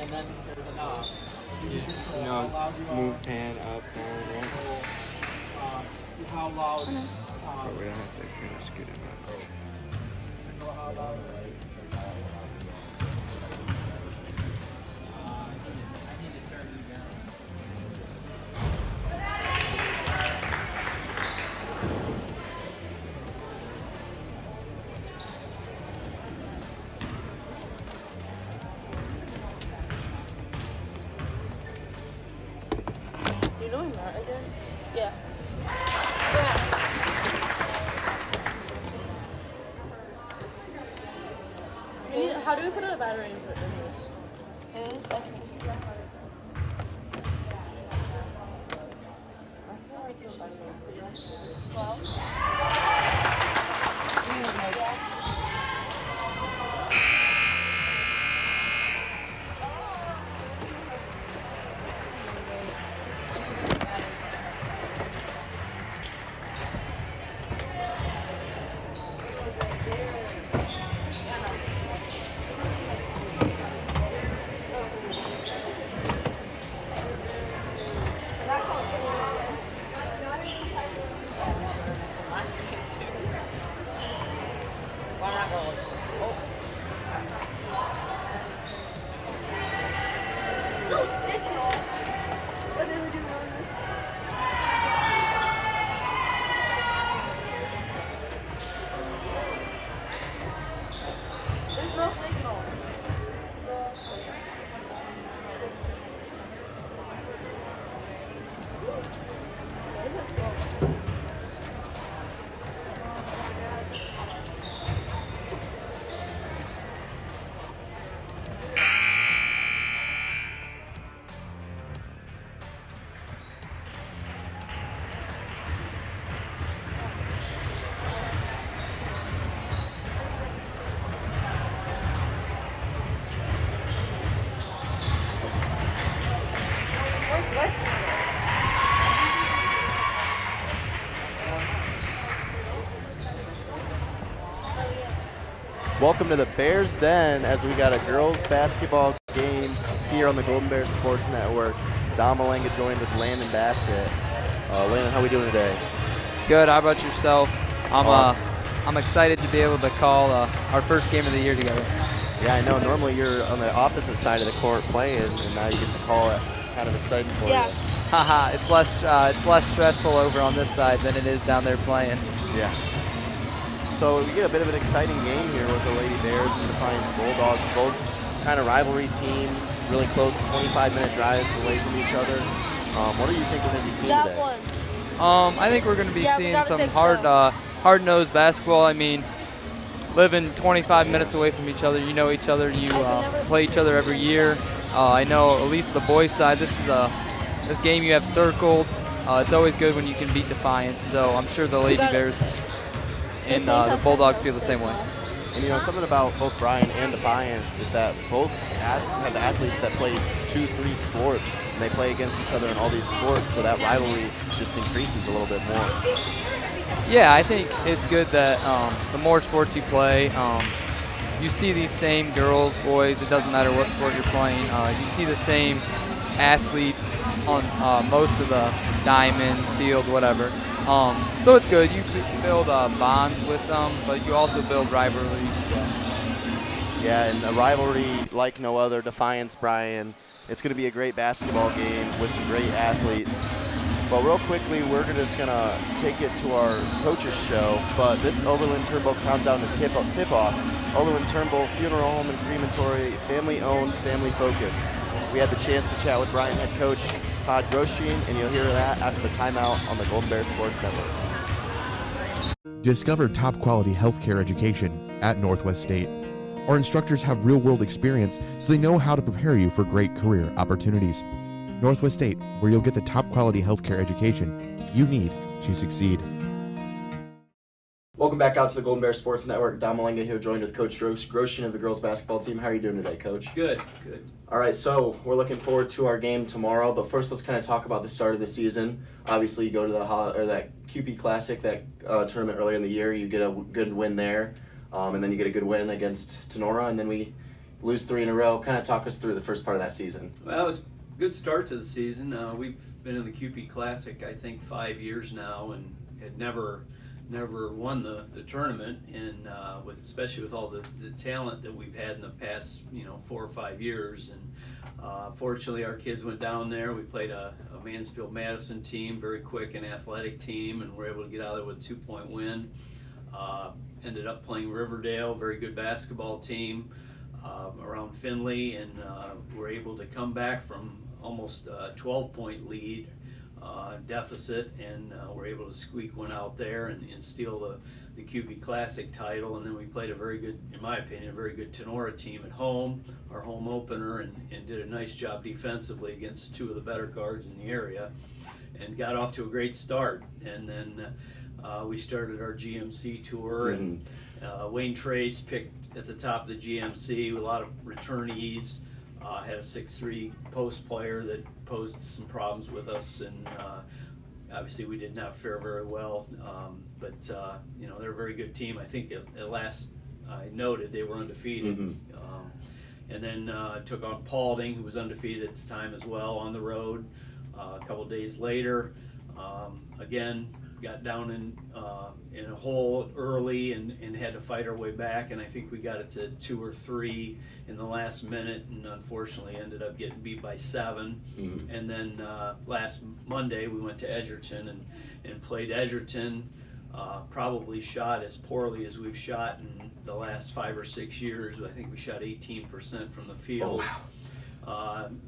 and then there's a knob. You know, move pan up, down, right? How loud? But we don't have to kind of scoot it back. How loud? I need to turn you down. You doing that again? Yeah. How do we put a battery input in this? I feel like your battery input is 12. There's no signal. Welcome to the Bears Den as we got a girls basketball game here on the Golden Bears Sports Network. Don Malanga joined with Landon Bassett. Landon, how are we doing today? Good. How about yourself? I'm excited to be able to call our first game of the year together. Yeah, I know. Normally you're on the opposite side of the court playing, and now you get to call it. Kind of exciting for you. Haha. It's less stressful over on this side than it is down there playing. Yeah. So we get a bit of an exciting game here with the Lady Bears and the Defiance Bulldogs, both kind of rivalry teams, really close, 25-minute drive away from each other. What do you think we're going to be seeing today? I think we're going to be seeing some hard-nosed basketball. I mean, living 25 minutes away from each other, you know each other, you play each other every year. I know at least the boys' side, this is a game you have circled. It's always good when you can beat Defiance, so I'm sure the Lady Bears and the Bulldogs feel the same way. And you know, something about both Bryan and Defiance is that both have athletes that play 2-3 sports, and they play against each other in all these sports, so that rivalry just increases a little bit more. Yeah, I think it's good that the more sports you play, you see these same girls, boys, it doesn't matter what sport you're playing. You see the same athletes on most of the diamond, field, whatever. So it's good. You build bonds with them, but you also build rivalries as well. Yeah, and a rivalry like no other, Defiance, Bryan. It's going to be a great basketball game with some great athletes. But real quickly, we're just going to take it to our coaches show. But this Oberlin-Turnbull countdown to tip-off. Oberlin-Turnbull Funeral Home and Crematory, family-owned, family-focused. We had the chance to chat with Bryan head coach Todd Grosjean, and you'll hear that after the timeout on the Golden Bears Sports Network. Discover top-quality healthcare education at Northwest State. Our instructors have real-world experience, so they know how to prepare you for great career opportunities. Northwest State, where you'll get the top-quality healthcare education you need to succeed. Welcome back out to the Golden Bears Sports Network. Don Malanga here, joined with Coach Grosjean of the girls basketball team. How are you doing today, Coach? Good, good. All right, so we're looking forward to our game tomorrow, but first let's kind of talk about the start of the season. Obviously, you go to that QP Classic, that tournament earlier in the year, you get a good win there, and then you get a good win against Tenora, and then we lose 3 in a row. Kind of talk us through the first part of that season. Well, it was a good start to the season. We've been in the QP Classic, I think, 5 years now, and had never won the tournament. And especially with all the talent that we've had in the past 4 or 5 years. And fortunately, our kids went down there. We played a Mansfield-Madison team, very quick and athletic team, and were able to get out of there with a 2-point win. Ended up playing Riverdale, very good basketball team around Findlay, and were able to come back from almost a 12-point lead deficit, and were able to squeak one out there and steal the QB Classic title. And then we played a very good, in my opinion, a very good Tenora team at home, our home opener, and did a nice job defensively against 2 of the better guards in the area, and got off to a great start. And then we started our GMC tour, and Wayne Trace picked at the top of the GMC with a lot of returnees. Had a 6'3" post player that posed some problems with us, and obviously we did not fare very well. But they're a very good team. I think at last I noted they were undefeated. And then took on Paulding, who was undefeated at the time as well, on the road. A couple days later, again, got down in a hole early and had to fight our way back, and I think we got it to 2 or 3 in the last minute, and unfortunately ended up getting beat by 7. And then last Monday we went to Edgerton and played Edgerton. Probably shot as poorly as we've shot in the last 5 or 6 years. I think we shot 18% from the field.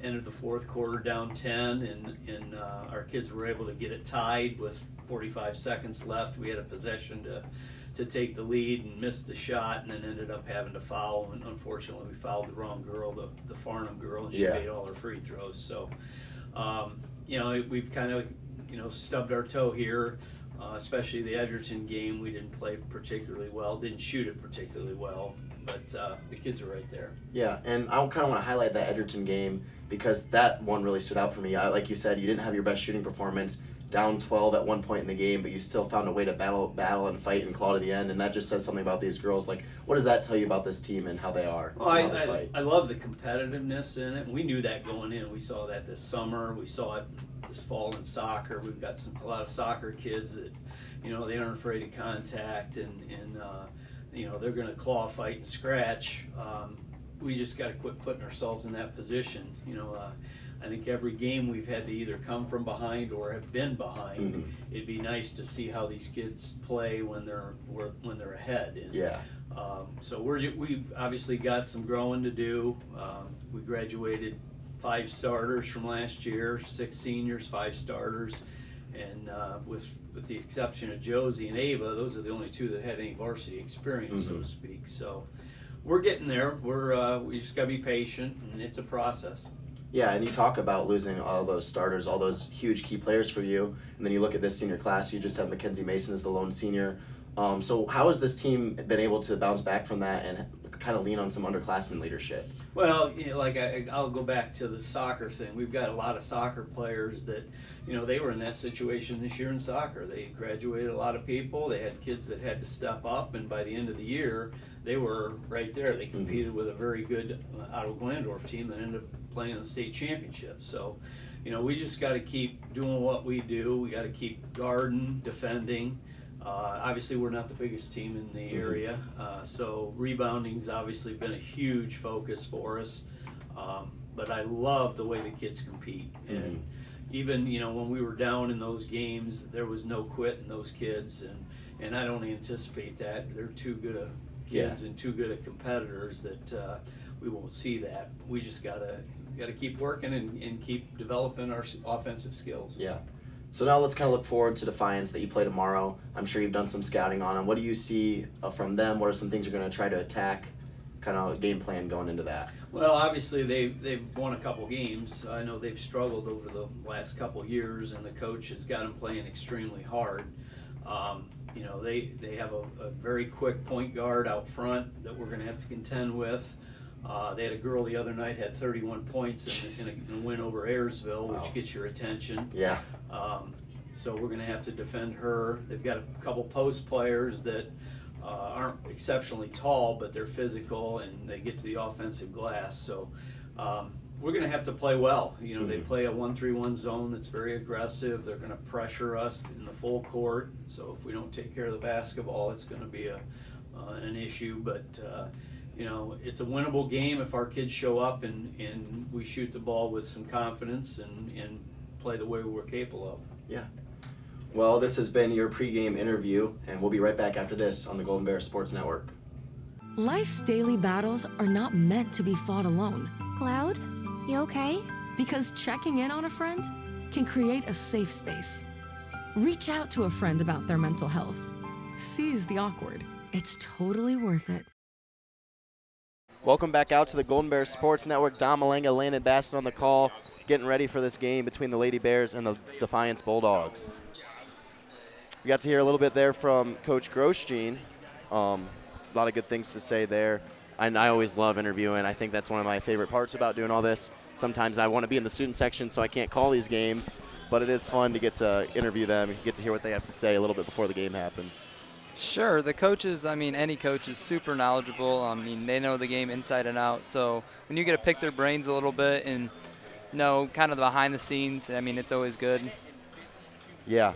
Entered the fourth quarter down 10, and our kids were able to get it tied with 45 seconds left. We had a possession to take the lead and missed the shot, and then ended up having to foul. And unfortunately, we fouled the wrong girl, the Farnham girl, and she made all her free throws. So, we've kind of, stubbed our toe here. Especially the Edgerton game, we didn't play particularly well, didn't shoot it particularly well, but the kids are right there. Yeah, and I kind of want to highlight that Edgerton game because that one really stood out for me. Like you said, you didn't have your best shooting performance, down 12 at one point in the game, but you still found a way to battle and fight and claw to the end, and that just says something about these girls. Like, what does that tell you about this team and how they are? Well, I love the competitiveness in it. We knew that going in. We saw that this summer. We saw it this fall in soccer. We've got a lot of soccer kids that, they aren't afraid of contact, and they're going to claw, fight, and scratch. We just got to quit putting ourselves in that position. I think every game we've had to either come from behind or have been behind. It'd be nice to see how these kids play when they're ahead. And, so we've obviously got some growing to do. We graduated 5 starters from last year, 6 seniors, 5 starters, and with the exception of Josie and Ava, those are the only 2 that had any varsity experience, so to speak. So we're getting there. We just got to be patient, and it's a process. Yeah, and you talk about losing all those starters, all those huge key players for you, and then you look at this senior class, you just have Mackenzie Mason as the lone senior. So how has this team been able to bounce back from that and kind of lean on some underclassmen leadership? Well, I'll go back to the soccer thing. We've got a lot of soccer players that, they were in that situation this year in soccer. They graduated a lot of people. They had kids that had to step up, and by the end of the year, they were right there. They competed with a very good Otto-Glandorf team that ended up playing in the state championship. So, we just got to keep doing what we do. We got to keep guarding, defending. Obviously, we're not the biggest team in the area, so rebounding's obviously been a huge focus for us. But I love the way the kids compete, and even when we were down in those games, there was no quit in those kids, and I don't anticipate that. They're too good of kids and too good of competitors that we won't see that. We just gotta keep working and keep developing our offensive skills. Yeah. So now let's kind of look forward to Defiance that you play tomorrow. I'm sure you've done some scouting on them. What do you see from them? What are some things you're going to try to attack? Kind of game plan going into that. Well, obviously they've won a couple games. I know they've struggled over the last couple years, and the coach has got them playing extremely hard. They have a very quick point guard out front that we're going to have to contend with. They had a girl the other night had 31 points in a win over Ayersville, which gets your attention. Yeah. So we're going to have to defend her. They've got a couple post players that aren't exceptionally tall, but they're physical and they get to the offensive glass. So we're going to have to play well. You know, they play a 1-3-1 zone that's very aggressive. They're going to pressure us in the full court. So if we don't take care of the basketball, it's going to be an issue. But you know, it's a winnable game if our kids show up and we shoot the ball with some confidence and play the way we're capable of. Yeah. Well, this has been your pregame interview, and we'll be right back after this on the Golden Bears Sports Network. Life's daily battles are not meant to be fought alone. Cloud, you okay? Because checking in on a friend can create a safe space. Reach out to a friend about their mental health. Seize the awkward. It's totally worth it. Welcome back out to the Golden Bears Sports Network. Don Malanga, Landon, Bassett on the call, getting ready for this game between the Lady Bears and the Defiance Bulldogs. We got to hear a little bit there from Coach Grosjean. A lot of good things to say there. And I always love interviewing. I think that's one of my favorite parts about doing all this. Sometimes I want to be in the student section, so I can't call these games, but it is fun to get to interview them, get to hear what they have to say a little bit before the game happens. Sure, the coaches, I mean, any coach is super knowledgeable. I mean, they know the game inside and out. So when you get to pick their brains a little bit and know kind of the behind the scenes, I mean, it's always good. Yeah.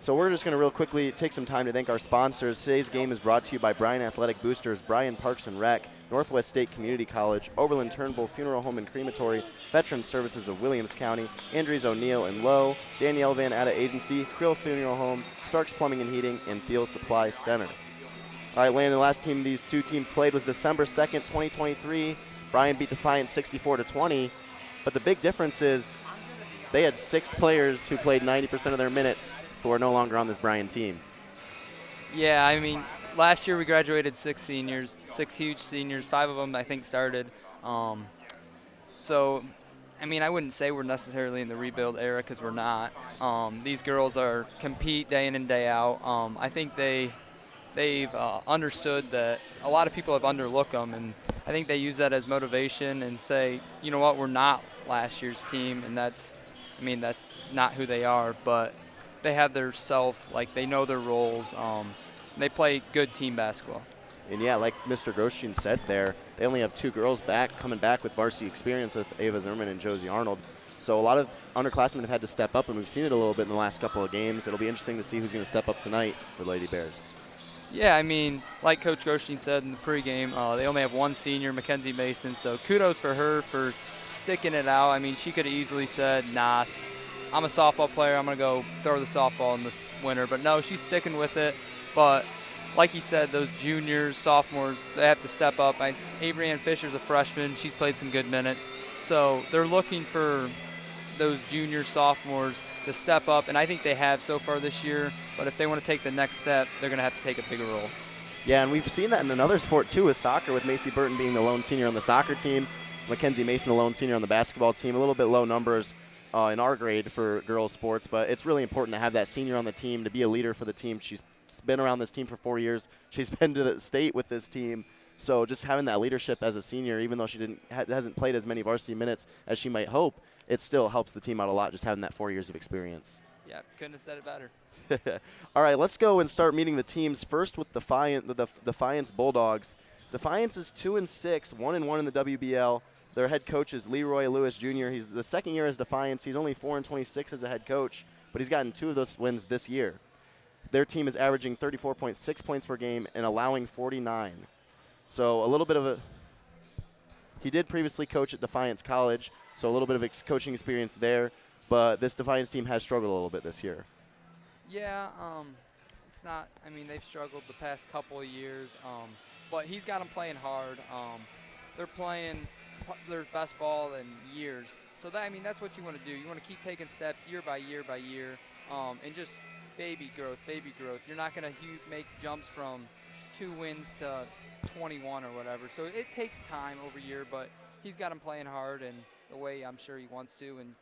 So we're just going to real quickly take some time to thank our sponsors. Today's game is brought to you by Bryan Athletic Boosters, Bryan Parks and Rec, Northwest State Community College, Oberlin-Turnbull Funeral Home and Crematory, Veteran Services of Williams County, Andrews O'Neill and Lowe, Danielle Van Atta Agency, Creel Funeral Home, Starks Plumbing and Heating, and Field Supply Center. All right, Landon, the last team these two teams played was December 2nd, 2023. Bryan beat Defiance 64-20, but the big difference is they had 6 players who played 90% of their minutes who are no longer on this Bryan team. Yeah, I mean, last year we graduated 6 seniors, 6 huge seniors. 5 of them, I think, started. So, I mean, I wouldn't say we're necessarily in the rebuild era because we're not. These girls compete day in and day out. I think they've understood that a lot of people have underlooked them, and I think they use that as motivation and say, you know what, we're not last year's team, and that's not who they are, but they have their self, like they know their roles. They play good team basketball. And yeah, like Mr. Grosjean said there, they only have 2 girls coming back with varsity experience with Ava Zerman and Josie Arnold. So a lot of underclassmen have had to step up, and we've seen it a little bit in the last couple of games. It'll be interesting to see who's going to step up tonight for the Lady Bears. Yeah, I mean, like Coach Grosjean said in the pregame, they only have 1 senior, Mackenzie Mason, so kudos for her for sticking it out. I mean, she could have easily said, nah, I'm a softball player, I'm going to go throw the softball in this winter. But no, she's sticking with it. But like he said, those juniors, sophomores, they have to step up. Avery Ann Fisher's a freshman. She's played some good minutes. So they're looking for those junior sophomores to step up, and I think they have so far this year. But if they want to take the next step, they're going to have to take a bigger role. Yeah, and we've seen that in another sport, too, with soccer, with Macy Burton being the lone senior on the soccer team, Mackenzie Mason the lone senior on the basketball team. A little bit low numbers in our grade for girls sports, but it's really important to have that senior on the team, to be a leader for the team. She's been around this team for 4 years. She's been to the state with this team. So just having that leadership as a senior, even though she hasn't played as many varsity minutes as she might hope, it still helps the team out a lot, just having that 4 years of experience. Yeah, couldn't have said it better. All right, let's go and start meeting the teams. First with the Defiance Bulldogs. Defiance is 2-6, 1-1 in the WBL. Their head coach is Leroy Lewis Jr. He's the second year as Defiance. He's only 4-26 as a head coach, but he's gotten 2 of those wins this year. Their team is averaging 34.6 points per game and allowing 49. So a little bit of he did previously coach at Defiance College, so a little bit of coaching experience there, but this Defiance team has struggled a little bit this year. Yeah, it's not, I mean, they've struggled the past couple of years, but he's got them playing hard. They're playing their best ball in years. So that, I mean, that's what you want to do. You want to keep taking steps year by year by year, and just baby growth. You're not going to make jumps from 2 wins to 21 or whatever. So it takes time over year, but he's got them playing hard and the way I'm sure he wants to, and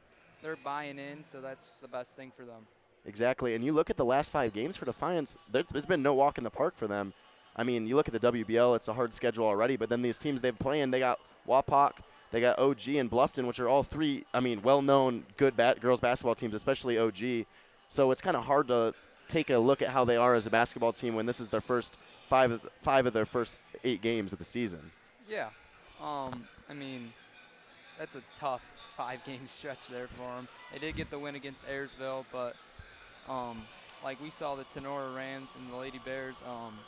they're buying in, so that's the best thing for them. Exactly, and you look at the last 5 games for Defiance, there's been no walk in the park for them. I mean, you look at the WBL, it's a hard schedule already, but then these teams they've playing, they got Wapak, they got OG and Bluffton, which are all 3, I mean, well-known good girls basketball teams, especially OG. So it's kind of hard to take a look at how they are as a basketball team when this is their first five of their first 8 games of the season. Yeah. I mean, that's a tough 5-game stretch there for them. They did get the win against Ayersville, but like we saw the Tenora Rams and the Lady Bears,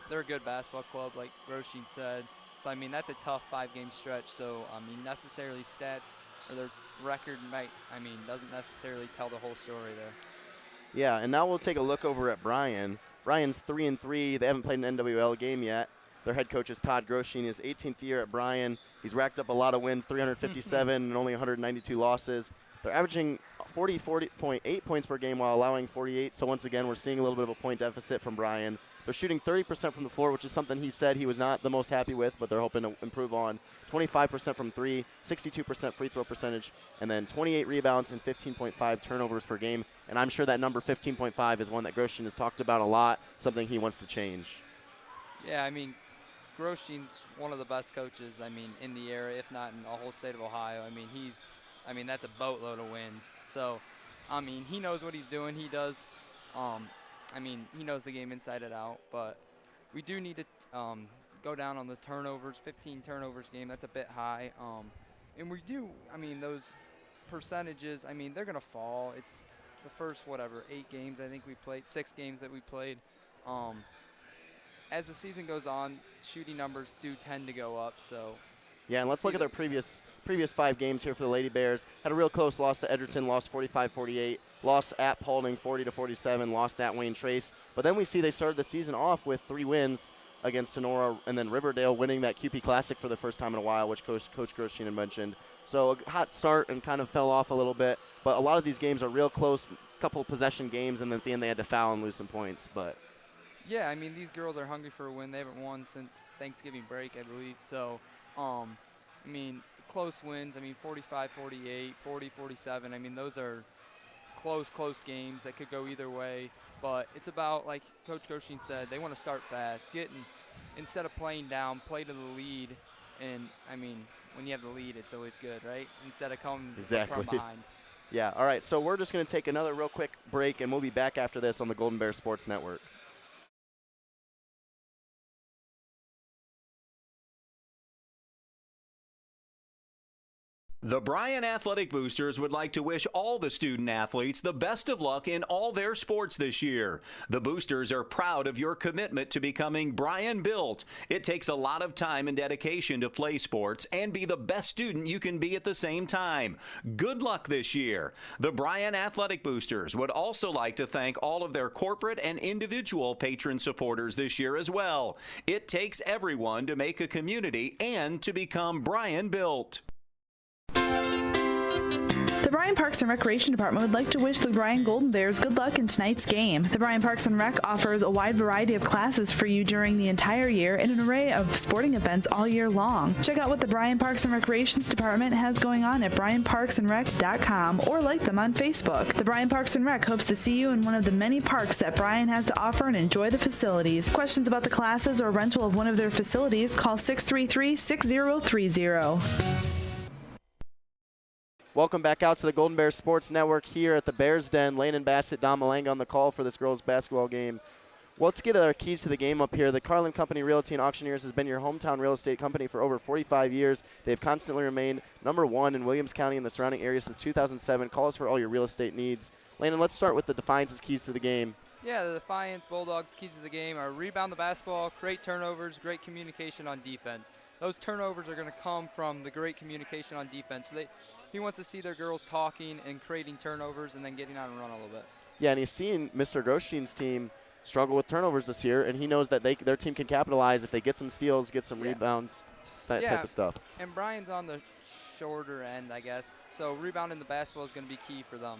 they're a good basketball club, like Roisin said. So, I mean, that's a tough 5-game stretch. So, I mean, necessarily stats or their record doesn't necessarily tell the whole story there. Yeah, and now we'll take a look over at Bryan. Bryan's 3-3. They haven't played an NWL game yet. Their head coach is Todd Groshine, his 18th year at Bryan. He's racked up a lot of wins, 357 and only 192 losses. They're averaging 40.8 points per game while allowing 48. So once again, we're seeing a little bit of a point deficit from Bryan. They're shooting 30% from the floor, which is something he said he was not the most happy with, but they're hoping to improve on. 25% from 3, 62% free throw percentage, and then 28 rebounds and 15.5 turnovers per game. And I'm sure that number 15.5 is one that Groshine has talked about a lot, something he wants to change. Yeah, I mean, Groshine's one of the best coaches, in the area, if not in the whole state of Ohio. That's a boatload of wins. So, he knows what he's doing. He does, he knows the game inside and out. But we do need to go down on the turnovers, 15 turnovers game. That's a bit high. And we do, those percentages, they're going to fall. It's the first, 8 games I think we played, 6 games that we played. As the season goes on, shooting numbers do tend to go up. So, yeah, and let's look at their previous 5 games here for the Lady Bears. Had a real close loss to Edgerton, lost 45-48, lost at Paulding 40-47, lost at Wayne Trace. But then we see they started the season off with 3 wins against Sonora and then Riverdale, winning that QP Classic for the first time in a while, which Coach Groshine had mentioned. So a hot start and kind of fell off a little bit. But a lot of these games are real close, couple possession games, and then at the end they had to foul and lose some points. But yeah, these girls are hungry for a win. They haven't won since Thanksgiving break, I believe. So, close wins. 45-48, 40-47. Those are close games that could go either way. But it's about, like Coach Groshine said, they want to start fast. Instead of playing down, play to the lead. And, when you have the lead, it's always good, right? Instead of coming from behind. Yeah, all right. So we're just going to take another real quick break, and we'll be back after this on the Golden Bears Sports Network. The Bryan Athletic Boosters would like to wish all the student athletes the best of luck in all their sports this year. The Boosters are proud of your commitment to becoming Bryan built. It takes a lot of time and dedication to play sports and be the best student you can be at the same time. Good luck this year. The Bryan Athletic Boosters would also like to thank all of their corporate and individual patron supporters this year as well. It takes everyone to make a community and to become Bryan built. The Bryan Parks and Recreation Department would like to wish the Bryan Golden Bears good luck in tonight's game. The Bryan Parks and Rec offers a wide variety of classes for you during the entire year and an array of sporting events all year long. Check out what the Bryan Parks and Recreations Department has going on at bryanparksandrec.com or like them on Facebook. The Bryan Parks and Rec hopes to see you in one of the many parks that Bryan has to offer and enjoy the facilities. Questions about the classes or rental of one of their facilities, call 633-6030. Welcome back out to the Golden Bears Sports Network here at the Bears Den. Landon, Bassett, Don Malanga on the call for this girls' basketball game. Well, let's get our keys to the game up here. The Carlin Company Realty and Auctioneers has been your hometown real estate company for over 45 years. They've constantly remained #1 in Williams County and the surrounding area since 2007. Call us for all your real estate needs. Landon, let's start with the Defiance's keys to the game. Yeah, the Defiance Bulldogs' keys to the game are rebound the basketball, create turnovers, great communication on defense. Those turnovers are going to come from the great communication on defense. He wants to see their girls talking and creating turnovers and then getting on a run a little bit. Yeah, and he's seen Mr. Groshine's team struggle with turnovers this year, and he knows that their team can capitalize if they get some steals, get some rebounds, that type of stuff. And Bryan's on the shorter end, I guess, so rebounding the basketball is going to be key for them.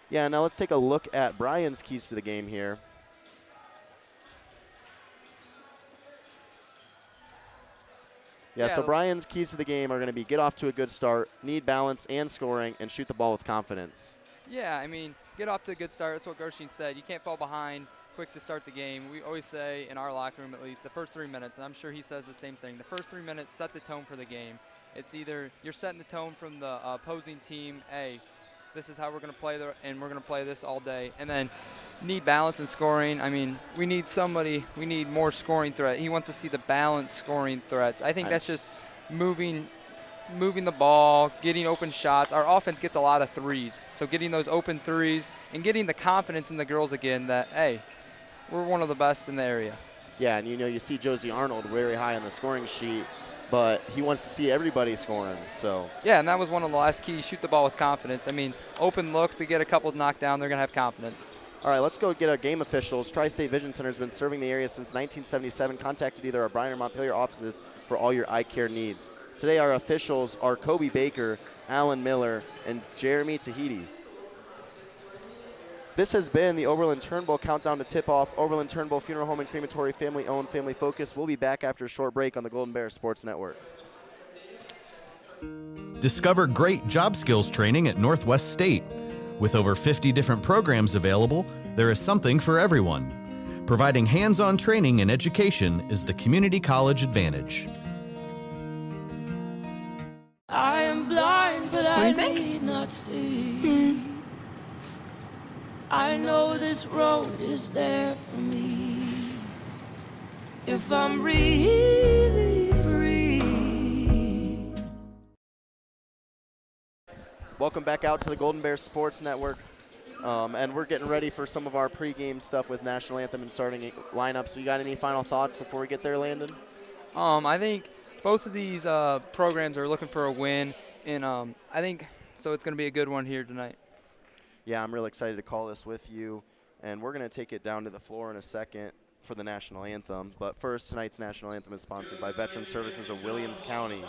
Yeah, now let's take a look at Bryan's keys to the game here. Yeah, so Bryan's keys to the game are going to be get off to a good start, need balance and scoring, and shoot the ball with confidence. Yeah, get off to a good start. That's what Groshine said. You can't fall behind quick to start the game. We always say, in our locker room at least, the first 3 minutes, and I'm sure he says the same thing, the first 3 minutes set the tone for the game. It's either you're setting the tone from the opposing team, hey, this is how we're going to play, and we're going to play this all day. And then need balance and scoring. I mean, we need more scoring threat. He wants to see the balanced scoring threats. I think that's just moving the ball, getting open shots. Our offense gets a lot of threes. So getting those open threes and getting the confidence in the girls again that, hey, we're one of the best in the area. Yeah, and you see Josie Arnold very high on the scoring sheet, but he wants to see everybody scoring. So yeah, and that was one of the last keys, shoot the ball with confidence. I mean, open looks, they get a couple knocked down, they're going to have confidence. All right, let's go get our game officials. Tri-State Vision Center has been serving the area since 1977. Contacted either our Bryan or Montpelier offices for all your eye care needs. Today our officials are Kobe Baker, Alan Miller, and Jeremy Tahiti. This has been the Oberlin-Turnbull Countdown to Tip-Off. Oberlin-Turnbull Funeral Home and Crematory, family-owned, family-focused. We'll be back after a short break on the Golden Bears Sports Network. Discover great job skills training at Northwest State. With over 50 different programs available, there is something for everyone. Providing hands-on training and education is the community college advantage. I am blind, but I need not see. I know this road is there for me. If I'm really free. Welcome back out to the Golden Bears Sports Network. And we're getting ready for some of our pregame stuff with National Anthem and starting lineups. So you got any final thoughts before we get there, Landon? I think both of these programs are looking for a win, and I think so it's going to be a good one here tonight. Yeah, I'm really excited to call this with you, and we're going to take it down to the floor in a second for the National Anthem. But first, tonight's National Anthem is sponsored by Veteran Services of Williams County.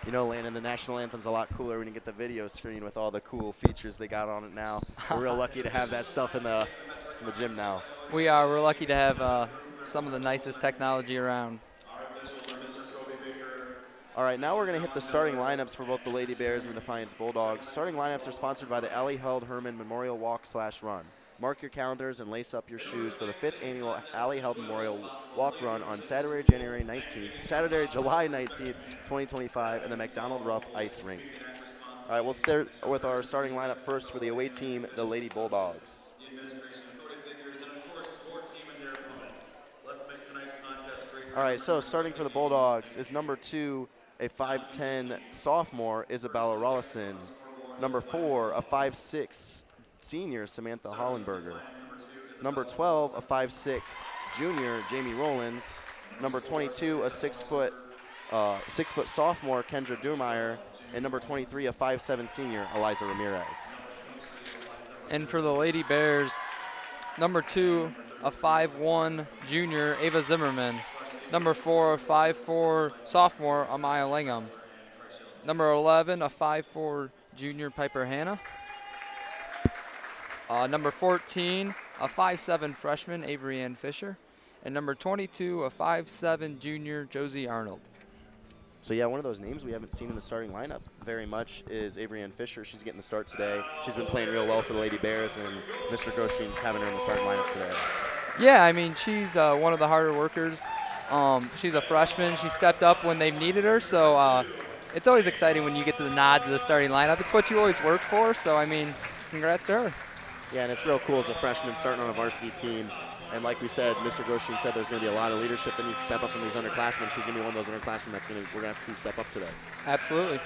You know, Landon, the National Anthem's a lot cooler when you get the video screen with all the cool features they got on it now. We're real lucky to have that stuff in the gym now. We are. We're lucky to have some of the nicest technology around. All right, now we're going to hit the starting lineups for both the Lady Bears and the Defiance Bulldogs. Starting lineups are sponsored by the Allie Held Herman Memorial Walk/Run. Mark your calendars and lace up your shoes for the 5th annual Allie Held Memorial Walk Run on Saturday, July 19th, 2025 in the McDonald Ruff Ice Rink. All right, we'll start with our starting lineup first for the away team, the Lady Bulldogs. All right, so starting for the Bulldogs is number 2, a 5'10" sophomore, Isabella Rollison. Number 4, a 5'6" senior, Samantha Hollenberger. Number 12, a 5'6" junior, Jamie Rollins. Number 22, a 6-foot sophomore, Kendra Durmeyer. And number 23, a 5'7" senior, Eliza Ramirez. And for the Lady Bears, number 2, a 5'1" junior, Ava Zimmerman. Number 4, a 5'4" sophomore, Amaya Langham. Number 11, a 5'4" junior, Piper Hanna. Number 14, a 5'7" freshman, Avery Ann Fisher. And number 22, a 5'7" junior, Josie Arnold. So yeah, one of those names we haven't seen in the starting lineup very much is Avery Ann Fisher. She's getting the start today. She's been playing real well for the Lady Bears, and Mr. Grosjean's having her in the starting lineup today. Yeah, I mean, she's one of the harder workers. She's a freshman. She stepped up when they've needed her, so it's always exciting when you get to the nod to the starting lineup. It's what you always work for, so, I mean, congrats to her. Yeah, and it's real cool as a freshman starting on a varsity team. And like we said, Mr. Grosjean said there's going to be a lot of leadership that needs to step up from these underclassmen. She's going to be one of those underclassmen we're going to have to see step up today. Absolutely.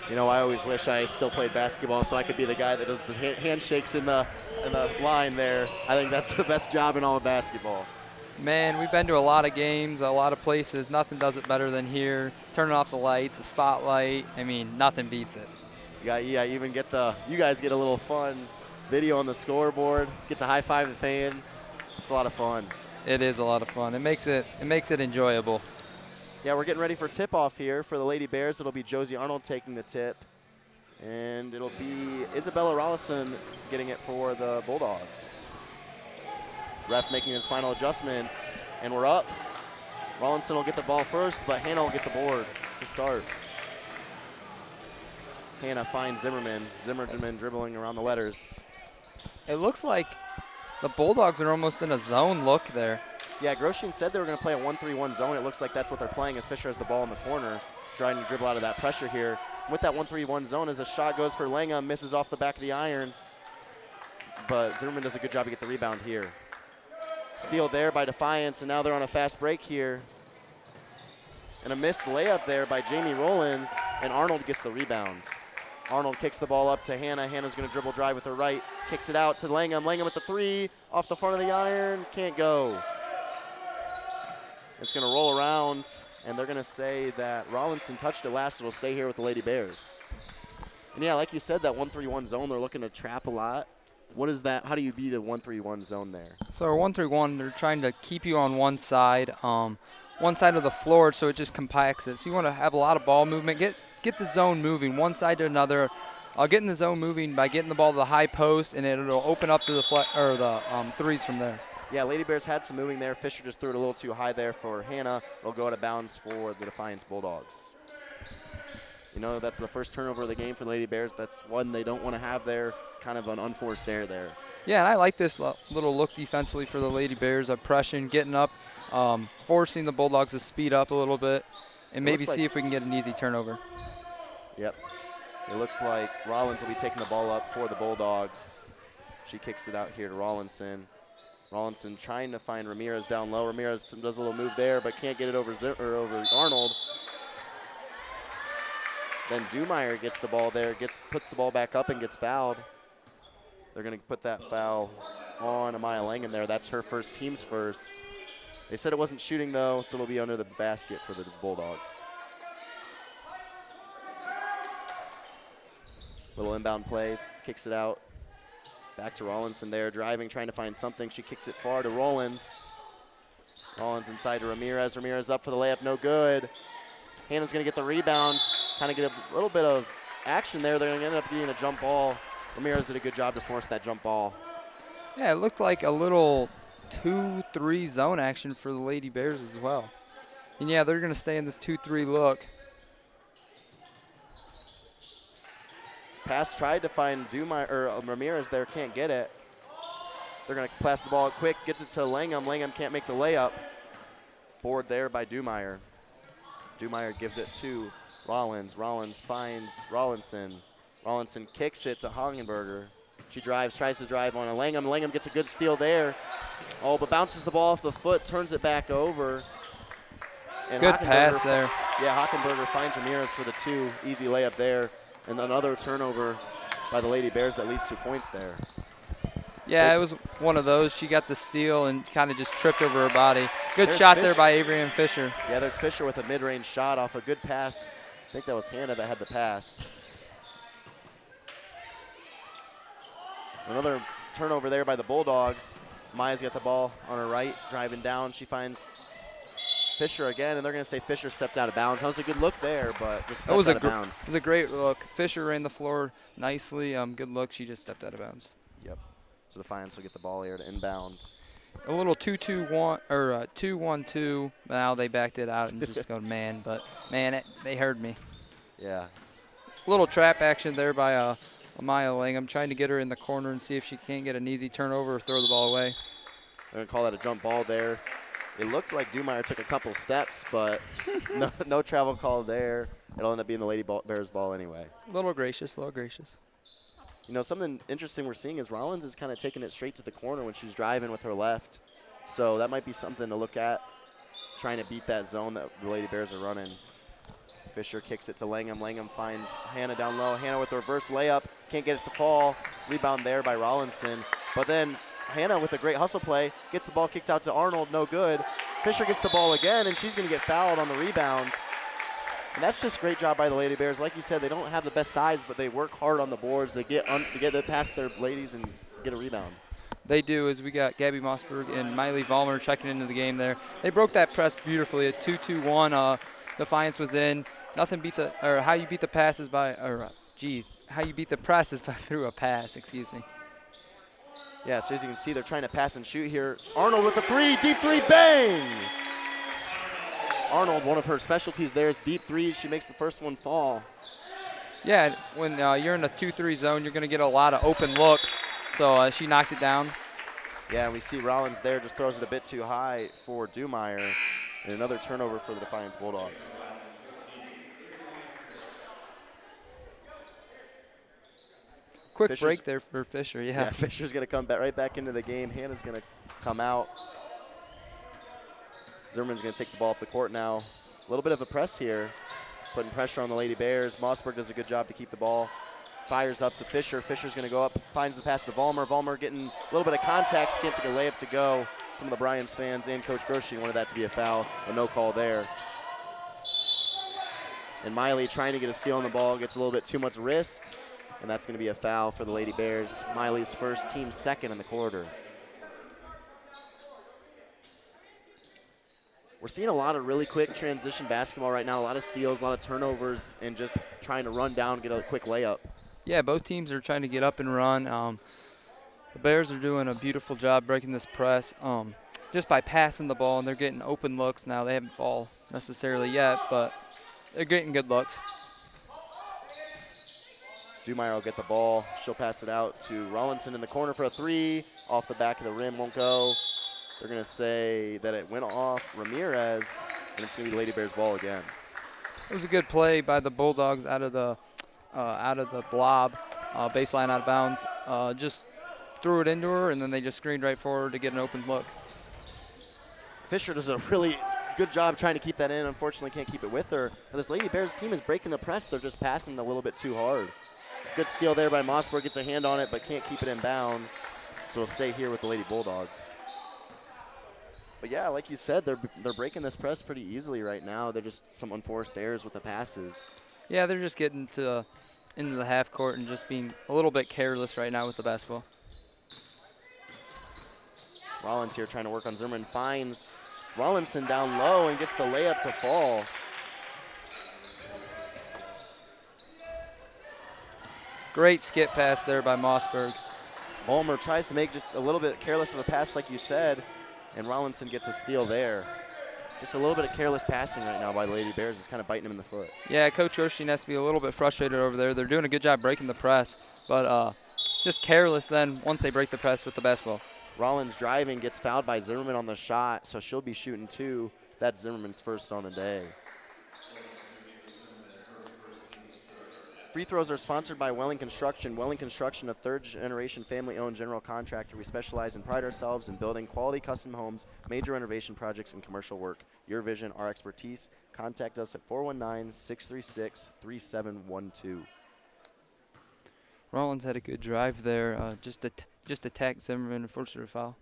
You know, I always wish I still played basketball so I could be the guy that does the handshakes in the line there. I think that's the best job in all of basketball. Man, we've been to a lot of games, a lot of places. Nothing does it better than here. Turning off the lights, a spotlight. I mean, nothing beats it. Yeah, even you guys get a little fun video on the scoreboard. Get to high five the fans. It's a lot of fun. It is a lot of fun. It makes it enjoyable. Yeah, we're getting ready for tip-off here for the Lady Bears. It'll be Josie Arnold taking the tip. And it'll be Isabella Rollison getting it for the Bulldogs. Ref making his final adjustments, and we're up. Rollinson will get the ball first, but Hannah will get the board to start. Hannah finds Zimmerman. Zimmerman dribbling around the letters. It looks like the Bulldogs are almost in a zone look there. Yeah, Grosjean said they were going to play a 1-3-1 zone. It looks like that's what they're playing as Fisher has the ball in the corner, trying to dribble out of that pressure here. With that 1-3-1 zone, as a shot goes for Langham, misses off the back of the iron. But Zimmerman does a good job to get the rebound here. Steal there by Defiance, and now they're on a fast break here. And a missed layup there by Jamie Rollins, and Arnold gets the rebound. Arnold kicks the ball up to Hannah. Hannah's going to dribble drive with her right, kicks it out to Langham. Langham with the three, off the front of the iron, can't go. It's going to roll around, and they're going to say that Rollinson touched it last. It'll stay here with the Lady Bears. And yeah, like you said, that 1-3-1 zone, they're looking to trap a lot. What is that? How do you beat a 1-3-1 zone there? So our 1-3-1, they're trying to keep you on one side of the floor, so it just compacts it. So you want to have a lot of ball movement. Get the zone moving one side to another. Getting the zone moving by getting the ball to the high post, and it'll open up to the threes from there. Yeah, Lady Bears had some moving there. Fisher just threw it a little too high there for Hannah. It'll go out of bounds for the Defiance Bulldogs. You know, that's the first turnover of the game for the Lady Bears. That's one they don't want to have there. Kind of an unforced error there. Yeah, and I like this little look defensively for the Lady Bears. Oppression, getting up, forcing the Bulldogs to speed up a little bit, and maybe see if we can get an easy turnover. Yep. It looks like Rollins will be taking the ball up for the Bulldogs. She kicks it out here to Rollinson. Rollinson trying to find Ramirez down low. Ramirez does a little move there, but can't get it over Arnold. Then Dumeyer gets the ball there, puts the ball back up and gets fouled. They're going to put that foul on Amaya Langham there. That's her first, team's first. They said it wasn't shooting, though, so it'll be under the basket for the Bulldogs. Little inbound play, kicks it out. Back to Rollinson there, driving, trying to find something. She kicks it far to Rollins. Rollins inside to Ramirez. Ramirez up for the layup, no good. Hannah's going to get the rebound, kind of get a little bit of action there. They're going to end up getting a jump ball. Ramirez did a good job to force that jump ball. Yeah, it looked like a little 2-3 zone action for the Lady Bears as well. And yeah, they're going to stay in this 2-3 look. Pass tried to find Ramirez there, can't get it. They're going to pass the ball quick, gets it to Langham. Langham can't make the layup. Board there by Dumeyer. Dumeyer gives it to Rollins. Rollins finds Rollinson. Rollinson kicks it to Hagenberger. She drives, tries to drive on a Langham. Langham gets a good steal there. Oh, but bounces the ball off the foot, turns it back over. And good pass there. Yeah, Hagenberger finds Ramirez for the two. Easy layup there. And another turnover by the Lady Bears that leads to points there. Yeah, it was one of those. She got the steal and kind of just tripped over her body. Good There's shot Fisher. there by Avery and Fisher. Yeah, there's Fisher with a mid-range shot off a good pass. I think that was Hannah that had the pass. Another turnover there by the Bulldogs. Maya's got the ball on her right, driving down. She finds Fisher again, and they're going to say Fisher stepped out of bounds. That was a good look there, but just stepped out of bounds. It was a great look. Fisher ran the floor nicely. Good look. She just stepped out of bounds. Yep. So Defiance will get the ball here to inbound. A little 2-2-1 or 2-1-2. Now they backed it out and just go man, but man, they heard me. Yeah. A little trap action there by Maya Langham, trying to get her in the corner and see if she can't get an easy turnover or throw the ball away. They're going to call that a jump ball there. It looked like Dumeier took a couple steps, but no travel call there. It'll end up being the Lady Bears ball anyway. A little gracious, a little gracious. You know, something interesting we're seeing is Rollins is kind of taking it straight to the corner when she's driving with her left. So that might be something to look at, trying to beat that zone that the Lady Bears are running. Fisher kicks it to Langham. Langham finds Hannah down low. Hannah with the reverse layup. Can't get it to fall. Rebound there by Rollinson. But then Hannah with a great hustle play gets the ball kicked out to Arnold. No good. Fisher gets the ball again, and she's going to get fouled on the rebound. And that's just great job by the Lady Bears. Like you said, they don't have the best size, but they work hard on the boards. They get it past their ladies and get a rebound. They do, as we got Gabby Mossberg and Miley Vollmer checking into the game there. They broke that press beautifully. A 2-2-1. Defiance was in. Nothing beats how you beat the passes by, how you beat the press is by through a pass, excuse me. Yeah, so as you can see, they're trying to pass and shoot here. Arnold with a three, deep three, bang! Arnold, one of her specialties there is deep threes. She makes the first one fall. Yeah, when you're in a 2-3 zone, you're going to get a lot of open looks. So she knocked it down. Yeah, and we see Rollins there just throws it a bit too high for Dumeier. And another turnover for the Defiance Bulldogs. Quick Fisher's break there for Fisher, yeah. Fisher's going to come right back into the game. Hannah's going to come out. Zimmerman's going to take the ball up the court now. A little bit of a press here, putting pressure on the Lady Bears. Mossberg does a good job to keep the ball. Fires up to Fisher. Fisher's going to go up, finds the pass to Vollmer. Vollmer getting a little bit of contact, can't get a layup to go. Some of the Bryans fans and Coach Groshi wanted that to be a foul, but no call there. And Miley trying to get a steal on the ball, gets a little bit too much wrist, and that's going to be a foul for the Lady Bears. Miley's first, team second in the quarter. We're seeing a lot of really quick transition basketball right now, a lot of steals, a lot of turnovers, and just trying to run down, get a quick layup. Yeah, both teams are trying to get up and run. The Bears are doing a beautiful job breaking this press just by passing the ball, and they're getting open looks now. They haven't fall necessarily yet, but they're getting good looks. Dumeier will get the ball. She'll pass it out to Rollinson in the corner for a three. Off the back of the rim, won't go. They're going to say that it went off Ramirez, and it's going to be the Lady Bears ball again. It was a good play by the Bulldogs out of the blob, baseline out of bounds. Just threw it into her, and then they just screened right forward to get an open look. Fisher does a really good job trying to keep that in. Unfortunately, can't keep it with her. But this Lady Bears team is breaking the press. They're just passing a little bit too hard. Good steal there by Mossberg. Gets a hand on it, but can't keep it in bounds. So it'll stay here with the Lady Bulldogs. But yeah, like you said, they're breaking this press pretty easily right now. They're just some unforced errors with the passes. Yeah, they're just getting into the half court and just being a little bit careless right now with the basketball. Rollins here trying to work on Zimmerman. Finds Rollinson down low and gets the layup to fall. Great skip pass there by Mossberg. Vollmer tries to make just a little bit careless of a pass like you said, and Rollinson gets a steal there. Just a little bit of careless passing right now by the Lady Bears is kind of biting him in the foot. Yeah, Coach Oshin has to be a little bit frustrated over there. They're doing a good job breaking the press, but just careless then once they break the press with the basketball. Rollins driving, gets fouled by Zimmerman on the shot, so she'll be shooting two. That's Zimmerman's first on the day. Free throws are sponsored by Welling Construction. Welling Construction, a third-generation family-owned general contractor. We specialize and pride ourselves in building quality custom homes, major renovation projects, and commercial work. Your vision, our expertise. Contact us at 419-636-3712. Rollins had a good drive there, just just attack Zimmerman and force her to foul.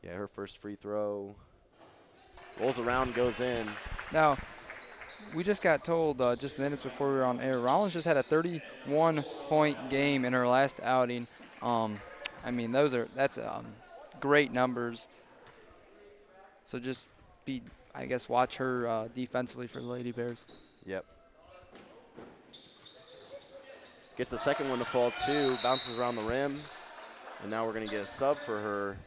Yeah, her first free throw. Rolls around, goes in. Now, we just got told just minutes before we were on air, Rollins just had a 31-point game in her last outing. I mean, that's great numbers. So just I guess, watch her defensively for the Lady Bears. Yep. Gets the second one to fall too, bounces around the rim. And now we're going to get a sub for her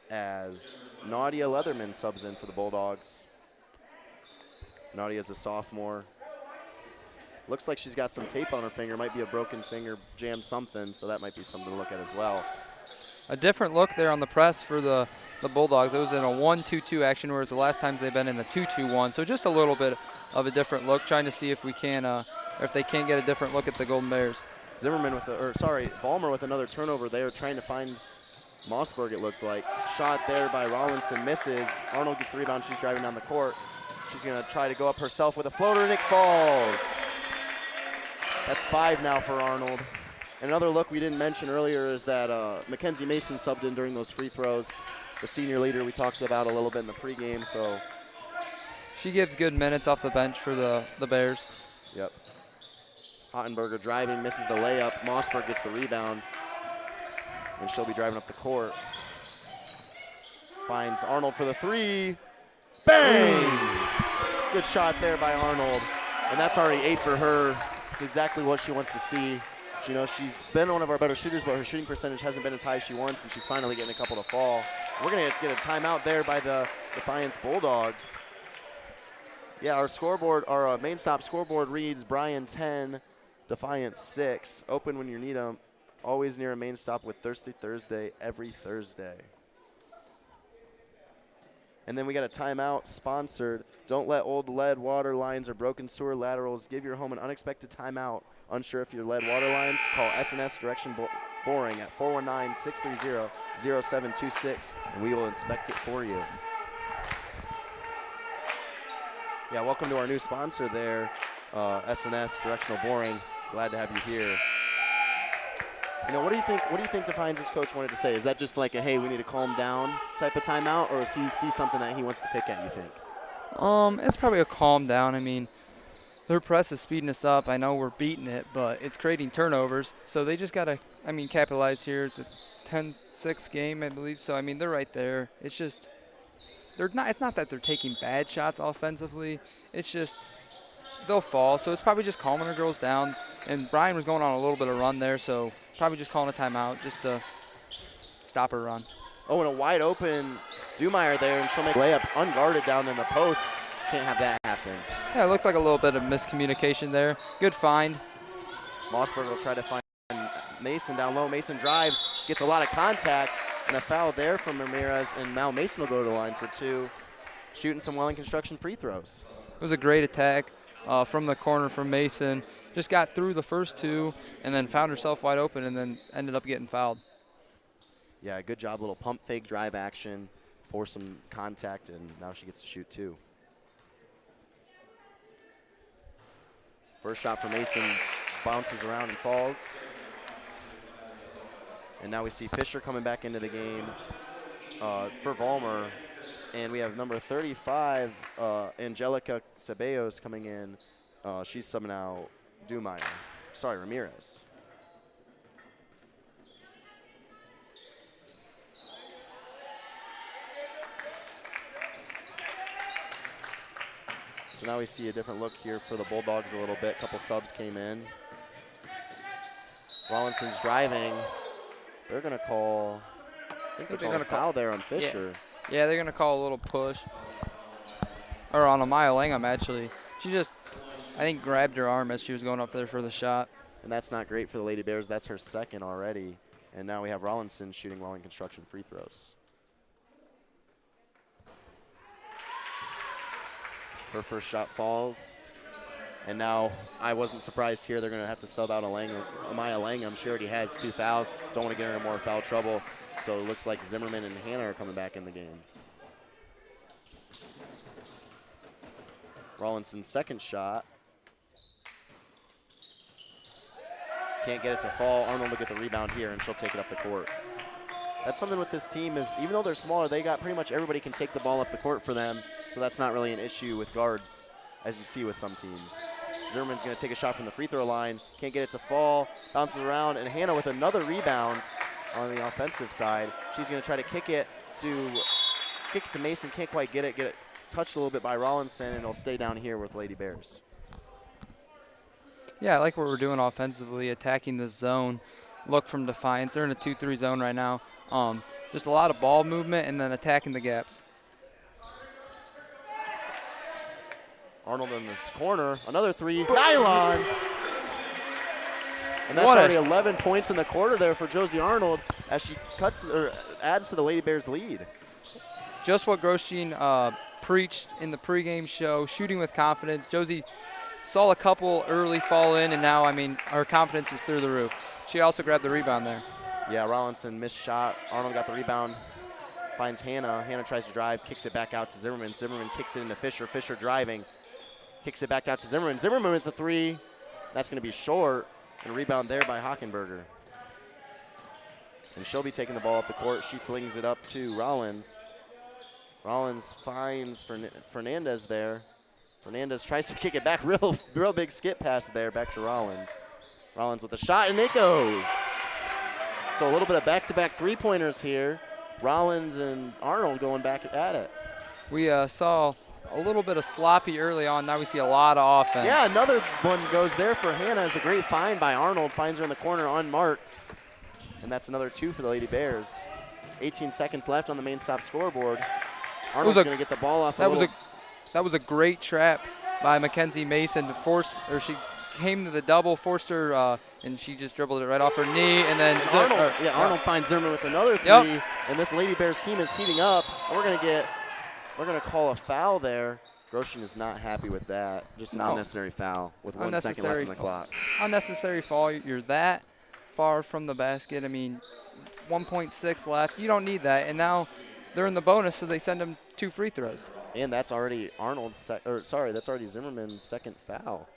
as Nadia Leatherman subs in for the Bulldogs. Nadia's a sophomore. Looks like she's got some tape on her finger. Might be a broken finger, jammed something, so that might be something to look at as well. A different look there on the press for the Bulldogs. It was in a 1-2-2 action, whereas the last times they've been in a 2-2-1. So just a little bit of a different look, trying to see if we can, or if they can get a different look at the Golden Bears. Vollmer with another turnover there, trying to find Mossberg, it looked like. Shot there by Rollinson, misses. Arnold gets the rebound, she's driving down the court. She's gonna try to go up herself with a floater, and it falls. That's 5 now for Arnold. And another look we didn't mention earlier is that Mackenzie Mason subbed in during those free throws. The senior leader we talked about a little bit in the pregame, so. She gives good minutes off the bench for the Bears. Yep. Ottenberger driving, misses the layup. Mossberg gets the rebound, and she'll be driving up the court. Finds Arnold for the 3. Bang! Good shot there by Arnold. And that's already 8 for her. It's exactly what she wants to see. You know, she's been one of our better shooters, but her shooting percentage hasn't been as high as she wants, and she's finally getting a couple to fall. We're going to get a timeout there by the Defiance Bulldogs. Yeah, our scoreboard, our main stop scoreboard reads Bryan 10, Defiance 6. Open when you need them. Always near a main stop with Thirsty Thursday every Thursday. And then we got a timeout sponsored. Don't let old lead water lines or broken sewer laterals give your home an unexpected timeout. Unsure if your lead water lines? Call S&S Direction Boring at 419-630-0726, and we will inspect it for you. Yeah, welcome to our new sponsor there, S&S Directional Boring. Glad to have you here. You know, what do you think Defiance's coach wanted to say? Is that just like a, hey, we need to calm down type of timeout, or does he see something that he wants to pick at, you think? It's probably a calm down. I mean, their press is speeding us up. I know we're beating it, but it's creating turnovers. So they just got to, capitalize here. It's a 10-6 game, I believe. So, they're right there. It's just, it's not that they're taking bad shots offensively. It's just they'll fall. So it's probably just calming our girls down. And Bryan was going on a little bit of run there, so probably just calling a timeout just to stop her run. Oh, and a wide open Dumeyer there, and she'll make a layup unguarded down in the post. Can't have that happen. Yeah, it looked like a little bit of miscommunication there. Good find. Mossberg will try to find Mason down low. Mason drives, gets a lot of contact, and a foul there from Ramirez, and now Mason will go to the line for 2, shooting some Welling Construction free throws. It was a great attack from the corner from Mason. Just got through the first 2 and then found herself wide open and then ended up getting fouled. Yeah, good job. Little pump fake drive action, force some contact, and now she gets to shoot 2. First shot for Mason bounces around and falls. And now we see Fisher coming back into the game for Vollmer. And we have number 35, Angelica Ceballos, coming in. She's subbing out Ramirez. So now we see a different look here for the Bulldogs a little bit. A couple subs came in. Rollinson's driving. They're going to call, I think they're going to foul there on Fisher. Yeah, they're going to call a little push. Or on Amaya Langham, actually. She just, I think, grabbed her arm as she was going up there for the shot. And that's not great for the Lady Bears. That's her second already. And now we have Rollinson shooting Welling Construction free throws. Her first shot falls. And now I wasn't surprised here. They're going to have to sub out Amaya Langham. She already has 2 fouls. Don't want to get her into more foul trouble. So it looks like Zimmerman and Hannah are coming back in the game. Rollinson's second shot. Can't get it to fall. Arnold will get the rebound here, and she'll take it up the court. that's something with this team is even though they're smaller, they got pretty much everybody can take the ball up the court for them. So that's not really an issue with guards, as you see with some teams. Zimmerman's going to take a shot from the free throw line. Can't get it to fall. Bounces around, and Hannah with another rebound on the offensive side. She's going to try to kick it to Mason. Can't quite get it. Get it touched a little bit by Rollinson, and it'll stay down here with Lady Bears. Yeah, I like what we're doing offensively, attacking the zone. Look from Defiance. They're in a 2-3 zone right now. Just a lot of ball movement and then attacking the gaps. Arnold in this corner. Another three. Nylon. And that's already 11 points in the quarter there for Josie Arnold as she adds to the Lady Bears lead. Just what Grosjean preached in the pregame show, shooting with confidence. Josie saw a couple early fall in, and now, I mean, her confidence is through the roof. She also grabbed the rebound there. Yeah, Rollinson missed shot. Arnold got the rebound, finds Hannah. Hannah tries to drive, kicks it back out to Zimmerman. Zimmerman kicks it into Fisher. Fisher driving, kicks it back out to Zimmerman. Zimmerman with the three. That's going to be short. And a rebound there by Hockenberger. And she'll be taking the ball up the court. She flings it up to Rollins. Rollins finds Fernandez there. Fernandez tries to kick it back. Real big skip pass there back to Rollins. Rollins with a shot, and it goes. So a little bit of back-to-back three-pointers here. Rollins and Arnold going back at it. We saw a little bit of sloppy early on. Now we see a lot of offense. Yeah, another one goes there for Hannah. It's a great find by Arnold. Finds her in the corner unmarked. And that's another two for the Lady Bears. 18 seconds left on the main stop scoreboard. Arnold's going to get the ball off That was a great trap by Mackenzie Mason to force, or she came to the double, forced her, and she just dribbled it right off her knee. And then Arnold finds Zimmerman with another three. And this Lady Bears team is heating up. We're going to call a foul there. Grosjean is not happy with that. Just an unnecessary foul with 1 second left on the clock. Unnecessary foul. You're that far from the basket. I mean, 1.6 left. You don't need that. And now they're in the bonus, so they send them 2 free throws. And that's already that's already Zimmerman's second foul.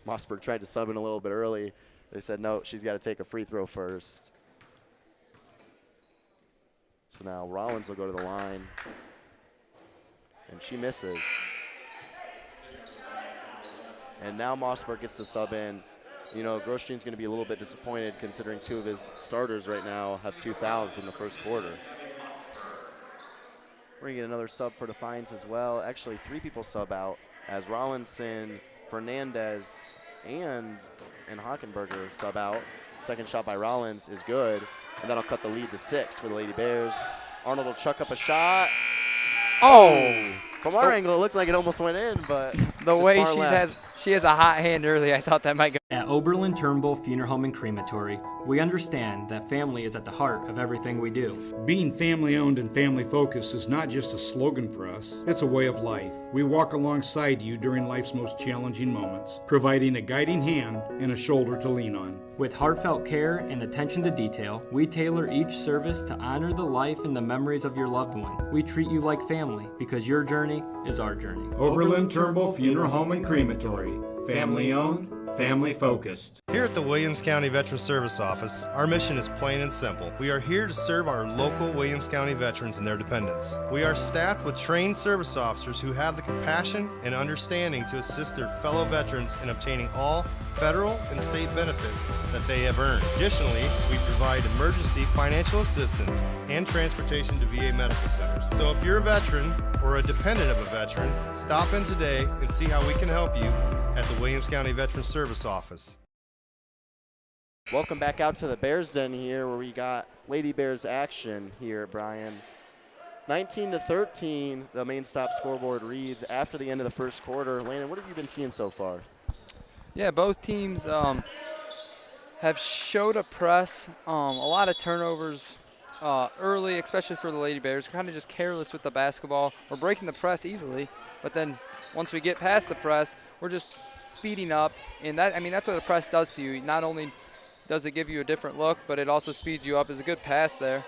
Mossberg tried to sub in a little bit early. They said, no, she's got to take a free throw first. So now Rollins will go to the line. And she misses. And now Mossberg gets to sub in. You know, Grosjean's going to be a little bit disappointed considering 2 of his starters right now have 2 fouls in the first quarter. We're going to get another sub for Defiance as well. Actually, 3 people sub out as Rollinson, Fernandez, and Hockenberger sub out. Second shot by Rollins is good, and that'll cut the lead to 6 for the Lady Bears. Arnold will chuck up a shot. Oh! From our angle, it looks like it almost went in, but the way she has a hot hand early, I thought that might go. At Oberlin-Turnbull Funeral Home and Crematory, we understand that family is at the heart of everything we do. Being family-owned and family-focused is not just a slogan for us, it's a way of life. We walk alongside you during life's most challenging moments, providing a guiding hand and a shoulder to lean on. With heartfelt care and attention to detail, we tailor each service to honor the life and the memories of your loved one. We treat you like family because your journey is our journey. Oberlin-Turnbull Funeral Home and Crematory. Family-owned, family-focused. Here at the Williams County Veteran Service Office, our mission is plain and simple. We are here to serve our local Williams County veterans and their dependents. We are staffed with trained service officers who have the compassion and understanding to assist their fellow veterans in obtaining all federal and state benefits that they have earned. Additionally, we provide emergency financial assistance and transportation to VA medical centers. So if you're a veteran or a dependent of a veteran, stop in today and see how we can help you at the Williams County Veteran Service Office. Welcome back out to the Bears Den here where we got Lady Bears action here, Brian. 19-13, the main stop scoreboard reads after the end of the first quarter. Landon, what have you been seeing so far? Yeah, both teams have showed a press, a lot of turnovers early, especially for the Lady Bears. Kind of just careless with the basketball. We're breaking the press easily, but then once we get past the press, we're just speeding up, and that's what the press does to you. Not only does it give you a different look, but it also speeds you up. It's a good pass there.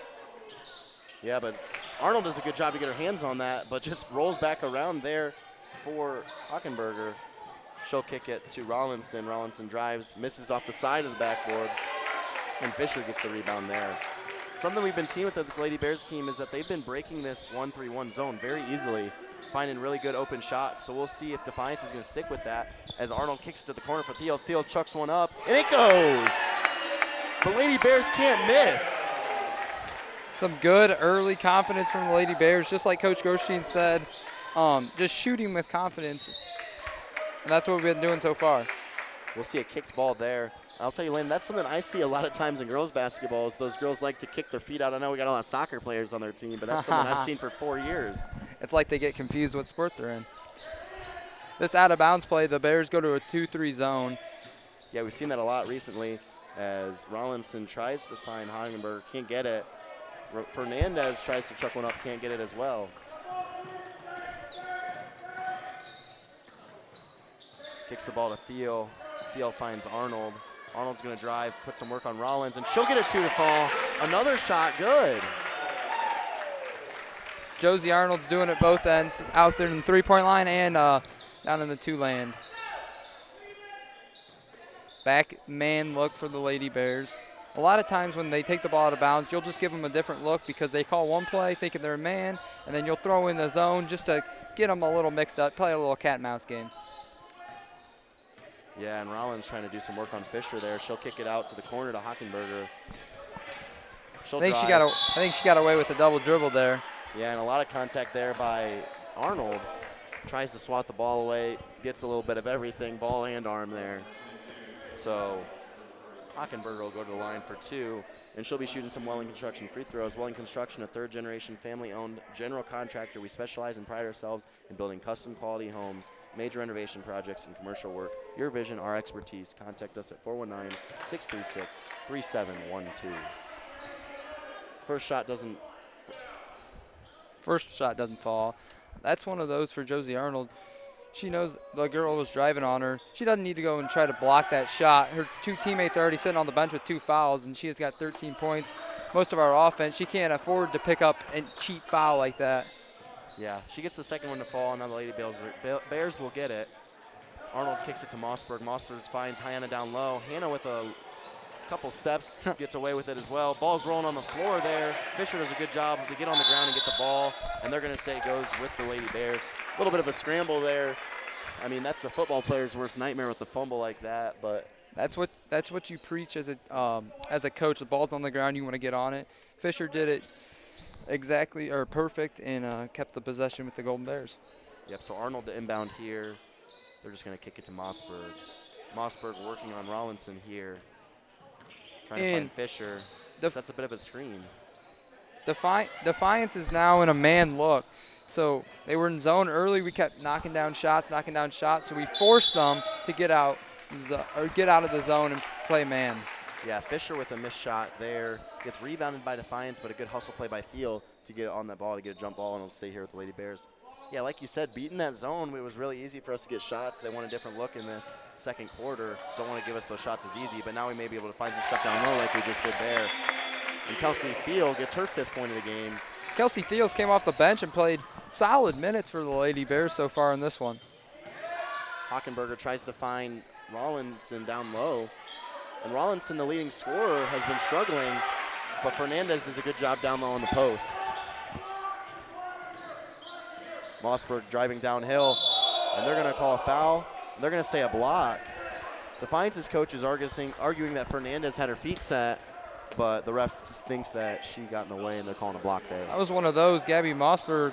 Yeah, but Arnold does a good job to get her hands on that, but just rolls back around there for Hockenberger. She'll kick it to Rollinson. Rollinson drives, misses off the side of the backboard. And Fisher gets the rebound there. Something we've been seeing with this Lady Bears team is that they've been breaking this 1-3-1 zone very easily, finding really good open shots. So we'll see if Defiance is going to stick with that as Arnold kicks to the corner for Thiel. Thiel chucks one up, and it goes. The Lady Bears can't miss. Some good early confidence from the Lady Bears, just like Coach Goshteen said, just shooting with confidence. And that's what we've been doing so far. We'll see a kicked ball there. I'll tell you, Lynn, that's something I see a lot of times in girls basketball is those girls like to kick their feet out. I know we got a lot of soccer players on their team, but that's something I've seen for 4 years. It's like they get confused what sport they're in. This out-of-bounds play, the Bears go to a 2-3 zone. Yeah, we've seen that a lot recently as Rollinson tries to find Hagenberg, can't get it. Fernandez tries to chuck one up, can't get it as well. Kicks the ball to Thiel. Thiel finds Arnold. Arnold's going to drive, put some work on Rollins, and she'll get a 2 to fall. Another shot, good. Josie Arnold's doing it both ends, out there in the three-point line and down in the 2 land. Back man look for the Lady Bears. A lot of times when they take the ball out of bounds, you'll just give them a different look because they call one play thinking they're a man, and then you'll throw in the zone just to get them a little mixed up, play a little cat and mouse game. Yeah, and Rollins trying to do some work on Fisher there. She'll kick it out to the corner to Hockenberger. I think she got away with a double dribble there. Yeah, and a lot of contact there by Arnold. Tries to swat the ball away, gets a little bit of everything, ball and arm there. So Hockenberger will go to the line for 2, and she'll be shooting some Welling Construction free throws. Welling Construction, a third-generation family-owned general contractor. We specialize and pride ourselves in building custom quality homes, major renovation projects, and commercial work. Your vision, our expertise. Contact us at 419-636-3712. First shot doesn't fall. That's one of those for Josie Arnold. She knows the girl was driving on her. She doesn't need to go and try to block that shot. Her 2 teammates are already sitting on the bench with 2 fouls, and she has got 13 points. Most of our offense, she can't afford to pick up and cheat foul like that. Yeah, she gets the second one to fall. Now the Lady Bears will get it. Arnold kicks it to Mossberg. Mossberg finds Hannah down low. Hannah with a couple steps gets away with it as well. Ball's rolling on the floor there. Fisher does a good job to get on the ground and get the ball, and they're going to say it goes with the Lady Bears. A little bit of a scramble there. I mean, that's a football player's worst nightmare with a fumble like that, but that's what you preach as a coach. The ball's on the ground, you want to get on it. Fisher did it exactly or perfect and kept the possession with the Golden Bears. Yep, so Arnold to inbound here. They're just going to kick it to Mossberg. Mossberg working on Rollinson here. Trying to find Fisher. That's a bit of a screen. Defiance is now in a man look. So they were in zone early. We kept knocking down shots. So we forced them to get out of the zone and play man. Yeah, Fisher with a missed shot there. Gets rebounded by Defiance, but a good hustle play by Thiel to get on that ball, to get a jump ball, and it'll stay here with the Lady Bears. Yeah, like you said, beating that zone, it was really easy for us to get shots. They want a different look in this second quarter. Don't want to give us those shots as easy, but now we may be able to find some stuff down low like we just did there. And Kelsey Thiel gets her 5th point of the game. Kelsey Thiels came off the bench and played solid minutes for the Lady Bears so far in this one. Hockenberger tries to find Rollinson down low. And Rollinson, the leading scorer, has been struggling, but Fernandez does a good job down low on the post. Mossberg driving downhill, and they're going to call a foul. They're going to say a block. Defiance's coach is arguing that Fernandez had her feet set, but the ref thinks that she got in the way, and they're calling a block there. That was one of those. Gabby Mossberg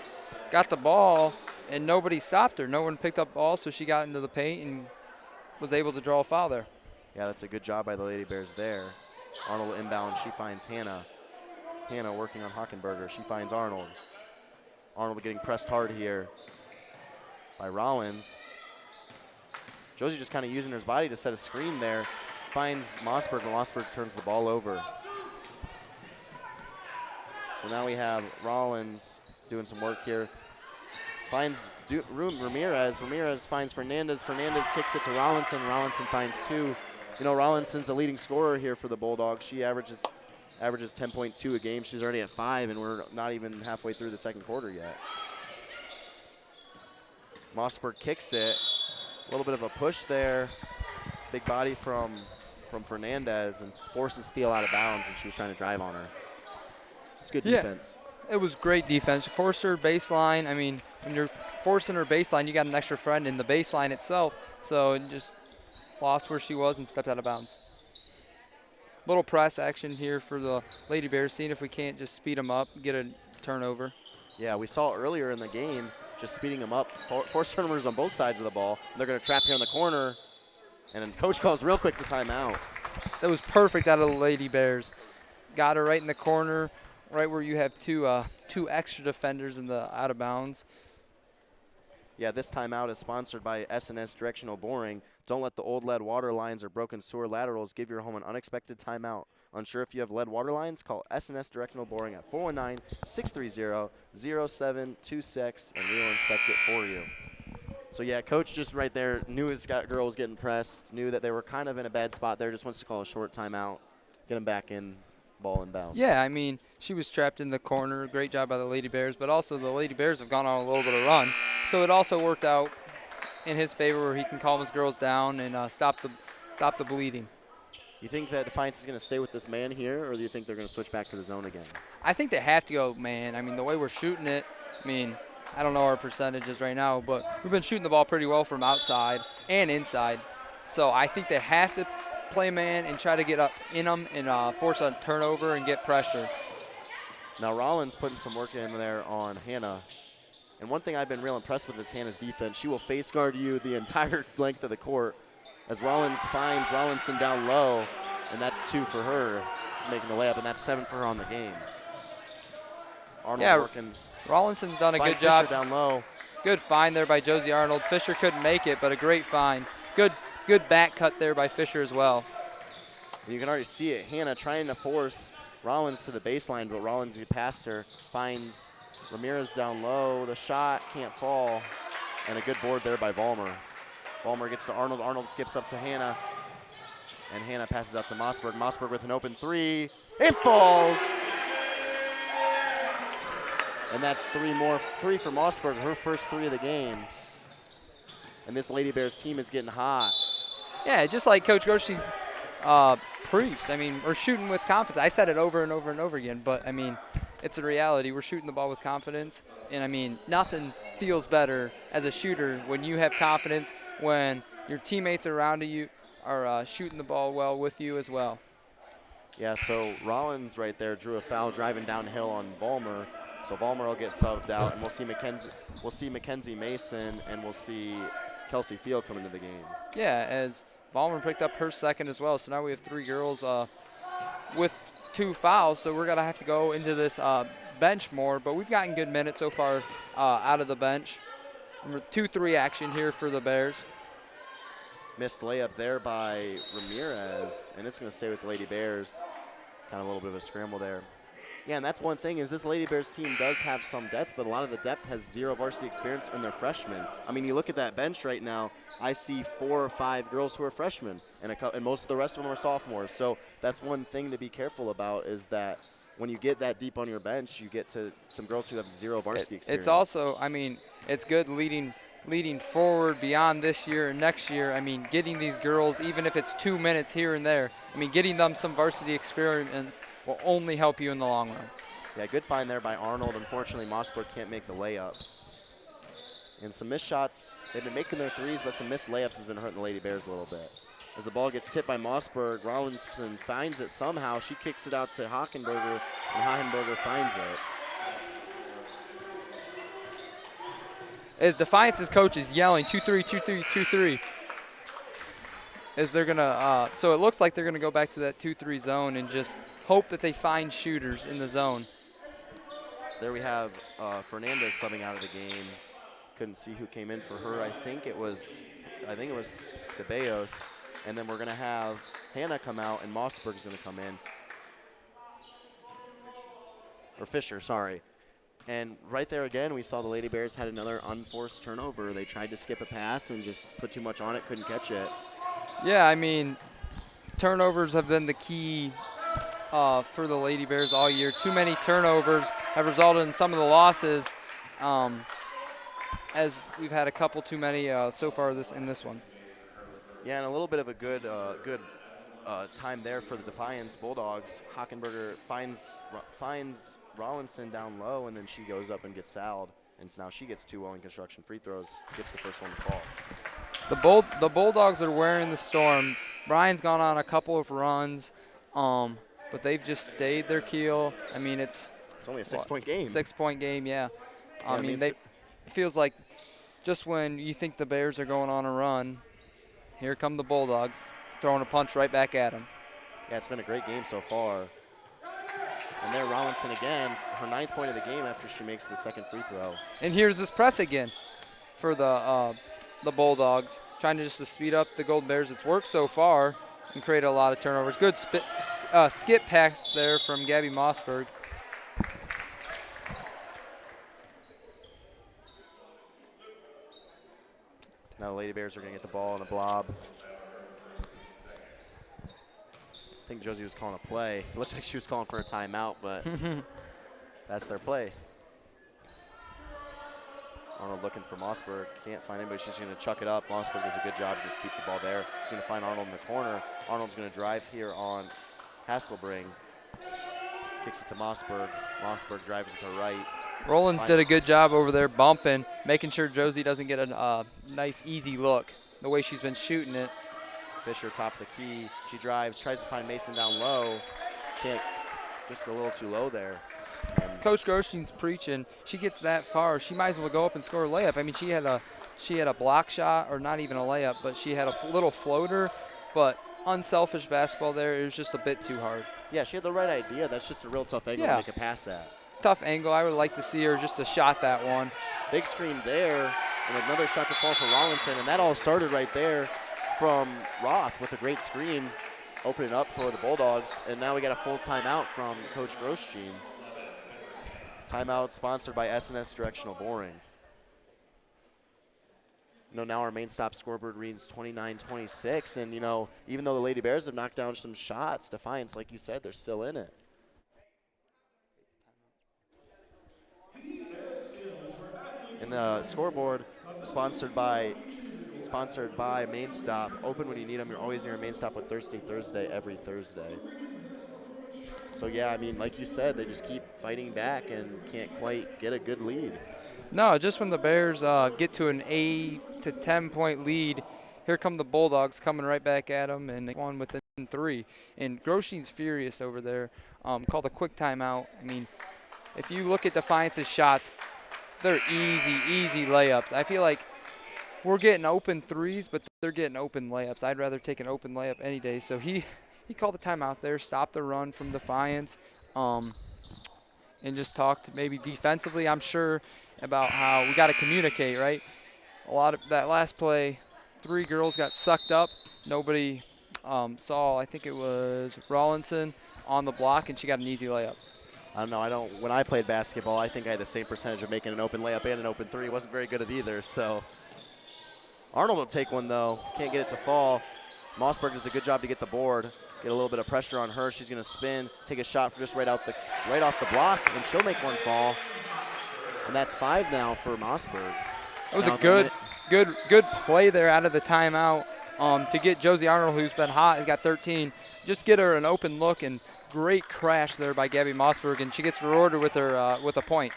got the ball, and nobody stopped her. No one picked up the ball, so she got into the paint and was able to draw a foul there. Yeah, that's a good job by the Lady Bears there. Arnold inbound. She finds Hannah. Hannah working on Hockenberger. She finds Arnold. Arnold getting pressed hard here by Rollins. Josie just kind of using her body to set a screen there. Finds Mossberg, and Mossberg turns the ball over. So now we have Rollins doing some work here. Finds Ramirez. Ramirez finds Fernandez. Fernandez kicks it to Rollinson. Rollinson finds 2. You know, Rollinson's the leading scorer here for the Bulldogs. She averages 10.2 a game. She's already at 5, and we're not even halfway through the second quarter yet. Mossberg kicks it. A little bit of a push there. Big body from from Fernandez and forces Thiel out of bounds, and she was trying to drive on her. It's good defense. It was great defense. Forced her baseline. I mean, when you're forcing her baseline, you got an extra friend in the baseline itself. So it just lost where she was and stepped out of bounds. Little press action here for the Lady Bears, seeing if we can't just speed them up, get a turnover. Yeah, we saw earlier in the game, just speeding them up, force turnovers on both sides of the ball. They're going to trap here in the corner, and then coach calls real quick the timeout. That was perfect out of the Lady Bears. Got her right in the corner, right where you have two extra defenders in the out of bounds. Yeah, this timeout is sponsored by S&S Directional Boring. Don't let the old lead water lines or broken sewer laterals give your home an unexpected timeout. Unsure if you have lead water lines? Call S&S Directional Boring at 419-630-0726, and we will inspect it for you. So, yeah, coach just right there knew his girl was getting pressed, knew that they were kind of in a bad spot there, just wants to call a short timeout, get them back in, ball in bounds. Yeah, I mean, she was trapped in the corner. Great job by the Lady Bears, but also the Lady Bears have gone on a little bit of run. So it also worked out in his favor where he can calm his girls down and stop the bleeding. You think that Defiance is going to stay with this man here, or do you think they're going to switch back to the zone again? I think they have to go man. I mean, the way we're shooting it, I mean, I don't know our percentages right now, but we've been shooting the ball pretty well from outside and inside. So I think they have to play man and try to get up in them and force a turnover and get pressure. Now Rollins putting some work in there on Hannah. And one thing I've been real impressed with is Hannah's defense. She will face guard you the entire length of the court as Rollins finds Rollinson down low, and that's 2 for her, making the layup, and that's 7 for her on the game. Arnold working. Rollinson's done a good Fisher job. Down low. Good find there by Josie Arnold. Fisher couldn't make it, but a great find. Good back cut there by Fisher as well. And you can already see it. Hannah trying to force Rollins to the baseline, but Rollins gets past her, finds Ramirez down low. The shot can't fall, and a good board there by Vollmer. Vollmer gets to Arnold. Arnold skips up to Hannah, and Hannah passes out to Mossberg. Mossberg with an open 3. It falls! And that's 3 for Mossberg, her first 3 of the game. And this Lady Bears team is getting hot. Yeah, just like Coach Gorski preached. I mean, we're shooting with confidence. I said it over and over and over again, but, I mean, it's a reality. We're shooting the ball with confidence. And, I mean, nothing feels better as a shooter when you have confidence, when your teammates around you are shooting the ball well with you as well. Yeah, so Rollins right there drew a foul driving downhill on Vollmer. So Vollmer will get subbed out, and we'll see Mackenzie Mason, and we'll see Kelsey Thiel come into the game. Yeah, as Vollmer picked up her second as well. So now we have 3 girls with 2 fouls. So we're going to have to go into this bench more. But we've gotten good minutes so far out of the bench. 2-3 action here for the Bears. Missed layup there by Ramirez, and it's going to stay with the Lady Bears. Kind of a little bit of a scramble there. Yeah, and that's one thing is this Lady Bears team does have some depth, but a lot of the depth has 0 varsity experience in their freshmen. I mean, you look at that bench right now, I see 4 or 5 girls who are freshmen, and most of the rest of them are sophomores. So that's one thing to be careful about is that when you get that deep on your bench, you get to some girls who have 0 varsity experience. It's also, I mean, it's good leading forward beyond this year and next year. I mean, getting these girls, even if it's 2 minutes here and there, I mean, getting them some varsity experience will only help you in the long run. Yeah, good find there by Arnold. Unfortunately, Mossberg can't make the layup. And some missed shots. They've been making their 3s, but some missed layups has been hurting the Lady Bears a little bit. As the ball gets tipped by Mossberg, Rollinson finds it somehow. She kicks it out to Hockenberger, and Hockenberger finds it. As Defiance's coach is yelling 2-3, 2-3, 2-3. As they're gonna, so it looks like they're gonna go back to that 2-3 zone and just hope that they find shooters in the zone. There we have Fernandez subbing out of the game. Couldn't see who came in for her. I think it was Ceballos, and then we're gonna have Hannah come out and Mossberg's gonna come in. Or Fisher, sorry. And right there again, we saw the Lady Bears had another unforced turnover. They tried to skip a pass and just put too much on it, couldn't catch it. Yeah, I mean, turnovers have been the key for the Lady Bears all year. Too many turnovers have resulted in some of the losses, as we've had a couple too many so far in this one. Yeah, and a little bit of a good time there for the Defiance Bulldogs. Hockenberger finds Rollinson down low, and then she goes up and gets fouled. And so now she gets 2 Welling Construction free throws, gets the first one to fall. The Bulldogs are wearing the storm. Bryan's gone on a couple of runs, but they've just stayed their keel. I mean, it's only a 6-point game. 6-point game, yeah. I mean, it feels like just when you think the Bears are going on a run, here come the Bulldogs throwing a punch right back at them. Yeah, it's been a great game so far. And there, Rollinson again, her 9th point of the game after she makes the second free throw. And here's this press again for the Bulldogs, trying to just speed up the Golden Bears. It's worked so far and created a lot of turnovers. Good skip pass there from Gabby Mossberg. Now the Lady Bears are going to get the ball in a blob. I think Josie was calling a play. It looked like she was calling for a timeout, but that's their play. Arnold looking for Mossberg. Can't find anybody. She's going to chuck it up. Mossberg does a good job to just keep the ball there. She's going to find Arnold in the corner. Arnold's going to drive here on Hasselbring. Kicks it to Mossberg. Mossberg drives to the right. Rollins did a good job over there bumping, making sure Josie doesn't get a nice, easy look, the way she's been shooting it. Fisher top of the key. She drives, tries to find Mason down low. Can't, just a little too low there. Coach Grosjean's preaching. She gets that far, she might as well go up and score a layup. I mean, she had a block shot, or not even a layup, but she had a little floater, but unselfish basketball there. It was just a bit too hard. Yeah, she had the right idea. That's just a real tough angle to make a pass at. Tough angle. I would like to see her just to shot that one. Big screen there, and another shot to fall for Rollinson, and that all started right there from Roth with a great screen, opening up for the Bulldogs, and now we got a full timeout from Coach Grosjean. Timeout sponsored by SNS Directional Boring. Now our main stop scoreboard reads 29-26, and even though the Lady Bears have knocked down some shots, Defiance, like you said, they're still in it. And the scoreboard sponsored by Main Stop. Open when you need them. You're always near a Main Stop with Thirsty Thursday every Thursday. So yeah, I mean, like you said, they just keep fighting back and can't quite get a good lead. No, just when the Bears get to an 8 to 10 point lead, here come the Bulldogs coming right back at them, and they won within 3. And Grosjean's furious over there. Called a quick timeout. I mean, if you look at Defiance's shots, they're easy layups. I feel like we're getting open threes, but they're getting open layups. I'd rather take an open layup any day. So he called the timeout there, stopped the run from Defiance, and just talked maybe defensively, I'm sure, about how we got to communicate, right? A lot of that last play, 3 girls got sucked up. Nobody saw, I think it was Rollinson on the block, and she got an easy layup. I don't know. When I played basketball, I think I had the same percentage of making an open layup and an open 3. Wasn't very good at either. So Arnold will take one though. Can't get it to fall. Mossberg does a good job to get the board. Get a little bit of pressure on her. She's going to spin, take a shot for just right off the block, and she'll make one fall. And that's 5 now for Mossberg. That was a good play there out of the timeout to get Josie Arnold, who's been hot, has got 13. Just get her an open look, and great crash there by Gabby Mossberg, and she gets rewarded with her with a point.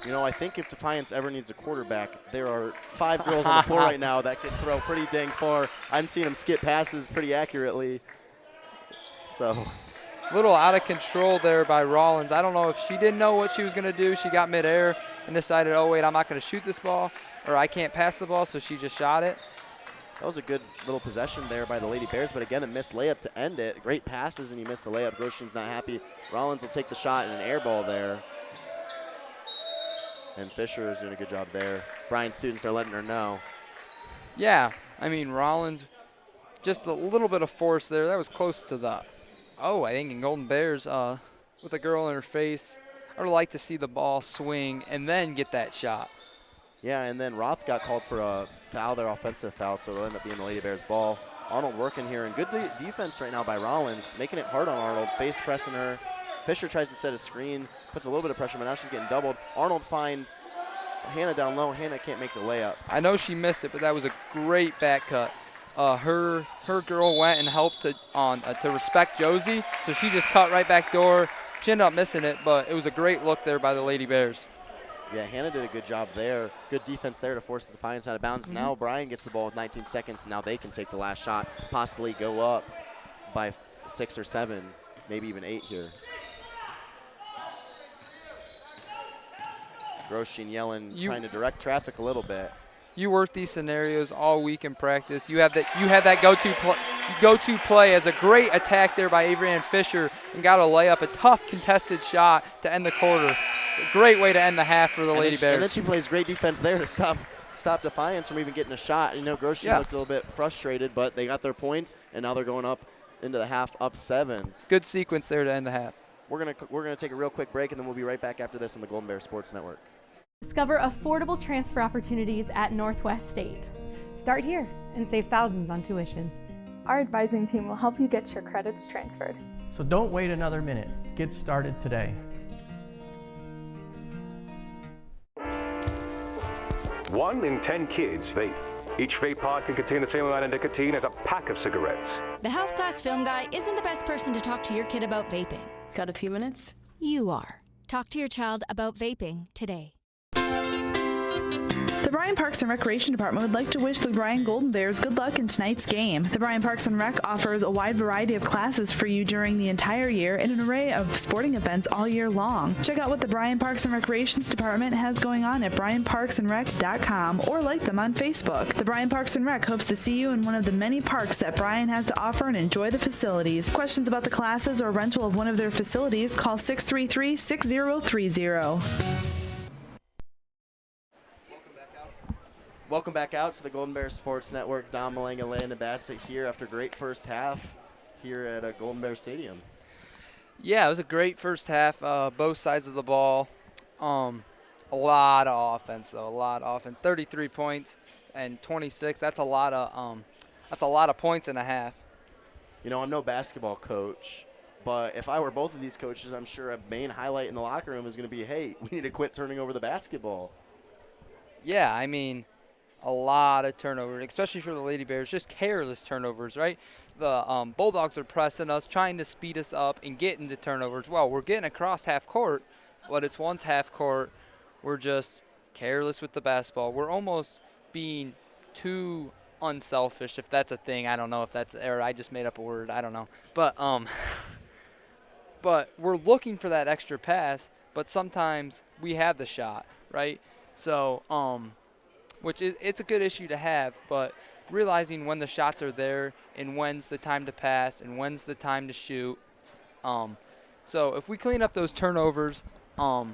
I think if Defiance ever needs a quarterback, there are 5 girls on the floor right now that can throw pretty dang far. I'm seeing them skip passes pretty accurately. So, a little out of control there by Rollins. I don't know if she didn't know what she was going to do. She got midair and decided, oh, wait, I'm not going to shoot this ball, or I can't pass the ball, so she just shot it. That was a good little possession there by the Lady Bears, but again, a missed layup to end it. Great passes, and he missed the layup. Grosjean's not happy. Rollins will take the shot and an air ball there. And Fisher is doing a good job there. Bryan students are letting her know. Yeah, I mean, Rollins, just a little bit of force there. That was close to the, I think in Golden Bears, with a girl in her face, I would like to see the ball swing and then get that shot. Yeah, and then Roth got called for a foul, their offensive foul, so it'll end up being the Lady Bears ball. Arnold working here, and good defense right now by Rollins, making it hard on Arnold, face pressing her. Fisher tries to set a screen, puts a little bit of pressure, but now she's getting doubled. Arnold finds Hannah down low. Hannah can't make the layup. I know she missed it, but that was a great back cut. her girl went and helped to respect Josie, so she just cut right back door. She ended up missing it, but it was a great look there by the Lady Bears. Yeah, Hannah did a good job there. Good defense there to force the Defiance out of bounds. Mm-hmm. Now Bryan gets the ball with 19 seconds. Now they can take the last shot, possibly go up by 6 or 7, maybe even 8 here. Grosjean yelling, trying to direct traffic a little bit. You work these scenarios all week in practice. You have that go-to play as a great attack there by Avery Ann Fisher and got a layup, a tough contested shot to end the quarter. It's a great way to end the half for the Lady Bears. And then she plays great defense there to stop Defiance from even getting a shot. You know, Grosjean looked a little bit frustrated, but they got their points, and now they're going up into the half, up 7. Good sequence there to end the half. We're gonna take a real quick break, and then we'll be right back after this on the Golden Bears Sports Network. Discover affordable transfer opportunities at Northwest State. Start here and save thousands on tuition. Our advising team will help you get your credits transferred. So don't wait another minute. Get started today. 1 in 10 kids vape. Each vape pod can contain the same amount of nicotine as a pack of cigarettes. The health class film guy isn't the best person to talk to your kid about vaping. Got a few minutes? You are. Talk to your child about vaping today. The Bryan Parks and Recreation Department would like to wish the Bryan Golden Bears good luck in tonight's game. The Bryan Parks and Rec offers a wide variety of classes for you during the entire year and an array of sporting events all year long. Check out what the Bryan Parks and Recreations Department has going on at bryanparksandrec.com or like them on Facebook. The Bryan Parks and Rec hopes to see you in one of the many parks that Bryan has to offer and enjoy the facilities. Questions about the classes or rental of one of their facilities, call 633-6030. Welcome back out to the Golden Bears Sports Network. Don Malanga, Landon, Bassett here after a great first half here at Golden Bears Stadium. Yeah, it was a great first half, both sides of the ball. A lot of offense, though, a lot of offense. 33 points and 26. That's a lot of points in a half. You know, I'm no basketball coach, but if I were both of these coaches, I'm sure a main highlight in the locker room is going to be, hey, we need to quit turning over the basketball. Yeah, I mean, a lot of turnovers, especially for the Lady Bears, just careless turnovers, right? The Bulldogs are pressing us, trying to speed us up and get into turnovers. Well, we're getting across half court, but it's once half court. We're just careless with the basketball. We're almost being too unselfish, if that's a thing. I don't know if that's, or I just made up a word. I don't know. But but we're looking for that extra pass, but sometimes we have the shot, right? So, which it's a good issue to have, but realizing when the shots are there and when's the time to pass and when's the time to shoot. So if we clean up those turnovers, I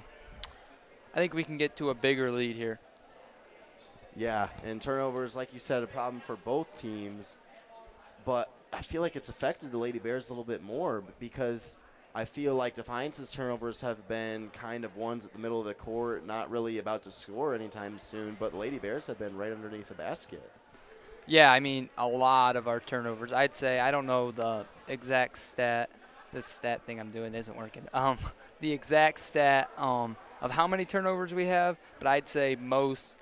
think we can get to a bigger lead here. Yeah, and turnovers, like you said, a problem for both teams, but I feel like it's affected the Lady Bears a little bit more because I feel like Defiance's turnovers have been kind of ones at the middle of the court, not really about to score anytime soon, but the Lady Bears have been right underneath the basket. Yeah, I mean, a lot of our turnovers. I'd say, I don't know the exact stat. This stat thing I'm doing isn't working. The exact stat of how many turnovers we have, but I'd say most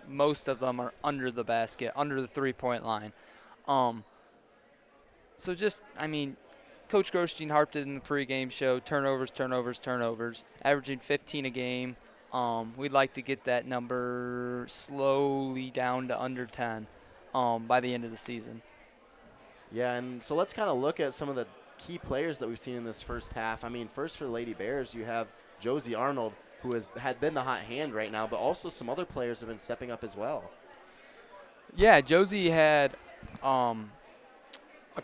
of them are under the basket, under the three-point line. So just, I mean, Coach Grosjean harped it in the pregame show, turnovers, averaging 15 a game. We'd like to get that number slowly down to under 10 by the end of the season. Yeah, and so let's kind of look at some of the key players that we've seen in this first half. I mean, first for the Lady Bears, you have Josie Arnold, who had been the hot hand right now, but also some other players have been stepping up as well. Yeah, Josie had a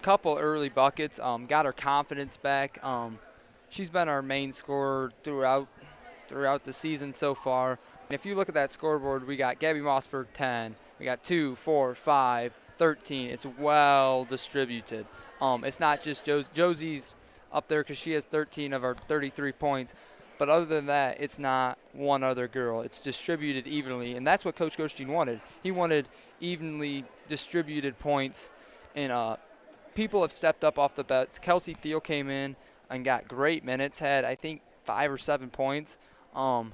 couple early buckets, got her confidence back. She's been our main scorer throughout the season so far. And if you look at that scoreboard, we got Gabby Mossberg 10, we got 2, 4, 5, 13. It's well distributed. It's not just Josie's up there because she has 13 of our 33 points. But other than that, it's not one other girl. It's distributed evenly, and that's what Coach Grosjean wanted. He wanted evenly distributed points, and people have stepped up off the bench. Kelsey Thiel came in and got great minutes, had, I think, 5 or 7 points. So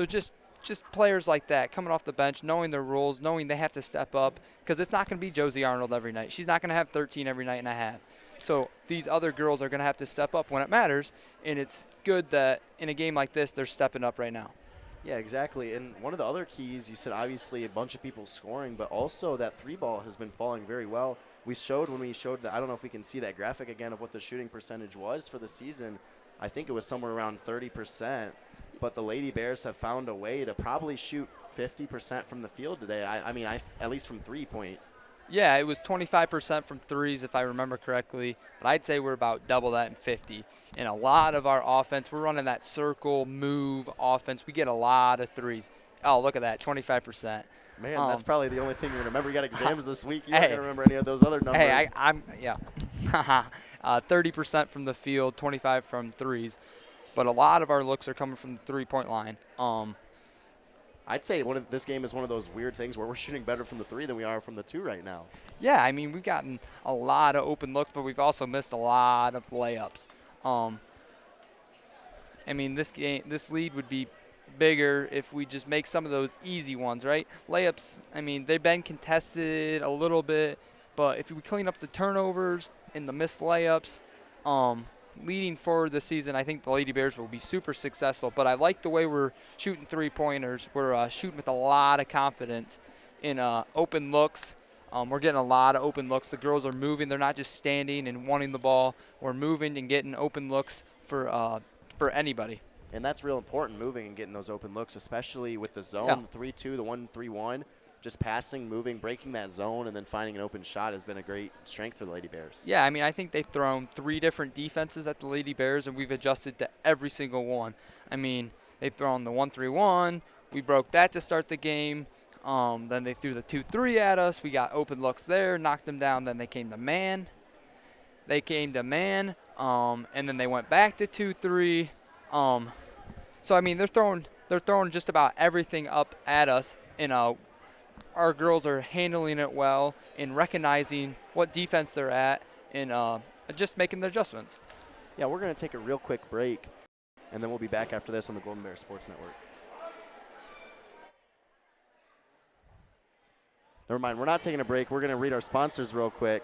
just just players like that coming off the bench, knowing their roles, knowing they have to step up, because it's not going to be Josie Arnold every night. She's not going to have 13 every night and a half. So these other girls are going to have to step up when it matters, and it's good that in a game like this they're stepping up right now. Yeah, exactly. And one of the other keys, you said obviously a bunch of people scoring, but also that three ball has been falling very well. We showed when we showed that, I don't know if we can see that graphic again of what the shooting percentage was for the season. I think it was somewhere around 30%, but the Lady Bears have found a way to probably shoot 50% from the field today. I mean, at least from 3-point. Yeah, it was 25% from threes if I remember correctly, but I'd say we're about double that in 50. And a lot of our offense, we're running that circle, move offense. We get a lot of threes. Oh, look at that, 25%. Man, that's probably the only thing you remember. You got exams this week. You're not going to remember any of those other numbers. Hey, yeah. 30% from the field, 25 from threes. But a lot of our looks are coming from the three-point line. I'd say this game is one of those weird things where we're shooting better from the three than we are from the two right now. Yeah, I mean, we've gotten a lot of open looks, but we've also missed a lot of layups. I mean, this lead would be bigger if we just make some of those easy ones, right? Layups, I mean, they've been contested a little bit, but if we clean up the turnovers and the missed layups, leading forward this season, I think the Lady Bears will be super successful. But I like the way we're shooting three-pointers. We're shooting with a lot of confidence in open looks. We're getting a lot of open looks. The girls are moving. They're not just standing and wanting the ball. We're moving and getting open looks for anybody. And that's real important, moving and getting those open looks, especially with the zone 3-2, the 1-3-1. Just passing, moving, breaking that zone, and then finding an open shot has been a great strength for the Lady Bears. Yeah, I mean, I think they've thrown 3 different defenses at the Lady Bears, and we've adjusted to every single one. I mean, they've thrown the 1-3-1. We broke that to start the game. Then they threw the 2-3 at us. We got open looks there, knocked them down. Then they came to man. And then they went back to 2-3. So, I mean, they're throwing just about everything up at us in our girls are handling it well and recognizing what defense they're at and just making their adjustments. Yeah, we're going to take a real quick break, and then we'll be back after this on the Golden Bears Sports Network. Never mind, we're not taking a break. We're going to read our sponsors real quick.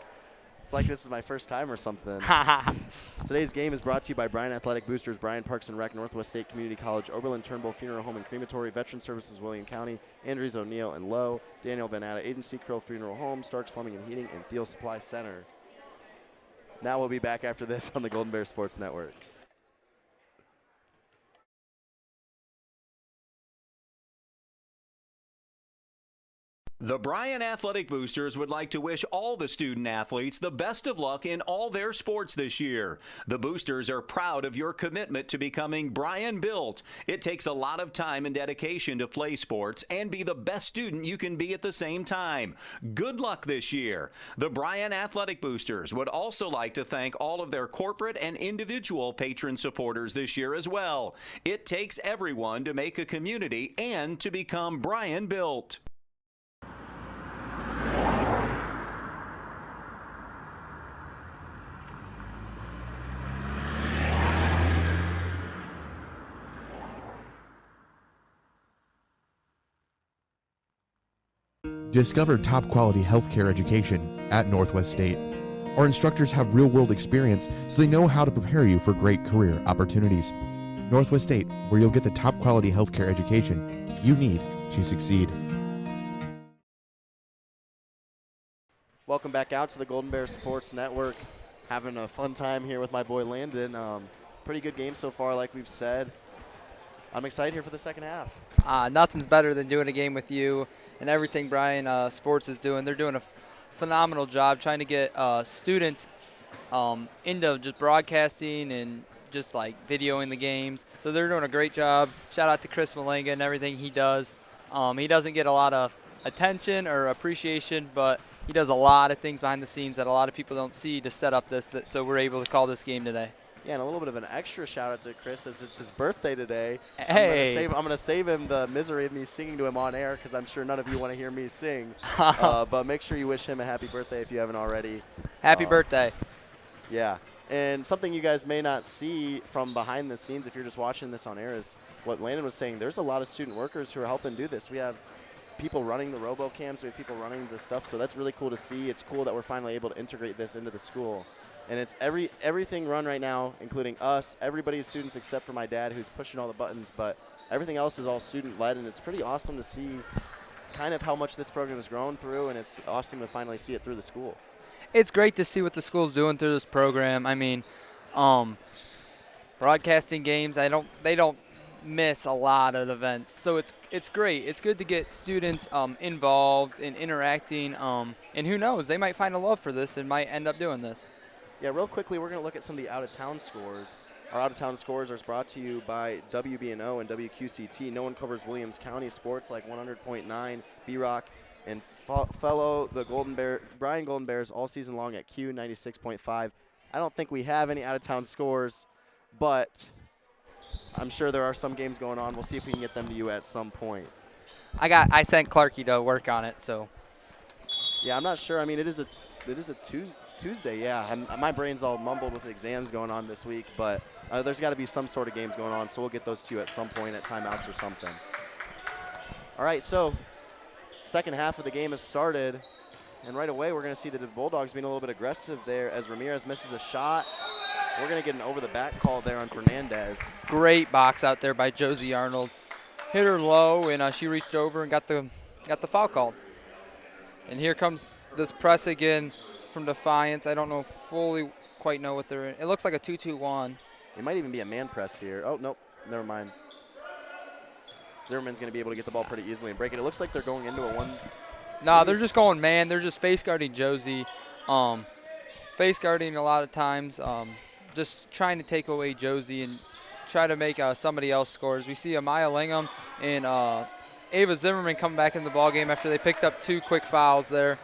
It's like this is my first time or something. Today's game is brought to you by Bryan Athletic Boosters, Bryan Parks and Rec, Northwest State Community College, Oberlin-Turnbull Funeral Home and Crematory, Veteran Services, William County, Andrews O'Neill and Lowe, Daniel Vanata, Agency Krill Funeral Home, Starks Plumbing and Heating, and Thiel Supply Center. Now we'll be back after this on the Golden Bears Sports Network. The Bryan Athletic Boosters would like to wish all the student athletes the best of luck in all their sports this year. The Boosters are proud of your commitment to becoming Bryan built. It takes a lot of time and dedication to play sports and be the best student you can be at the same time. Good luck this year. The Bryan Athletic Boosters would also like to thank all of their corporate and individual patron supporters this year as well. It takes everyone to make a community and to become Bryan built. Discover top-quality healthcare education at Northwest State. Our instructors have real-world experience, so they know how to prepare you for great career opportunities. Northwest State, where you'll get the top-quality healthcare education you need to succeed. Welcome back out to the Golden Bears Sports Network. Having a fun time here with my boy Landon. Pretty good game so far, like we've said. I'm excited here for the second half. Nothing's better than doing a game with you and everything Bryan Sports is doing. They're doing a phenomenal job trying to get students into just broadcasting and just like videoing the games. So they're doing a great job. Shout out to Chris Malanga and everything he does. He doesn't get a lot of attention or appreciation, but he does a lot of things behind the scenes that a lot of people don't see to set up this, so we're able to call this game today. Yeah, and a little bit of an extra shout out to Chris as it's his birthday today. Hey. I'm gonna save him the misery of me singing to him on air because I'm sure none of you want to hear me sing. But make sure you wish him a happy birthday if you haven't already. Happy birthday. Yeah. And something you guys may not see from behind the scenes if you're just watching this on air is what Landon was saying. There's a lot of student workers who are helping do this. We have people running the RoboCams. We have people running the stuff. So that's really cool to see. It's cool that we're finally able to integrate this into the school. And it's everything run right now, including us. Everybody's students except for my dad, who's pushing all the buttons. But everything else is all student-led, and it's pretty awesome to see kind of how much this program has grown through, and it's awesome to finally see it through the school. It's great to see what the school's doing through this program. I mean, broadcasting games, they don't miss a lot of events, so it's great. It's good to get students involved in interacting, and who knows, they might find a love for this and might end up doing this. Yeah, real quickly, we're going to look at some of the out-of-town scores. Our out-of-town scores are brought to you by WBNO and WQCT. No one covers Williams County sports like 100.9, B-Rock, and follow the Bryan Golden Bears all season long at Q 96.5. I don't think we have any out-of-town scores, but I'm sure there are some games going on. We'll see if we can get them to you at some point. I sent Clarky to work on it, so. Yeah, I'm not sure. I mean, it is a Tuesday, yeah. My brain's all mumbled with exams going on this week, but there's got to be some sort of games going on, so we'll get those to you at some point at timeouts or something. All right, so second half of the game has started, and right away we're going to see the Bulldogs being a little bit aggressive there as Ramirez misses a shot. We're going to get an over-the-back call there on Fernandez. Great box out there by Josie Arnold. Hit her low, and she reached over and got the foul called. And here comes this press again from Defiance. I don't know quite know what they're in. It looks like a 2-2-1. It might even be a man press here. Oh, nope, never mind. Zimmerman's going to be able to get the ball pretty easily and break it. It looks like they're going into a one. No, they're just going man. They're just face guarding Josie. Face guarding a lot of times. Just trying to take away Josie and try to make somebody else scores. We see Amaya Lingham and Ava Zimmerman come back in the ballgame after they picked up 2 quick fouls there.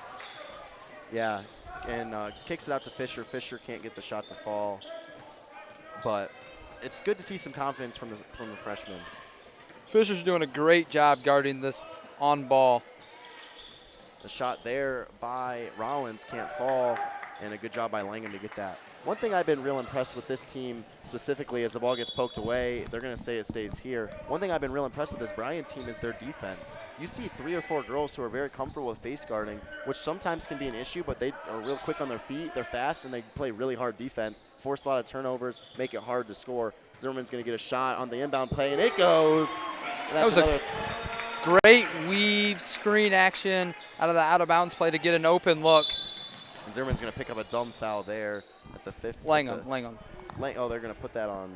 Yeah, and kicks it out to Fisher. Fisher can't get the shot to fall. But it's good to see some confidence from the freshman. Fisher's doing a great job guarding this on ball. The shot there by Rollins can't fall, and a good job by Langham to get that. One thing I've been real impressed with this team specifically as the ball gets poked away, they're going to say it stays here. One thing I've been real impressed with this Bryan team is their defense. You see 3 or 4 girls who are very comfortable with face guarding, which sometimes can be an issue, but they are real quick on their feet, they're fast, and they play really hard defense, force a lot of turnovers, make it hard to score. Zimmerman's going to get a shot on the inbound play, and it goes. And that was a great weave screen action out of the out-of-bounds play to get an open look. And Zimmerman's going to pick up a dumb foul there at the 5th. Langham. Oh, they're going to put that on.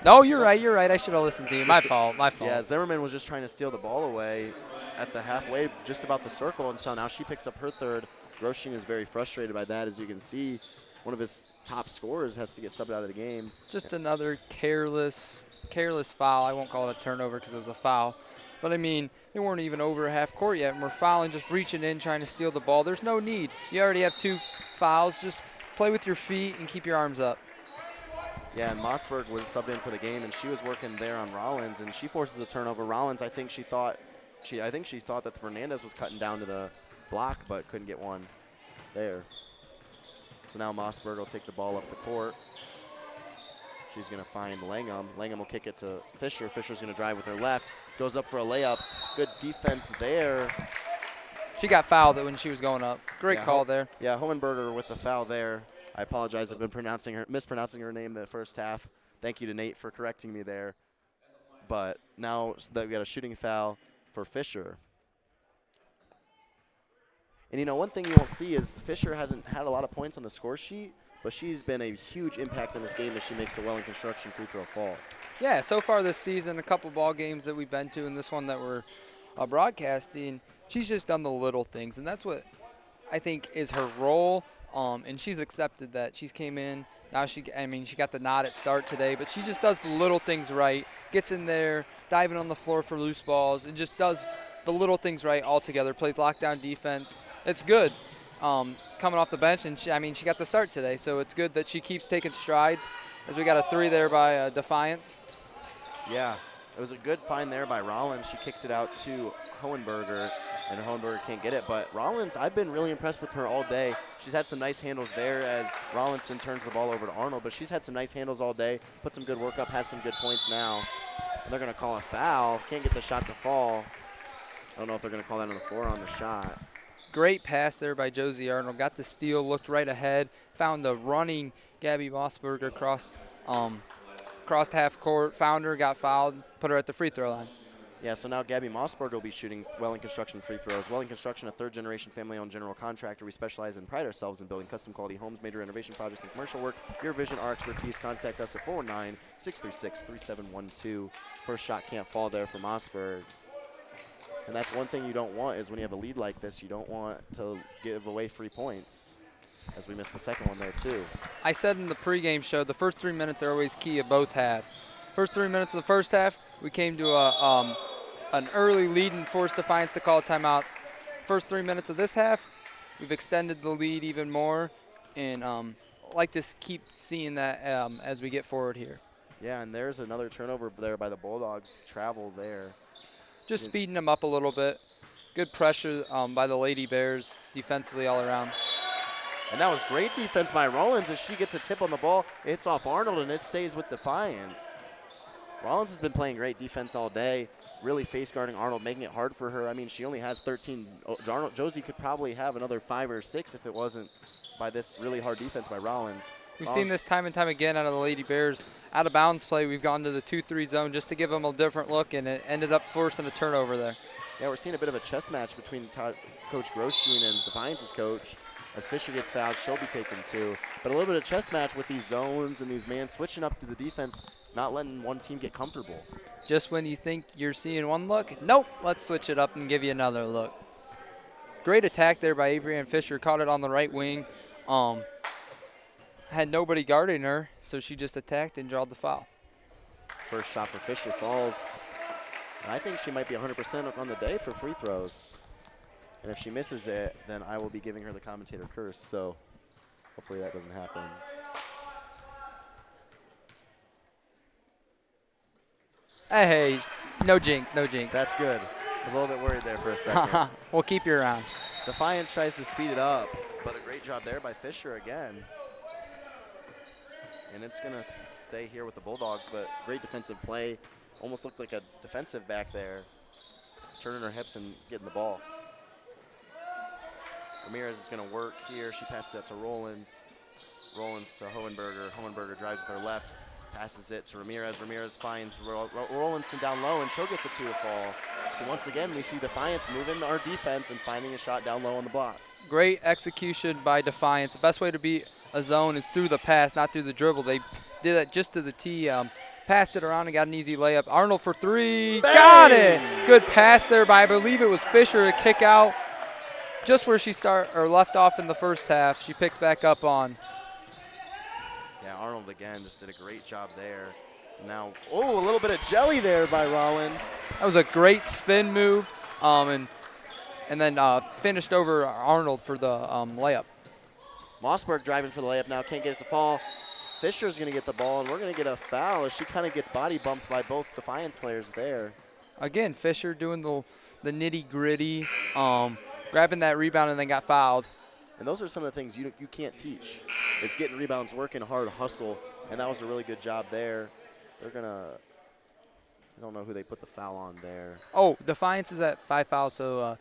No, you're right. I should have listened to you. My fault. Yeah, Zimmerman was just trying to steal the ball away at the halfway, just about the circle, and so now she picks up her 3rd. Groshing is very frustrated by that, as you can see. One of his top scorers has to get subbed out of the game. Just another careless foul. I won't call it a turnover because it was a foul. But, I mean, they weren't even over half court yet, and we're fouling, just reaching in, trying to steal the ball. There's no need. You already have 2 fouls. Just play with your feet and keep your arms up. Yeah, and Mossberg was subbed in for the game, and she was working there on Rollins, and she forces a turnover. Rollins, I think she thought that Fernandez was cutting down to the block, but couldn't get one there. So now Mossberg will take the ball up the court. She's going to find Langham. Langham will kick it to Fisher. Fisher's going to drive with her left. Goes up for a layup. Good defense there. She got fouled when she was going up. Great call there. Yeah, Hohenberger with the foul there. I apologize. I've been mispronouncing her name the first half. Thank you to Nate for correcting me there. But now that we got a shooting foul for Fisher. And, you know, one thing you won't see is Fisher hasn't had a lot of points on the score sheet, but she's been a huge impact in this game as she makes the Welling Construction free throw fall. Yeah, so far this season, a couple ball games that we've been to and this one that we're broadcasting, she's just done the little things, and that's what I think is her role, and she's accepted that. She's came in. Now she got the nod at start today, but she just does the little things right, gets in there, diving on the floor for loose balls, and just does the little things right altogether, plays lockdown defense. It's good coming off the bench, and she got the start today, so it's good that she keeps taking strides as we got a 3 there by Defiance. Yeah, it was a good find there by Rollins. She kicks it out to Hohenberger. and Hohenberger can't get it. But Rollins, I've been really impressed with her all day. She's had some nice handles there as Rollinson turns the ball over to Arnold, but she's had some nice handles all day, put some good work up, has some good points now. And they're going to call a foul. Can't get the shot to fall. I don't know if they're going to call that on the floor on the shot. Great pass there by Josie Arnold. Got the steal, looked right ahead, found the running Gabby Mossberger crossed half court, found her, got fouled, put her at the free throw line. Yeah, so now Gabby Mossberger will be shooting Welling Construction free throws. Welling Construction, a third-generation family-owned general contractor. We specialize and pride ourselves in building custom-quality homes, major renovation projects, and commercial work. Your vision, our expertise. Contact us at 419-636-3712. First shot can't fall there for Mossberg. And that's one thing you don't want is when you have a lead like this, you don't want to give away 3 points, as we missed the second one there too. I said in the pregame show, the first 3 minutes are always key of both halves. First 3 minutes of the first half, we came to an early lead and forced Defiance to call a timeout. First 3 minutes of this half, we've extended the lead even more, and like to keep seeing that as we get forward here. Yeah, and there's another turnover there by the Bulldogs. Travel there. Just speeding them up a little bit. Good pressure by the Lady Bears defensively all around. And that was great defense by Rollins as she gets a tip on the ball. It's off Arnold, and it stays with Defiance. Rollins has been playing great defense all day, really face guarding Arnold, making it hard for her. I mean, she only has 13. Josie could probably have another 5 or 6 if it wasn't by this really hard defense by Rollins. We've seen this time and time again out of the Lady Bears. Out of bounds play, we've gone to the 2-3 zone just to give them a different look, and it ended up forcing a turnover there. Yeah, we're seeing a bit of a chess match between Coach Groshine and Defiance's coach. As Fisher gets fouled, she'll be taken 2. But a little bit of chess match with these zones and these man switching up to the defense, not letting one team get comfortable. Just when you think you're seeing one look, nope, let's switch it up and give you another look. Great attack there by Avery Ann Fisher, caught it on the right wing. Had nobody guarding her, so she just attacked and drawed the foul. First shot for Fisher falls. And I think she might be 100% on the day for free throws. And if she misses it, then I will be giving her the commentator curse, so hopefully that doesn't happen. Hey, no jinx, no jinx. That's good. I was a little bit worried there for a second. We'll keep you around. Defiance tries to speed it up, but a great job there by Fisher again. And it's going to stay here with the Bulldogs, but great defensive play. Almost looked like a defensive back there, turning her hips and getting the ball. Ramirez is going to work here. She passes it to Rollins. Rollins to Hohenberger. Hohenberger drives with her left, passes it to Ramirez. Ramirez finds Rollinson down low, and she'll get the 2 to fall. So once again, we see Defiance moving our defense and finding a shot down low on the block. Great execution by Defiance. The best way to beat a zone is through the pass, not through the dribble. They did that just to the tee. Passed it around and got an easy layup. Arnold for 3. Bang! Got it! Good pass there by, I believe it was Fisher, a kick out. Just where she left off in the first half. She picks back up on. Yeah, Arnold again just did a great job there. Now, a little bit of jelly there by Rollins. That was a great spin move, and then finished over Arnold for the layup. Mossberg driving for the layup now, can't get it to fall. Fisher's going to get the ball, and we're going to get a foul as she kind of gets body bumped by both Defiance players there. Again, Fisher doing the nitty-gritty, grabbing that rebound and then got fouled. And those are some of the things you can't teach. It's getting rebounds, working hard, hustle, and that was a really good job there. They're going to – I don't know who they put the foul on there. Oh, Defiance is at 5 fouls, so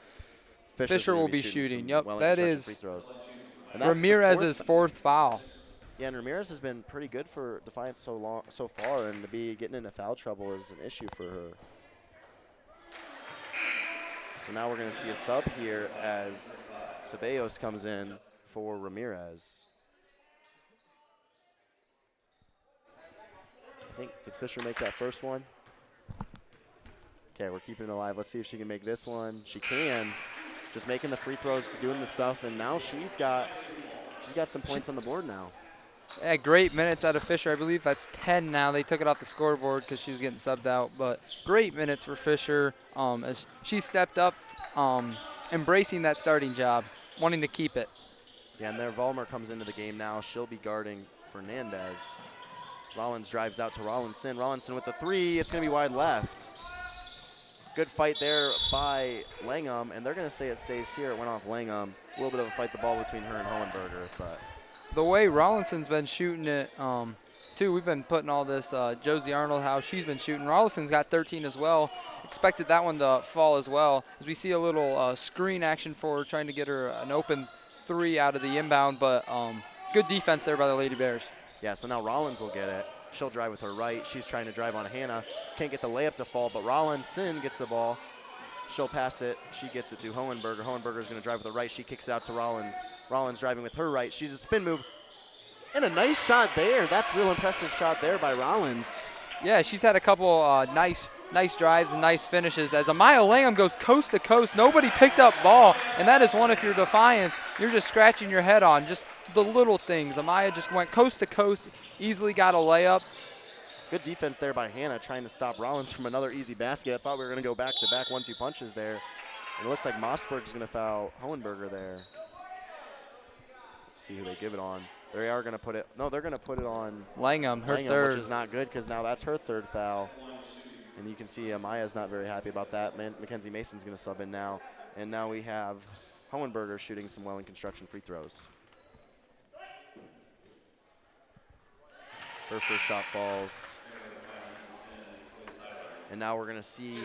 Fisher will be shooting. Yep, that is Ramirez's 4th foul. Yeah, and Ramirez has been pretty good for Defiance so far, and to be getting into foul trouble is an issue for her. So now we're going to see a sub here as Ceballos comes in for Ramirez. I think, did Fisher make that first one? Okay, we're keeping it alive. Let's see if she can make this one. She can. Just making the free throws, doing the stuff, and now she's got some points on the board now. Yeah, great minutes out of Fisher. I believe that's 10 now. They took it off the scoreboard because she was getting subbed out. But great minutes for Fisher as she stepped up, embracing that starting job, wanting to keep it. Yeah, and there Vollmer comes into the game now. She'll be guarding Fernandez. Rollins drives out to Rollinson. Rollinson with the 3. It's going to be wide left. Good fight there by Langham, and they're going to say it stays here. It went off Langham. A little bit of a fight the ball between her and Hohenberger, but the way Rollinson's been shooting it, too, we've been putting all this, Josie Arnold, how she's been shooting. Rollinson's got 13 as well. Expected that one to fall as well, as we see a little screen action for her, trying to get her an open 3 out of the inbound, but good defense there by the Lady Bears. Yeah, so now Rollins will get it. She'll drive with her right. She's trying to drive on Hannah. Can't get the layup to fall, but Rollinson gets the ball. She'll pass it. She gets it to Hohenberger. Hohenberger's going to drive with the right. She kicks it out to Rollins. Rollins driving with her right. She's a spin move. And a nice shot there. That's a real impressive shot there by Rollins. Yeah, she's had a couple nice drives and nice finishes. As Amaya Langham goes coast to coast, nobody picked up ball, and that is one if you're Defiance, you're just scratching your head on just the little things. Amaya just went coast to coast, easily got a layup. Good defense there by Hannah, trying to stop Rollins from another easy basket. I thought we were going to go back-to-back 1-2 punches there. And it looks like Mossberg's going to foul Hohenberger there. Let's see who they give it on. They are going to put it – no, they're going to put it on Langham, her third. Which is not good because now that's her third foul. And you can see Amaya's not very happy about that. Mackenzie Mason's going to sub in now. And now we have Hohenberger shooting some Welling Construction free throws. Her first shot falls. And now we're going to see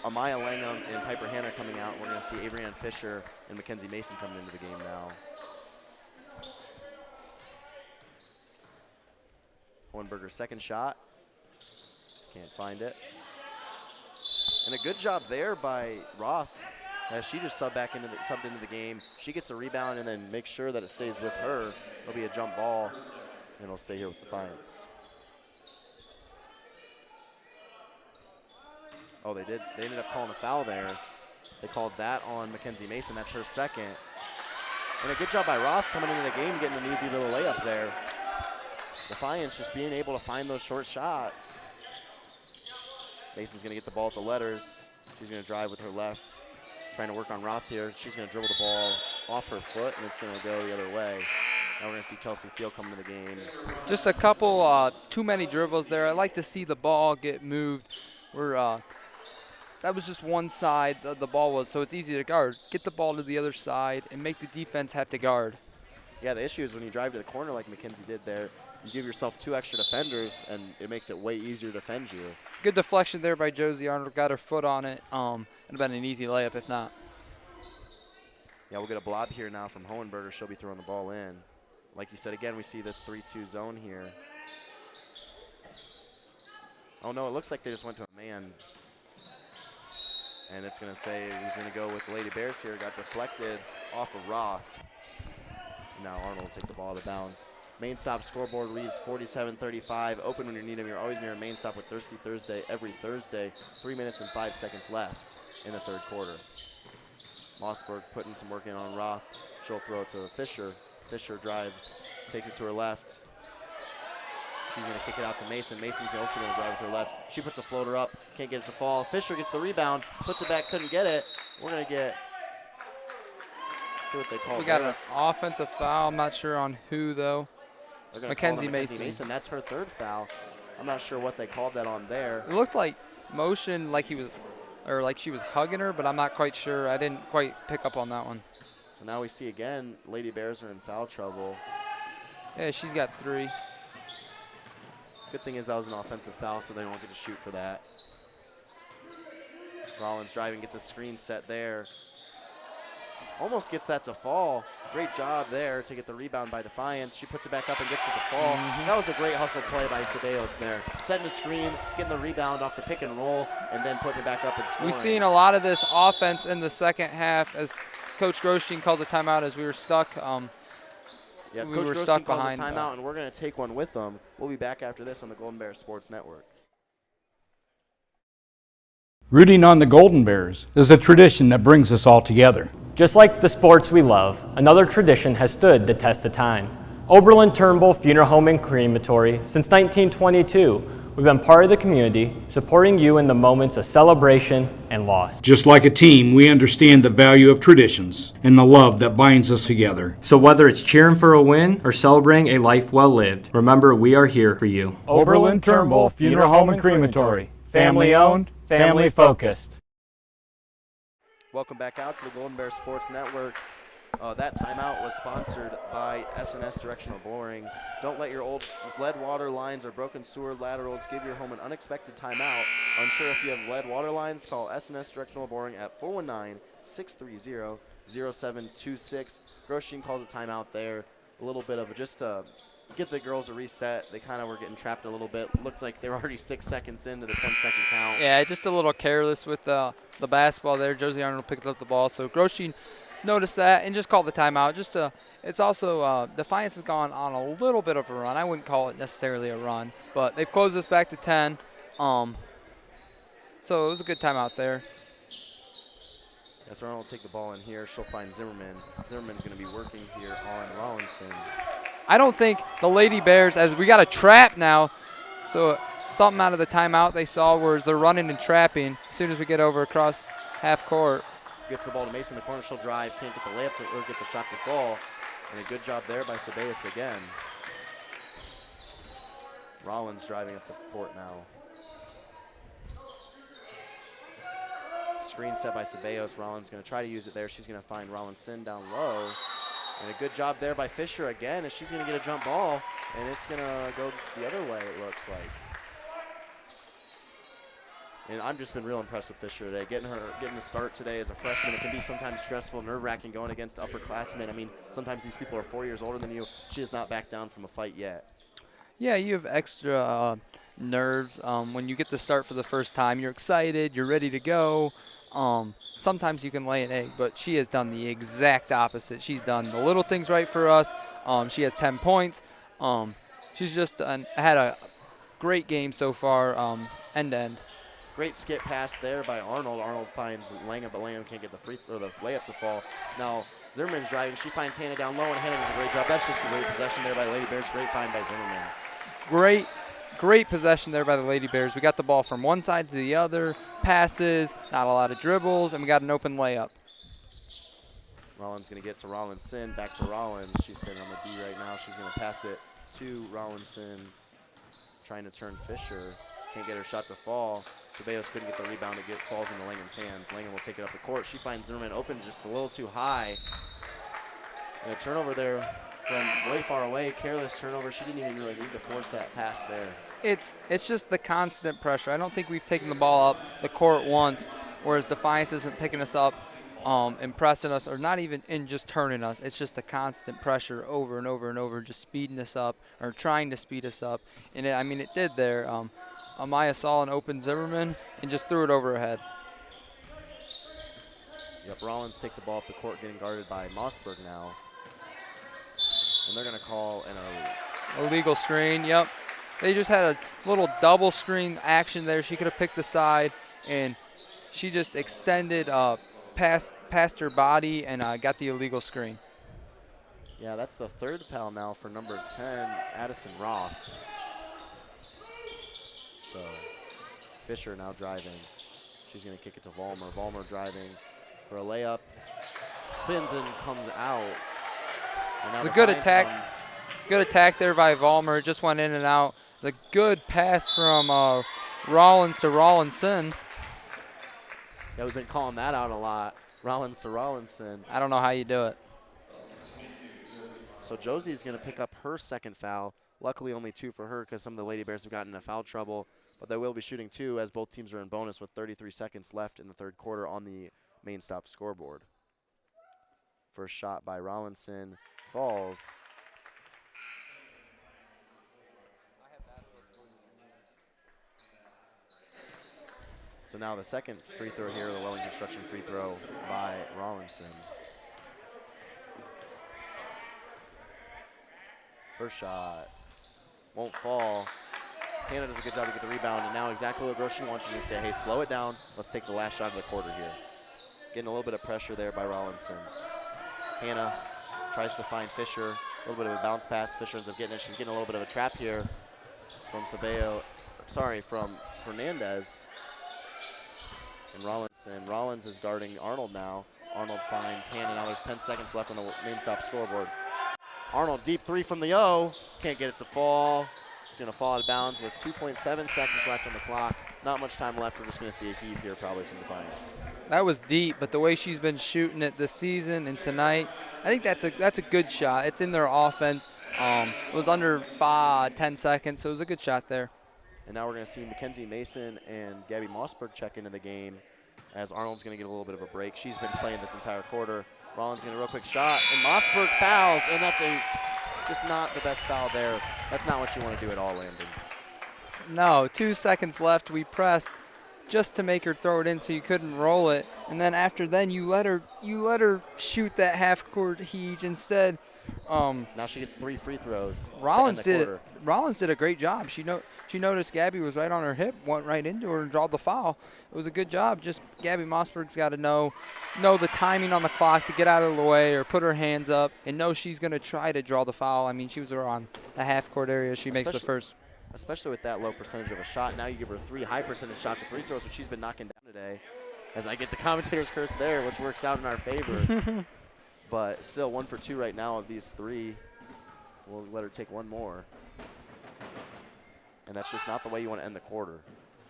Amaya Langham and Piper Hannah coming out. We're going to see Avery-Ann Fisher and Mackenzie Mason coming into the game now. Hohenberger's second shot. Can't find it. And a good job there by Roth as she just subbed into the game. She gets the rebound and then makes sure that it stays with her. It'll be a jump ball, and it'll stay here with Defiance. Oh, they ended up calling a foul there. They called that on Mackenzie Mason. That's her second. And a good job by Roth coming into the game, getting an easy little layup there. Defiance just being able to find those short shots. Mason's going to get the ball at the letters. She's going to drive with her left, trying to work on Roth here. She's going to dribble the ball off her foot, and it's going to go the other way. Now we're going to see Kelsey Field come into the game. Just a couple too many dribbles there. I like to see the ball get moved. That was just one side the ball was, so it's easy to guard. Get the ball to the other side and make the defense have to guard. Yeah, the issue is when you drive to the corner like McKenzie did there, you give yourself 2 extra defenders, and it makes it way easier to defend you. Good deflection there by Josie Arnold. Got her foot on it. It would have been an easy layup if not. Yeah, we'll get a blob here now from Hohenberger. She'll be throwing the ball in. Like you said, again, we see this 3-2 zone here. Oh, no, it looks like they just went to a man. And it's going to say he's going to go with the Lady Bears here. Got deflected off of Roth. Now Arnold will take the ball out of bounds. Main Stop scoreboard reads 47-35. Open when you need them. You're always near a Main Stop with Thirsty Thursday every Thursday. 3 minutes and 5 seconds left in the third quarter. Mossberg putting some work in on Roth. She'll throw it to Fisher. Fisher drives, takes it to her left. She's going to kick it out to Mason. Mason's also going to drive with her left. She puts a floater up, can't get it to fall. Fisher gets the rebound, puts it back, couldn't get it. We're going to get, let's see what they call it. We got an offensive foul. I'm not sure on who, though. Mackenzie Mason. That's her third foul. I'm not sure what they called that on there. It looked like motion, like he was, or like she was hugging her, but I'm not quite sure. I didn't quite pick up on that one. So now we see again, Lady Bears are in foul trouble. Yeah, she's got 3. Good thing is that was an offensive foul, so they don't get to shoot for that. Rollins driving, gets a screen set there. Almost gets that to fall. Great job there to get the rebound by Defiance. She puts it back up and gets it to fall. That was a great hustle play by Ceballos there. Setting the screen, getting the rebound off the pick and roll, and then putting it back up and scoring. We've seen a lot of this offense in the second half as Coach Grostein calls a timeout as we were stuck. Yeah, we Coach were Grostein stuck calls behind. a timeout, and we're going to take one with them. We'll be back after this on the Golden Bears Sports Network. Rooting on the Golden Bears is a tradition that brings us all together. Just like the sports we love, another tradition has stood the test of time. Oberlin-Turnbull Funeral Home and Crematory since 1922. We've been part of the community, supporting you in the moments of celebration and loss. Just like a team, we understand the value of traditions and the love that binds us together. So whether it's cheering for a win or celebrating a life well lived, remember we are here for you. Oberlin-Turnbull Funeral Home and Crematory. Family owned, family focused. Welcome back out to the Golden Bears Sports Network. That timeout was sponsored by S&S Directional Boring. Don't let your old lead water lines or broken sewer laterals give your home an unexpected timeout. Unsure if you have lead water lines? Call S&S Directional Boring at 419-630-0726. Grosjean calls a timeout there. A little bit of just to get the girls a reset. They kind of were getting trapped a little bit. Looked like they were already 6 seconds into the 10-second count. Yeah, just a little careless with the basketball there. Josie Arnold picked up the ball, so Grosjean noticed that and just called the timeout. It's also Defiance has gone on a little bit of a run. I wouldn't call it necessarily a run, but they've closed this back to 10. So it was a good timeout there. Yes, Arnold will take the ball in here. She'll find Zimmerman. Zimmerman's going to be working here on Rollinson. I don't think the Lady Bears, as we got a trap now, so something out of the timeout they saw was they're running and trapping as soon as we get over across half court. Gets the ball to Mason in the corner. She'll drive. Can't get the layup or get the shot to fall. And a good job there by Ceballos again. Rollins driving up the court now. Screen set by Ceballos. Rollins going to try to use it there. She's going to find Rollinson down low. And a good job there by Fisher again as she's going to get a jump ball. And it's going to go the other way, it looks like. And I've just been real impressed with Fisher today. Getting the start today as a freshman, it can be sometimes stressful, nerve-wracking going against upperclassmen. I mean, sometimes these people are 4 years older than you. She has not backed down from a fight yet. Yeah, you have extra nerves when you get to start for the first time. You're excited. You're ready to go. Sometimes you can lay an egg, but she has done the exact opposite. She's done the little things right for us. She has 10 points. She's just had a great game so far, end to end. Great skip pass there by Arnold. Arnold finds Langham, but Langham can't get the layup to fall. Now Zimmerman's driving. She finds Hannah down low, and Hannah does a great job. That's just a great possession there by Lady Bears. Great find by Zimmerman. Great possession there by the Lady Bears. We got the ball from one side to the other, passes, not a lot of dribbles, and we got an open layup. Rollins going to get to Rollinson, back to Rollins. She's sitting on the D right now. She's going to pass it to Rollinson, trying to turn Fisher. Can't get her shot to fall. Ceballos couldn't get the rebound. It falls into Langham's hands. Langham will take it up the court. She finds Zimmerman open just a little too high. And a turnover there from way far away. Careless turnover. She didn't even really need to force that pass there. It's just the constant pressure. I don't think we've taken the ball up the court once, whereas Defiance isn't picking us up, impressing us, or not even in just turning us. It's just the constant pressure over and over and over, just speeding us up or trying to speed us up. And it did there. Amaya saw an open Zimmerman and just threw it over her head. Yep, Rollins take the ball up the court, getting guarded by Mossberg now. And they're going to call an illegal screen, yep. They just had a little double screen action there. She could have picked the side, and she just extended past her body and got the illegal screen. Yeah, that's the third foul now for number 10, Addison Roth. So Fisher now driving. She's going to kick it to Vollmer. Vollmer driving for a layup. Spins and comes out. It's a good attack. Good attack there by Vollmer. It just went in and out. The good pass from Rollins to Rollinson. Yeah, we've been calling that out a lot. Rollins to Rollinson. I don't know how you do it. So Josie's going to pick up her second foul. Luckily only 2 for her because some of the Lady Bears have gotten into foul trouble. But they will be shooting 2 as both teams are in bonus with 33 seconds left in the third quarter on the main stop scoreboard. First shot by Rollinson falls. So now the second free throw here, the Welling Construction free throw by Rollinson. First shot won't fall. Hannah does a good job to get the rebound, and now exactly what Grosjean wants is to say, hey, slow it down. Let's take the last shot of the quarter here. Getting a little bit of pressure there by Rollinson. Hannah tries to find Fisher. A little bit of a bounce pass. Fisher ends up getting it. She's getting a little bit of a trap here from from Fernandez. And Rollins is guarding Arnold now. Arnold finds Hannah. Now there's 10 seconds left on the main stop scoreboard. Arnold, deep 3 from the O. Can't get it to fall. It's going to fall out of bounds with 2.7 seconds left on the clock. not much time left. We're just going to see a heave here probably from Defiance. That was deep, but the way she's been shooting it this season and tonight, I think that's a good shot. It's in their offense. It was under 10 seconds, so it was a good shot there. And now we're going to see Mackenzie Mason and Gabby Mossberg check into the game as Arnold's going to get a little bit of a break. She's been playing this entire quarter. Rollins going to real quick shot, and Mossberg fouls, and that's just not the best foul there. That's not what you want to do at all, Landon. No, 2 seconds left. We pressed just to make her throw it in so you couldn't roll it. And then after then you let her shoot that half-court heave instead. Now she gets 3 free throws. Rollins did a great job. She noticed Gabby was right on her hip, went right into her and drawed the foul. It was a good job. Just Gabby Mossberg's got to know the timing on the clock to get out of the way or put her hands up and know she's going to try to draw the foul. I mean, she was around the half-court area. She makes the first. Especially with that low percentage of a shot. Now you give her 3 high percentage shots of free throws, which she's been knocking down today. As I get the commentator's curse there, which works out in our favor. But still 1 for 2 right now of these 3. We'll let her take one more. And that's just not the way you want to end the quarter.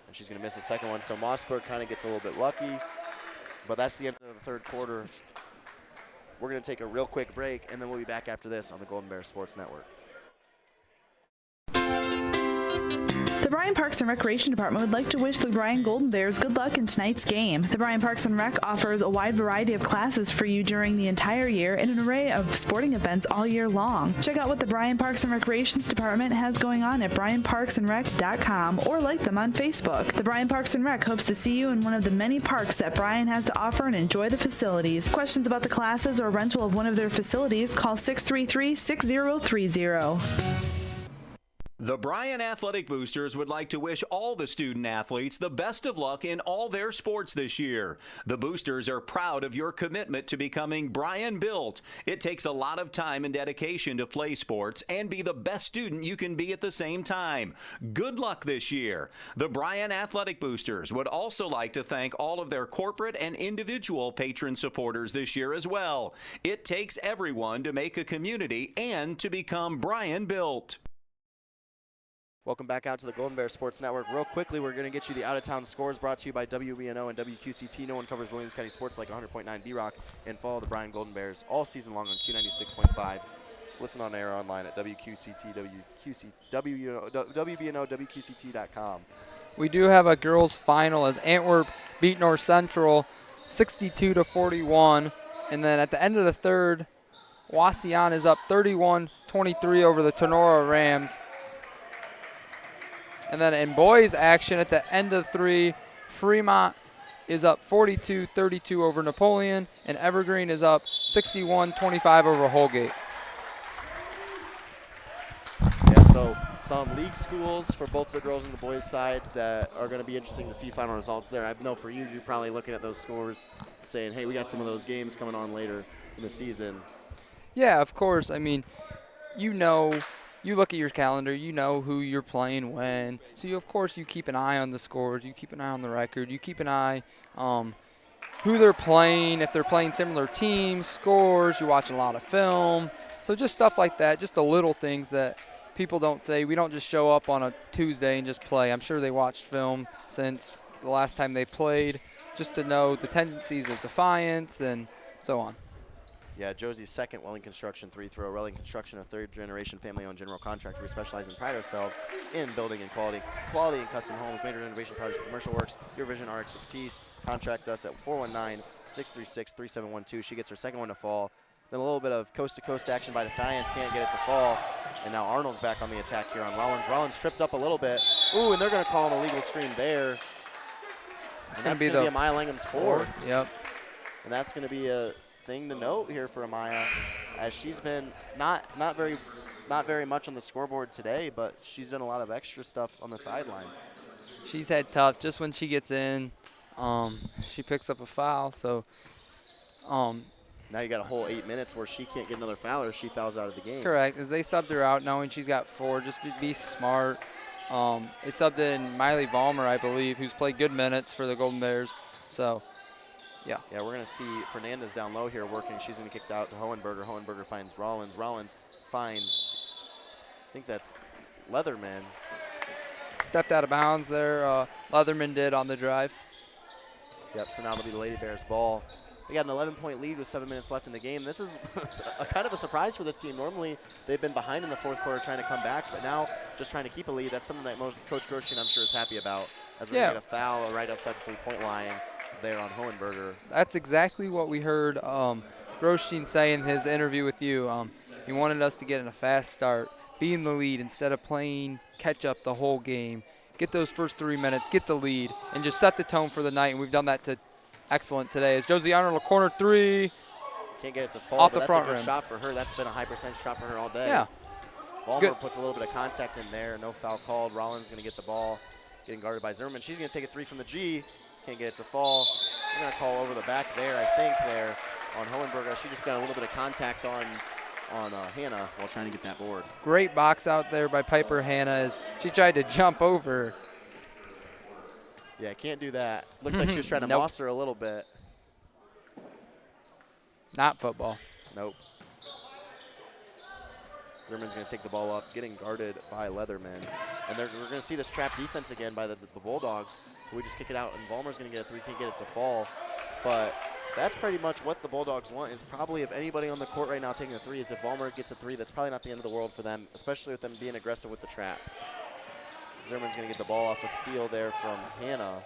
And she's going to miss the second one. So Mossberg kind of gets a little bit lucky. But that's the end of the third quarter. We're going to take a real quick break, and then we'll be back after this on the Golden Bears Sports Network. The Bryan Parks and Recreation Department would like to wish the Bryan Golden Bears good luck in tonight's game. The Bryan Parks and Rec offers a wide variety of classes for you during the entire year and an array of sporting events all year long. Check out what the Bryan Parks and Recreations Department has going on at bryanparksandrec.com or like them on Facebook. The Bryan Parks and Rec hopes to see you in one of the many parks that Bryan has to offer and enjoy the facilities. Questions about the classes or rental of one of their facilities, call 633-6030. The Bryan Athletic Boosters would like to wish all the student athletes the best of luck in all their sports this year. The Boosters are proud of your commitment to becoming Bryan built. It takes a lot of time and dedication to play sports and be the best student you can be at the same time. Good luck this year. The Bryan Athletic Boosters would also like to thank all of their corporate and individual patron supporters this year as well. It takes everyone to make a community and to become Bryan built. Welcome back out to the Golden Bears Sports Network. Real quickly, we're going to get you the out-of-town scores brought to you by WBNO and WQCT. No one covers Williams County sports like 100.9 B-Rock. And follow the Bryan Golden Bears all season long on Q96.5. Listen on air online at WQCT, WBNO, WQCT.com. We do have a girls' final as Antwerp beat North Central 62-41. And then at the end of the third, Wauseon is up 31-23 over the Tenora Rams. And then in boys action at the end of 3, Fremont is up 42-32 over Napoleon, and Evergreen is up 61-25 over Holgate. Yeah, so some league schools for both the girls and the boys side that are going to be interesting to see final results there. I know for you, you're probably looking at those scores saying, hey, we got some of those games coming on later in the season. Yeah, of course. I mean, you look at your calendar, you know who you're playing when. So, of course, you keep an eye on the scores. You keep an eye on the record. You keep an eye who they're playing, if they're playing similar teams, scores. You're watching a lot of film. So just stuff like that, just the little things that people don't say. We don't just show up on a Tuesday and just play. I'm sure they watched film since the last time they played just to know the tendencies of Defiance and so on. Yeah, Josie's second Welling Construction 3-throw. Welling Construction, a third-generation family-owned general contractor. We specialize and pride ourselves in building and quality and custom homes, major renovation projects, commercial works. Your vision, our expertise. Contact us at 419-636-3712. She gets her second one to fall. Then a little bit of coast-to-coast action by Defiance. Can't get it to fall. And now Arnold's back on the attack here on Rollins. Rollins tripped up a little bit. Ooh, and they're going to call an illegal screen there. It's going to be Amaya Langham's fourth. Yep. And that's going to be a thing to note here for Amaya, as she's been not very much on the scoreboard today, but she's done a lot of extra stuff on the sideline. She's had tough. Just when she gets in, she picks up a foul. So now you got a whole 8 minutes where she can't get another foul or she fouls out of the game. Correct. As they subbed her out, knowing she's got 4, just be smart. They subbed in Miley Ballmer, I believe, who's played good minutes for the Golden Bears. So. Yeah, we're going to see Fernandez down low here working. She's going to be kicked out to Hohenberger. Hohenberger finds Rollins. Rollins finds, I think that's Leatherman. stepped out of bounds there. Leatherman did on the drive. Yep, so now it'll be the Lady Bears ball. They got an 11-point lead with 7 minutes left in the game. This is a kind of a surprise for this team. Normally, they've been behind in the fourth quarter trying to come back, but now just trying to keep a lead. That's something that Coach Grosjean, I'm sure, is happy about, as we're going to get a foul right outside the three-point line there on Hohenberger. That's exactly what we heard Grosjean say in his interview with you. He wanted us to get in a fast start, be in the lead instead of playing catch-up the whole game. Get those first 3 minutes, get the lead, and just set the tone for the night, and we've done that to excellent today. As Josie Arnold, a corner three. Can't get it to fall, off but the that's front a good rim. shot for her. That's been a high percentage shot for her all day. Yeah. Ballmer puts a little bit of contact in there. No foul called. Rollins going to get the ball, getting guarded by Zimmerman. She's going to take a three from the G. Can't get it to fall. They're going to call over the back there, I think, there on Hohenberger. She just got a little bit of contact on Hannah while trying to get that board. Great box out there by Piper Hannah as she tried to jump over. Yeah, can't do that. Looks like she was trying to moss her a little bit. Not football. Nope. Zimmerman's going to take the ball up, getting guarded by Leatherman. And we're going to see this trap defense again by the Bulldogs. We just kick it out, and Vollmer's going to get a three, can't get it to fall. But that's pretty much what the Bulldogs want, is probably if anybody on the court right now taking a three, is if Vollmer gets a three, that's probably not the end of the world for them, especially with them being aggressive with the trap. Zimmerman's going to get the ball off a steal there from Hannah.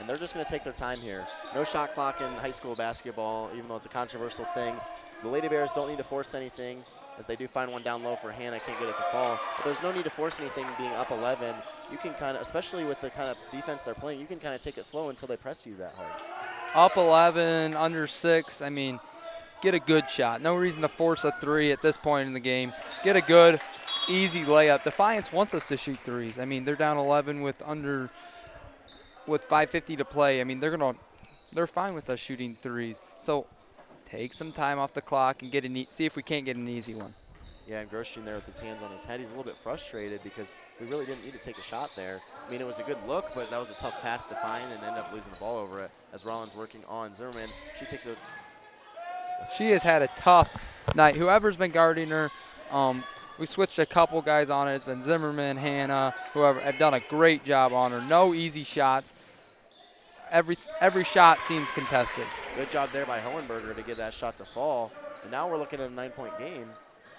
And they're just going to take their time here. No shot clock in high school basketball, even though it's a controversial thing. The Lady Bears don't need to force anything, as they do find one down low for Hannah, can't get it to fall. But there's no need to force anything being up 11. You can kind of, especially with the kind of defense they're playing, you can kind of take it slow until they press you that hard. Up 11, under 6, I mean, get a good shot. No reason to force a three at this point in the game. Get a good, easy layup. Defiance wants us to shoot threes. I mean, they're down 11 with 5:50 to play. I mean, they're fine with us shooting threes. So take some time off the clock and see if we can't get an easy one. Yeah, and Grosjean there with his hands on his head. He's a little bit frustrated because we really didn't need to take a shot there. I mean, it was a good look, but that was a tough pass to find and ended up losing the ball over it as Rollins working on Zimmerman. She has had a tough night. Whoever's been guarding her, we switched a couple guys on it. It's been Zimmerman, Hannah, whoever, have done a great job on her. No easy shots. Every shot seems contested. Good job there by Hohenberger to get that shot to fall. And now we're looking at a 9-point game.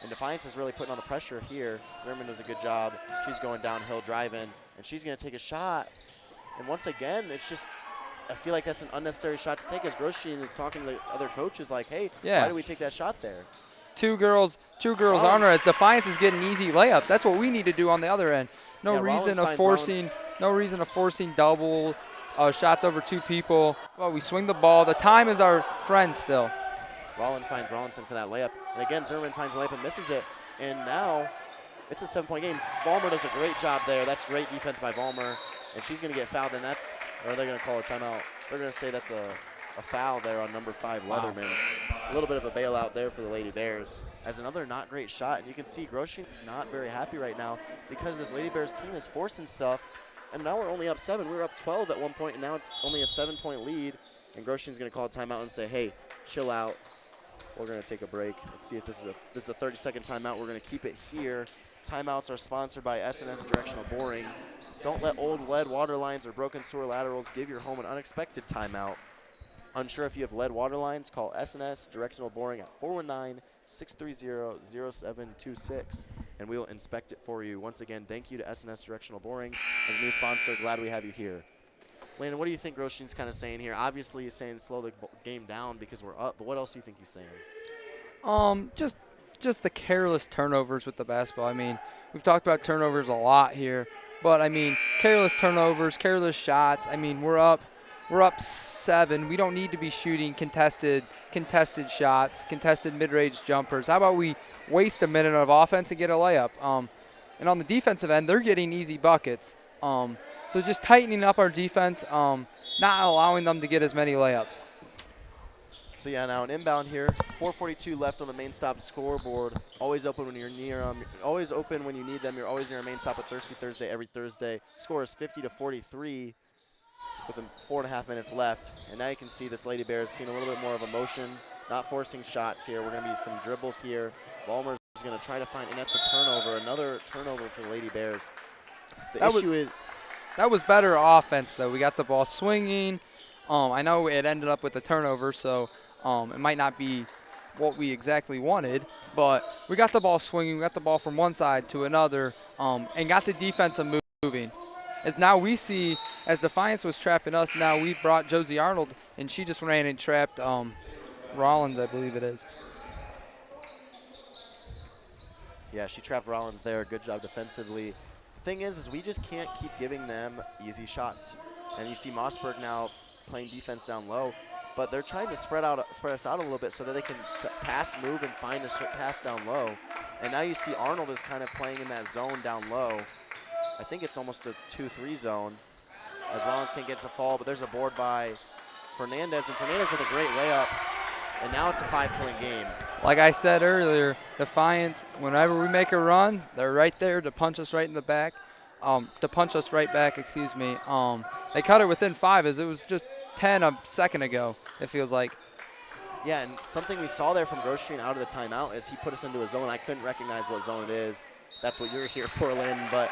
And Defiance is really putting on the pressure here. Zimmerman does a good job. She's going downhill driving, and she's going to take a shot. And once again, it's just, I feel like that's an unnecessary shot to take, as Grosjean is talking to other coaches like, hey, why do we take that shot there? Two girls on her as Defiance is getting easy layup. That's what we need to do on the other end. No reason of forcing double shots over two people. Well, we swing the ball. The time is our friend still. Rollins finds Rollinson for that layup. And again, Zimmerman finds a layup and misses it. And now it's a 7-point game. Vollmer does a great job there. That's great defense by Vollmer. And she's going to get fouled, and they're going to call a timeout. They're going to say that's a foul there on number 5, Leatherman. A little bit of a bailout there for the Lady Bears. As another not great shot. And you can see Grosjean is not very happy right now because this Lady Bears team is forcing stuff. And now we're only up 7. We were up 12 at one point, and now it's only a 7-point lead. And Grosjean's going to call a timeout and say, hey, chill out. We're going to take a break. Let's see if this is a 30-second timeout. We're going to keep it here. Timeouts are sponsored by S&S Directional Boring. Don't let old lead water lines or broken sewer laterals give your home an unexpected timeout. Unsure if you have lead water lines? Call S&S Directional Boring at 419-630-0726, and we will inspect it for you. Once again, thank you to S&S Directional Boring. As a new sponsor, glad we have you here. Landon, what do you think Grosjean's kind of saying here? Obviously, he's saying slow the game down because we're up, but what else do you think he's saying? Just the careless turnovers with the basketball. I mean, we've talked about turnovers a lot here, but I mean, careless turnovers, careless shots. I mean, we're up 7. We don't need to be shooting contested shots, contested mid-range jumpers. How about we waste a minute of offense and get a layup? And on the defensive end, they're getting easy buckets. So just tightening up our defense, not allowing them to get as many layups. So yeah, now an inbound here. 4:42 left on the main stop scoreboard. Always open when you're near them. Always open when you need them. You're always near a main stop at Thirsty Thursday every Thursday. Score is 50-43 with 4.5 minutes left. And now you can see this Lady Bears seeing a little bit more of emotion, not forcing shots here. We're going to be some dribbles here. Vollmer's going to try to find, and that's a turnover, another turnover for the Lady Bears. That was better offense, though. We got the ball swinging. I know it ended up with a turnover, so it might not be what we exactly wanted, but we got the ball swinging. We got the ball from one side to another and got the defense moving. As now we see, as Defiance was trapping us, now we brought Josie Arnold, and she just ran and trapped Rollins, I believe it is. Yeah, she trapped Rollins there. Good job defensively. The thing is we just can't keep giving them easy shots. And you see Mossberg now playing defense down low, but they're trying to spread us out a little bit so that they can pass, move, and find a pass down low. And now you see Arnold is kind of playing in that zone down low. I think it's almost a 2-3 zone as Rollins can't get to fall, but there's a board by Fernandez, and Fernandez with a great layup, and now it's a 5-point game. Like I said earlier, Defiance, whenever we make a run, they're right there to punch us right in the back, to punch us right back, excuse me. They cut it within 5 as it was just 10 a second ago, it feels like. Yeah, and something we saw there from Grosjean out of the timeout is he put us into a zone. I couldn't recognize what zone it is. That's what you're here for, Landon, but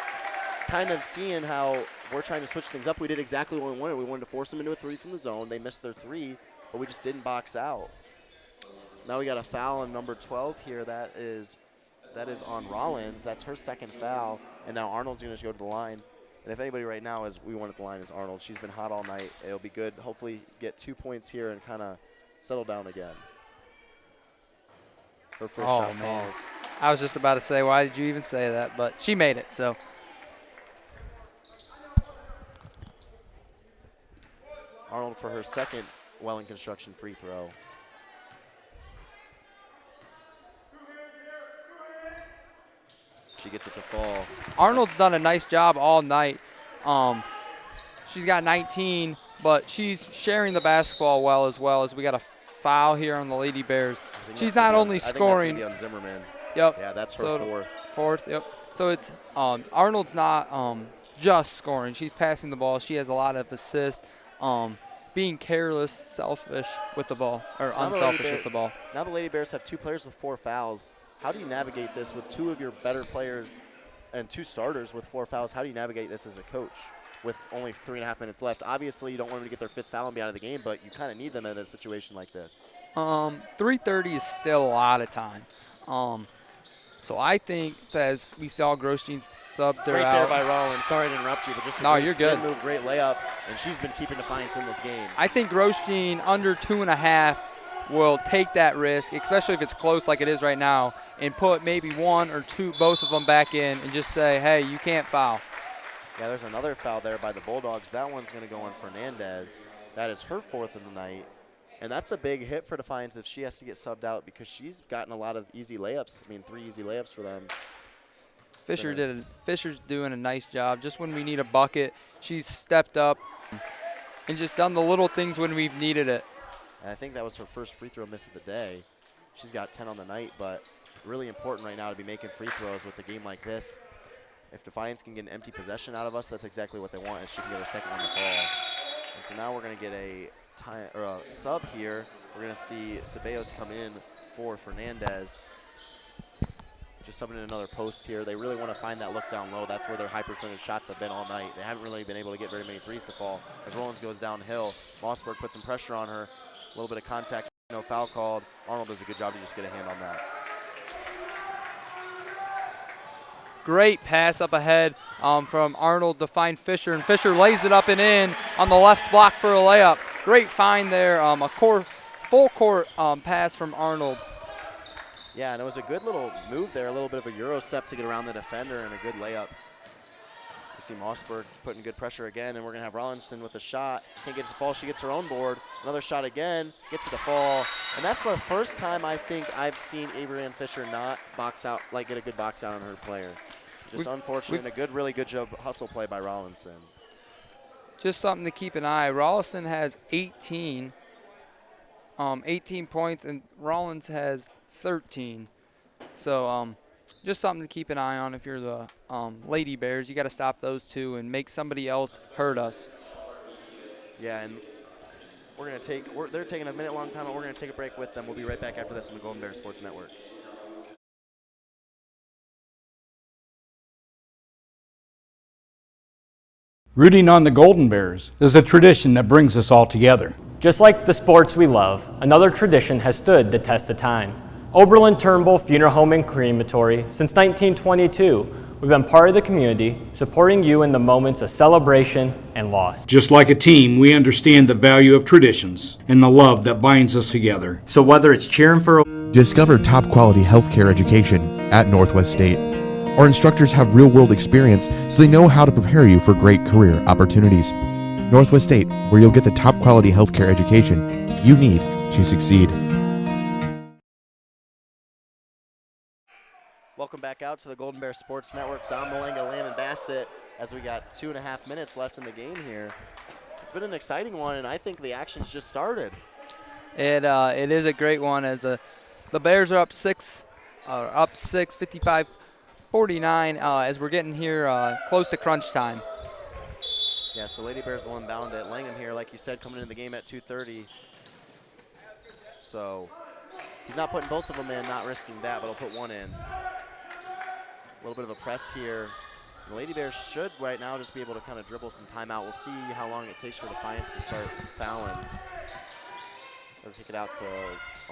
kind of seeing how we're trying to switch things up. We did exactly what we wanted. We wanted to force them into a 3 from the zone. They missed their 3, but we just didn't box out. Now we got a foul on number 12 here. That is on Rollins. That's her second foul, and now Arnold's going to go to the line. And if anybody right now is we want at the line is Arnold. She's been hot all night. It'll be good. Hopefully get 2 points here and kind of settle down again. Her first shot falls. I was just about to say, why did you even say that? But she made it, so. Arnold for her second Welling Construction free throw. She gets it to fall. Arnold's done a nice job all night. She's got 19, but she's sharing the basketball well as we got a foul here on the Lady Bears. She's not only scoring. I think that's gonna be on Zimmerman. Yep. Yeah, that's her fourth. Fourth, yep. So it's Arnold's not just scoring. She's passing the ball. She has a lot of assists. Being careless, selfish with the ball, or unselfish with the ball. Now the Lady Bears have 2 players with 4 fouls. How do you navigate this with 2 of your better players and 2 starters with 4 fouls? How do you navigate this as a coach with only 3.5 minutes left? Obviously, you don't want them to get their 5th foul and be out of the game, but you kind of need them in a situation like this. 3:30 is still a lot of time. So I think, as we saw Grosjean sub there right out. There by Rollins. Sorry to interrupt you, but just a no, great you're spin good. Move, great layup, and she's been keeping Defiance in this game. I think Grosjean under 2.5 will take that risk, especially if it's close like it is right now, and put maybe 1 or 2, both of them back in, and just say, hey, you can't foul. Yeah, there's another foul there by the Bulldogs. That one's going to go on Fernandez. That is her 4th of the night. And that's a big hit for Defiance if she has to get subbed out because she's gotten a lot of easy layups. I mean, 3 easy layups for them. Fisher's doing a nice job. Just when we need a bucket, she's stepped up and just done the little things when we've needed it. And I think that was her first free throw miss of the day. She's got 10 on the night, but really important right now to be making free throws with a game like this. If Defiance can get an empty possession out of us, that's exactly what they want, is she can get a second one to fall. And so now we're going to get a sub here. We're going to see Ceballos come in for Fernandez. Just subbing in another post here. They really want to find that look down low. That's where their high percentage shots have been all night. They haven't really been able to get very many threes to fall. As Rollins goes downhill, Mossberg puts some pressure on her. A little bit of contact, no foul called. Arnold does a good job to just get a hand on that. Great pass up ahead from Arnold to find Fisher, and Fisher lays it up and in on the left block for a layup. Great find there, full court pass from Arnold. Yeah, and it was a good little move there, a little bit of a Euro step to get around the defender and a good layup. You see Mossberg putting good pressure again, and we're going to have Rollinston with a shot. Can't get it to fall. She gets her own board. Another shot again, gets it to fall. And that's the first time I think I've seen Avery Ann Fisher not box out, like get a good box out on her player. Just unfortunate and a really good job hustle play by Rollinson. Just something to keep an eye. Rollinson has 18 points, and Rollins has 13. So just something to keep an eye on if you're the Lady Bears. You got to stop those 2 and make somebody else hurt us. Yeah, and we're going to take – they're taking a minute-long time, and we're going to take a break with them. We'll be right back after this on the Golden Bears Sports Network. Rooting on the Golden Bears is a tradition that brings us all together. Just like the sports we love, another tradition has stood the test of time. Oberlin-Turnbull Funeral Home and Crematory, since 1922, we've been part of the community, supporting you in the moments of celebration and loss. Just like a team, we understand the value of traditions and the love that binds us together. So whether it's cheering for Discover top quality healthcare education at Northwest State. Our instructors have real world experience, so they know how to prepare you for great career opportunities. Northwest State, where you'll get the top quality healthcare education you need to succeed. Welcome back out to the Golden Bears Sports Network. Don Malanga, Landon, Bassett, as we got 2.5 minutes left in the game here. It's been an exciting one, and I think the action's just started. It is a great one as the Bears are up 55-49 as we're getting here close to crunch time. Yeah, so Lady Bears will inbound at Langham here, like you said, coming into the game at 2:30. So he's not putting both of them in, not risking that, but he'll put one in. A little bit of a press here. The Lady Bears should right now just be able to kind of dribble some timeout. We'll see how long it takes for Defiance to start fouling. They'll kick it out to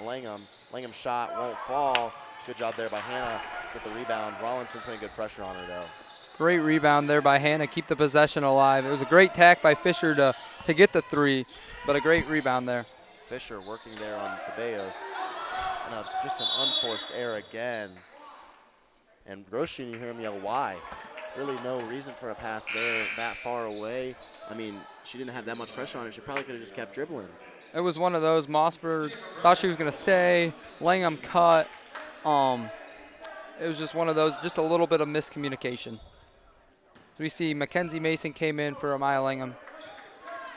Langham. Langham's shot won't fall. Good job there by Hannah with the rebound. Rollinson putting good pressure on her, though. Great rebound there by Hannah, keep the possession alive. It was a great tack by Fisher to get the three, but a great rebound there. Fisher working there on Ceballos. And just an unforced error again. And Groshine, you hear him yell, why? Really no reason for a pass there that far away. I mean, she didn't have that much pressure on her. She probably could have just kept dribbling. It was one of those. Mossberg thought she was going to stay. Langham cut. It was just one of those, just a little bit of miscommunication. So we see Mackenzie Mason came in for Amaya Langham.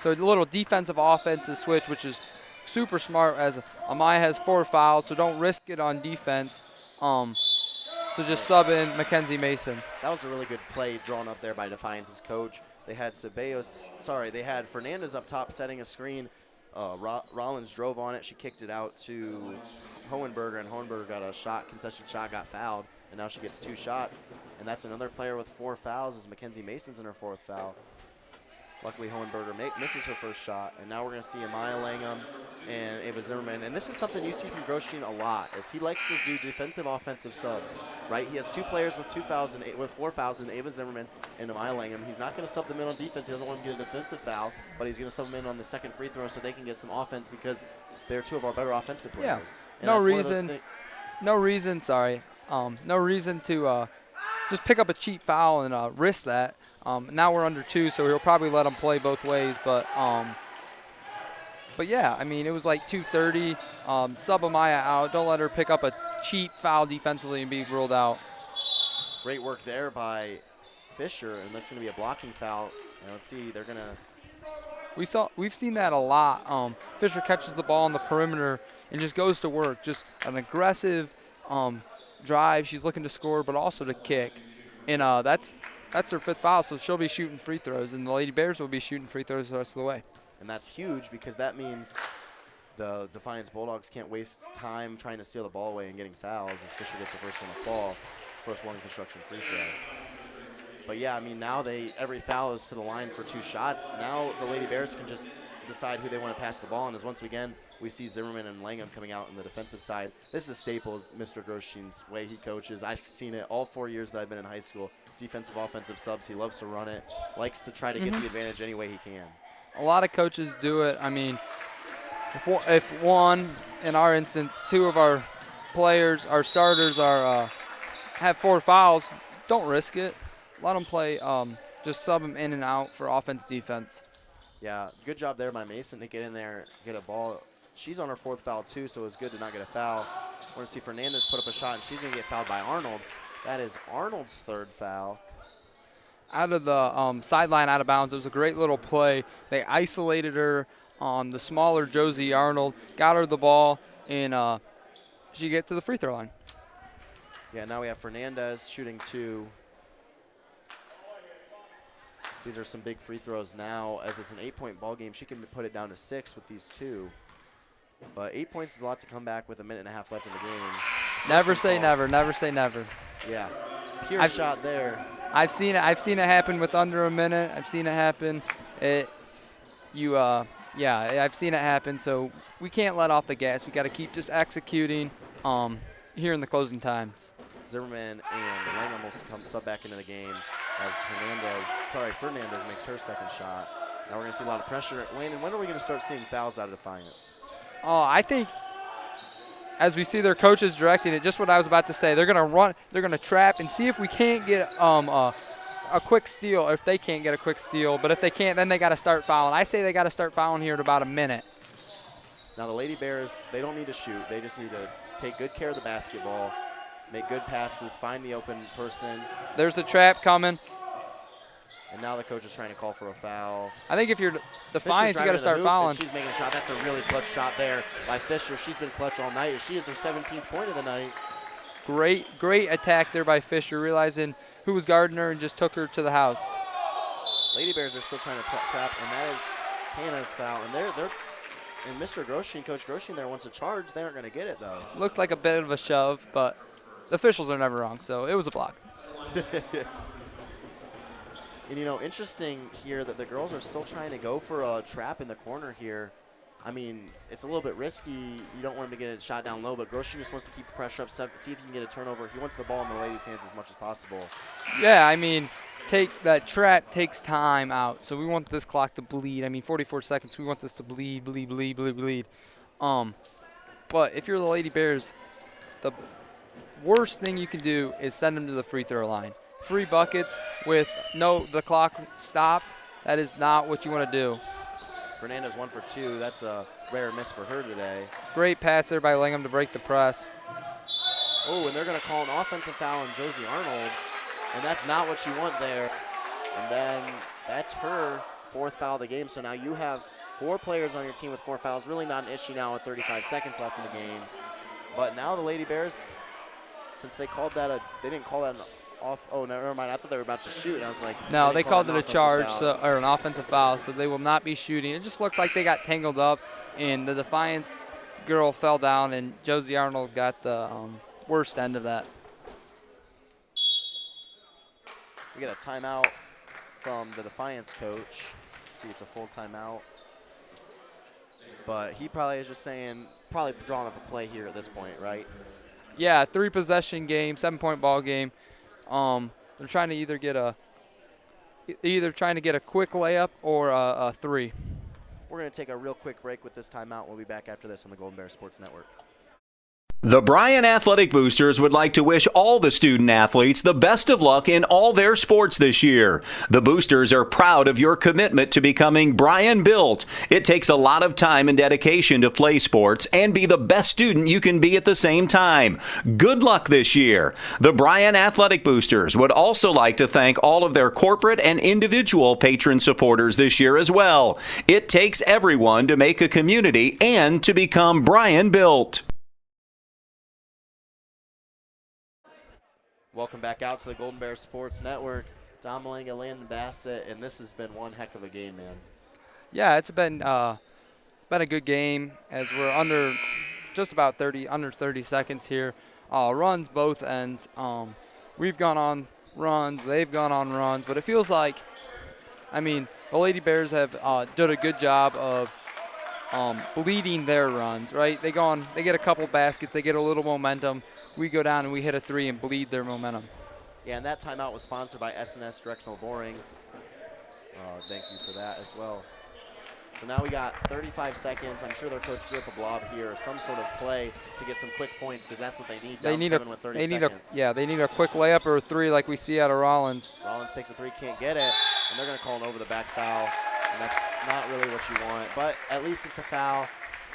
So a little defensive offensive switch, which is super smart as Amaya has 4 fouls, so don't risk it on defense. So just sub in Mackenzie Mason. That was a really good play drawn up there by Defiance's coach. They had they had Fernandez up top setting a screen. Rollins drove on it. She kicked it out to Hohenberger, and Hohenberger got a shot, contested shot, got fouled, and now she gets 2 shots. And that's another player with 4 fouls as Mackenzie Mason's in her 4th foul. Luckily, Hohenberger misses her first shot, and now we're going to see Amaya Langham and Ava Zimmerman. And this is something you see from Groshine a lot, is he likes to do defensive offensive subs, right? He has 2 players with 4 fouls in Ava Zimmerman and Amaya Langham. He's not going to sub them in on defense. He doesn't want to get a defensive foul, but he's going to sub them in on the second free throw so they can get some offense because they're 2 of our better offensive players. Yeah, no reason to just pick up a cheap foul and risk that. Now we're under 2, so he'll probably let them play both ways. But yeah, I mean, it was like 2:30. Sub Amaya out. Don't let her pick up a cheap foul defensively and be ruled out. Great work there by Fisher, and that's going to be a blocking foul. And let's see, they're going to. We've seen that a lot. Fisher catches the ball on the perimeter and just goes to work. Just an aggressive drive. She's looking to score, but also to kick. And that's her 5th foul, so she'll be shooting free throws, and the Lady Bears will be shooting free throws the rest of the way. And that's huge because that means the Defiance Bulldogs can't waste time trying to steal the ball away and getting fouls as Fisher gets the first one to fall, first one construction free throw. But yeah, I mean, now every foul is to the line for 2 shots. Now the Lady Bears can just decide who they want to pass the ball, and as once again we see Zimmerman and Langham coming out on the defensive side. This is a staple of Mr. Groshine's way he coaches. I've seen it all 4 years that I've been in high school. Defensive, offensive subs. He loves to run it, likes to try to get the advantage any way he can. A lot of coaches do it. I mean, if one, in our instance, 2 of our players, our starters, have 4 fouls, don't risk it. Let them play. Just sub them in and out for offense, defense. Yeah, good job there by Mason to get in there, get a ball. She's on her 4th foul too, so it was good to not get a foul. We're going to see Fernandez put up a shot, and she's going to get fouled by Arnold. That is Arnold's 3rd foul. Out of the sideline, out of bounds. It was a great little play. They isolated her on the smaller Josie Arnold, got her the ball, and she gets to the free throw line. Yeah, now we have Fernandez shooting 2. These are some big free throws now. As it's an 8-point ball game, she can put it down to 6 with these 2. But 8 points is a lot to come back with a minute and a half left in the game. Never say never. Never say never. Yeah. Pure shot there. I've seen it happen with under a minute. I've seen it happen. I've seen it happen. So we can't let off the gas. We got to keep just executing here in the closing times. Zimmerman and Langham will come sub back into the game as Fernandez makes her second shot. Now we're going to see a lot of pressure. Landon, when are we going to start seeing fouls out of Defiance? I think as we see their coaches directing it, just what I was about to say, they're going to run, they're going to trap and see if we can't get a quick steal, or if they can't get a quick steal. But if they can't, then they got to start fouling. I say they got to start fouling here at about a minute. Now the Lady Bears, they don't need to shoot. They just need to take good care of the basketball, make good passes, find the open person. There's the trap coming. And now the coach is trying to call for a foul. I think if you're Defiance, you got to start fouling. She's making a shot. That's a really clutch shot there by Fisher. She's been clutch all night. She is her 17th point of the night. Great attack there by Fisher, realizing who was guarding her and just took her to the house. Lady Bears are still trying to trap, and that is Hannah's foul. And and Mr. Grosjean, Coach Grosjean there wants a charge. They aren't going to get it, though. Looked like a bit of a shove, but the officials are never wrong, so it was a block. And, interesting here that the girls are still trying to go for a trap in the corner here. I mean, it's a little bit risky. You don't want him to get it shot down low, but Grosjean just wants to keep the pressure up, see if he can get a turnover. He wants the ball in the ladies' hands as much as possible. Yeah, I mean, that trap takes time out, so we want this clock to bleed. I mean, 44 seconds, we want this to bleed. But if you're the Lady Bears, the worst thing you can do is send them to the free throw line. Free buckets with the clock stopped, that is not what you want to do. Fernandez 1 for 2. That's a rare miss for her today. Great pass there by Langham to break the press. Oh, and they're going to call an offensive foul on Josie Arnold, and that's not what you want there. And then that's her 4th foul of the game. So now you have 4 players on your team with 4 fouls. Really not an issue now with 35 seconds left in the game. But now the Lady Bears, since they called that they didn't call that an off. Oh, no, never mind. I thought they were about to shoot. And I was like, no, they called it a charge or an offensive foul, so they will not be shooting. It just looked like they got tangled up, and the Defiance girl fell down, and Josie Arnold got the worst end of that. We get a timeout from the Defiance coach. Let's see, it's a full timeout. But he probably is just saying, probably drawing up a play here at this point, right? Yeah, 3-possession game, 7-point ball game. They're trying to either get a quick layup or a 3. We're going to take a real quick break with this timeout. We'll be back after this on the Golden Bears Sports Network. The Bryan Athletic Boosters would like to wish all the student athletes the best of luck in all their sports this year. The Boosters are proud of your commitment to becoming Bryan Built. It takes a lot of time and dedication to play sports and be the best student you can be at the same time. Good luck this year. The Bryan Athletic Boosters would also like to thank all of their corporate and individual patron supporters this year as well. It takes everyone to make a community and to become Bryan Built. Welcome back out to the Golden Bears Sports Network. Don Malanga, Landon, Bassett, and this has been one heck of a game, man. Yeah, it's been a good game as we're under 30 seconds here. Runs both ends. We've gone on runs, they've gone on runs, but it feels like, the Lady Bears have done a good job of bleeding their runs, right? They get a couple baskets, they get a little momentum. We go down and we hit a 3 and bleed their momentum. Yeah, and that timeout was sponsored by S&S Directional Boring. Thank you for that as well. So now we got 35 seconds. I'm sure their coach drew up a blob here or some sort of play to get some quick points because that's what they need. They need a quick layup or a 3 like we see out of Rollins. Rollins takes a 3, can't get it, and they're going to call an over-the-back foul, and that's not really what you want. But at least it's a foul.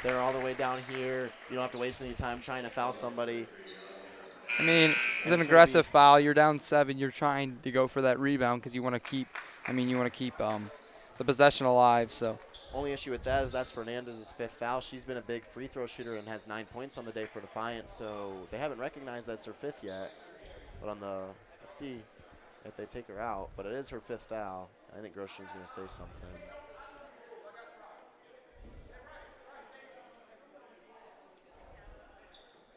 They're all the way down here. You don't have to waste any time trying to foul somebody. It's an aggressive foul. You're down 7. You're trying to go for that rebound because you want to keep the possession alive. So only issue with that is that's Fernandez's 5th foul. She's been a big free throw shooter and has 9 points on the day for Defiance. So they haven't recognized that's her 5th yet. But let's see if they take her out. But it is her 5th foul. I think Grosjean's going to say something.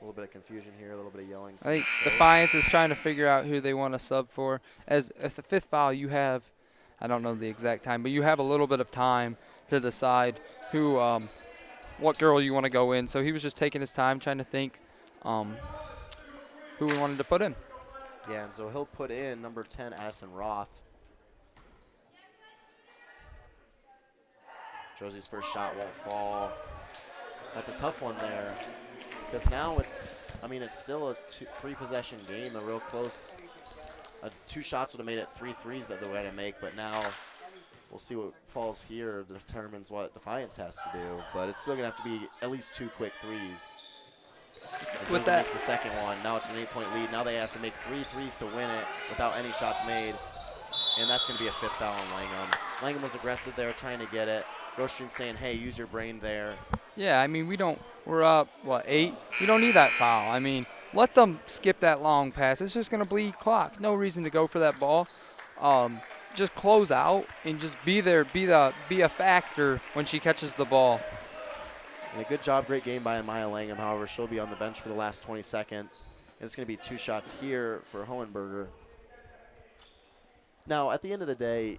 little bit of confusion here, a little bit of yelling. I think Defiance is trying to figure out who they want to sub for. As at the 5th foul, you have, I don't know the exact time, but you have a little bit of time to decide who, what girl you want to go in. So he was just taking his time trying to think who we wanted to put in. Yeah, and so he'll put in number 10, Addison Roth. Josie's first shot won't fall. That's a tough one there. Because now it's still a 3-possession game, a real close. 2 shots would have made it 3 threes that they're going to make, but now we'll see what falls here determines what Defiance has to do. But it's still going to have to be at least 2 quick threes. With that, makes the second one. Now it's an 8-point lead. Now they have to make 3 threes to win it without any shots made. And that's going to be a 5th foul on Langham. Langham was aggressive there, trying to get it. Groshtin's saying, hey, use your brain there. Yeah, I mean, we're up, 8? We don't need that foul. I mean, let them skip that long pass. It's just going to bleed clock. No reason to go for that ball. Just close out and just be there, be a factor when she catches the ball. And a good job, great game by Maya Langham. However, she'll be on the bench for the last 20 seconds. And it's going to be 2 shots here for Hohenberger. Now, at the end of the day,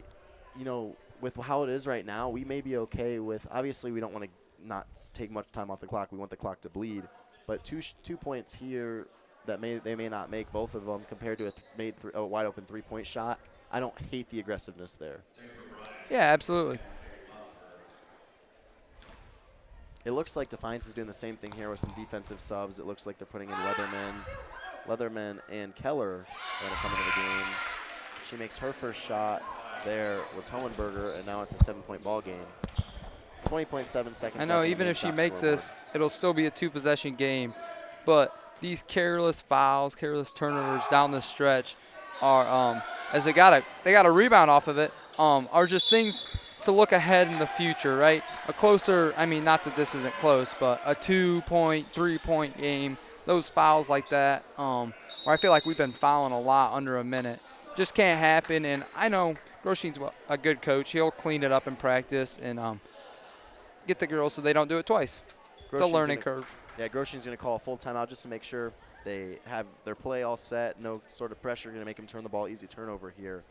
with how it is right now, we may be okay with, obviously we don't want to not take much time off the clock. We want the clock to bleed. But 2 points here that they may not make, both of them, compared to a wide open 3-point shot. I don't hate the aggressiveness there. Yeah, absolutely. It looks like Defiance is doing the same thing here with some defensive subs. It looks like they're putting in Leatherman and Keller are going to come into the game. She makes her first shot. There was Hohenberger, and now it's a 7-point ball game. 20.7 seconds. I know, even if she makes this, it'll still be a 2-possession game. But these careless fouls, careless turnovers down the stretch are, as they got a rebound off of it, are just things to look ahead in the future, right? A closer, I mean, not that this isn't close, but a 2-point, 3-point game, those fouls like that, where I feel like we've been fouling a lot under a minute, just can't happen. And I know Groshtin's a good coach. He'll clean it up in practice and get the girls so they don't do it twice. It's a learning curve. Yeah, Groshtin's going to call a full timeout just to make sure they have their play all set, no sort of pressure, going to make them turn the ball, easy turnover here.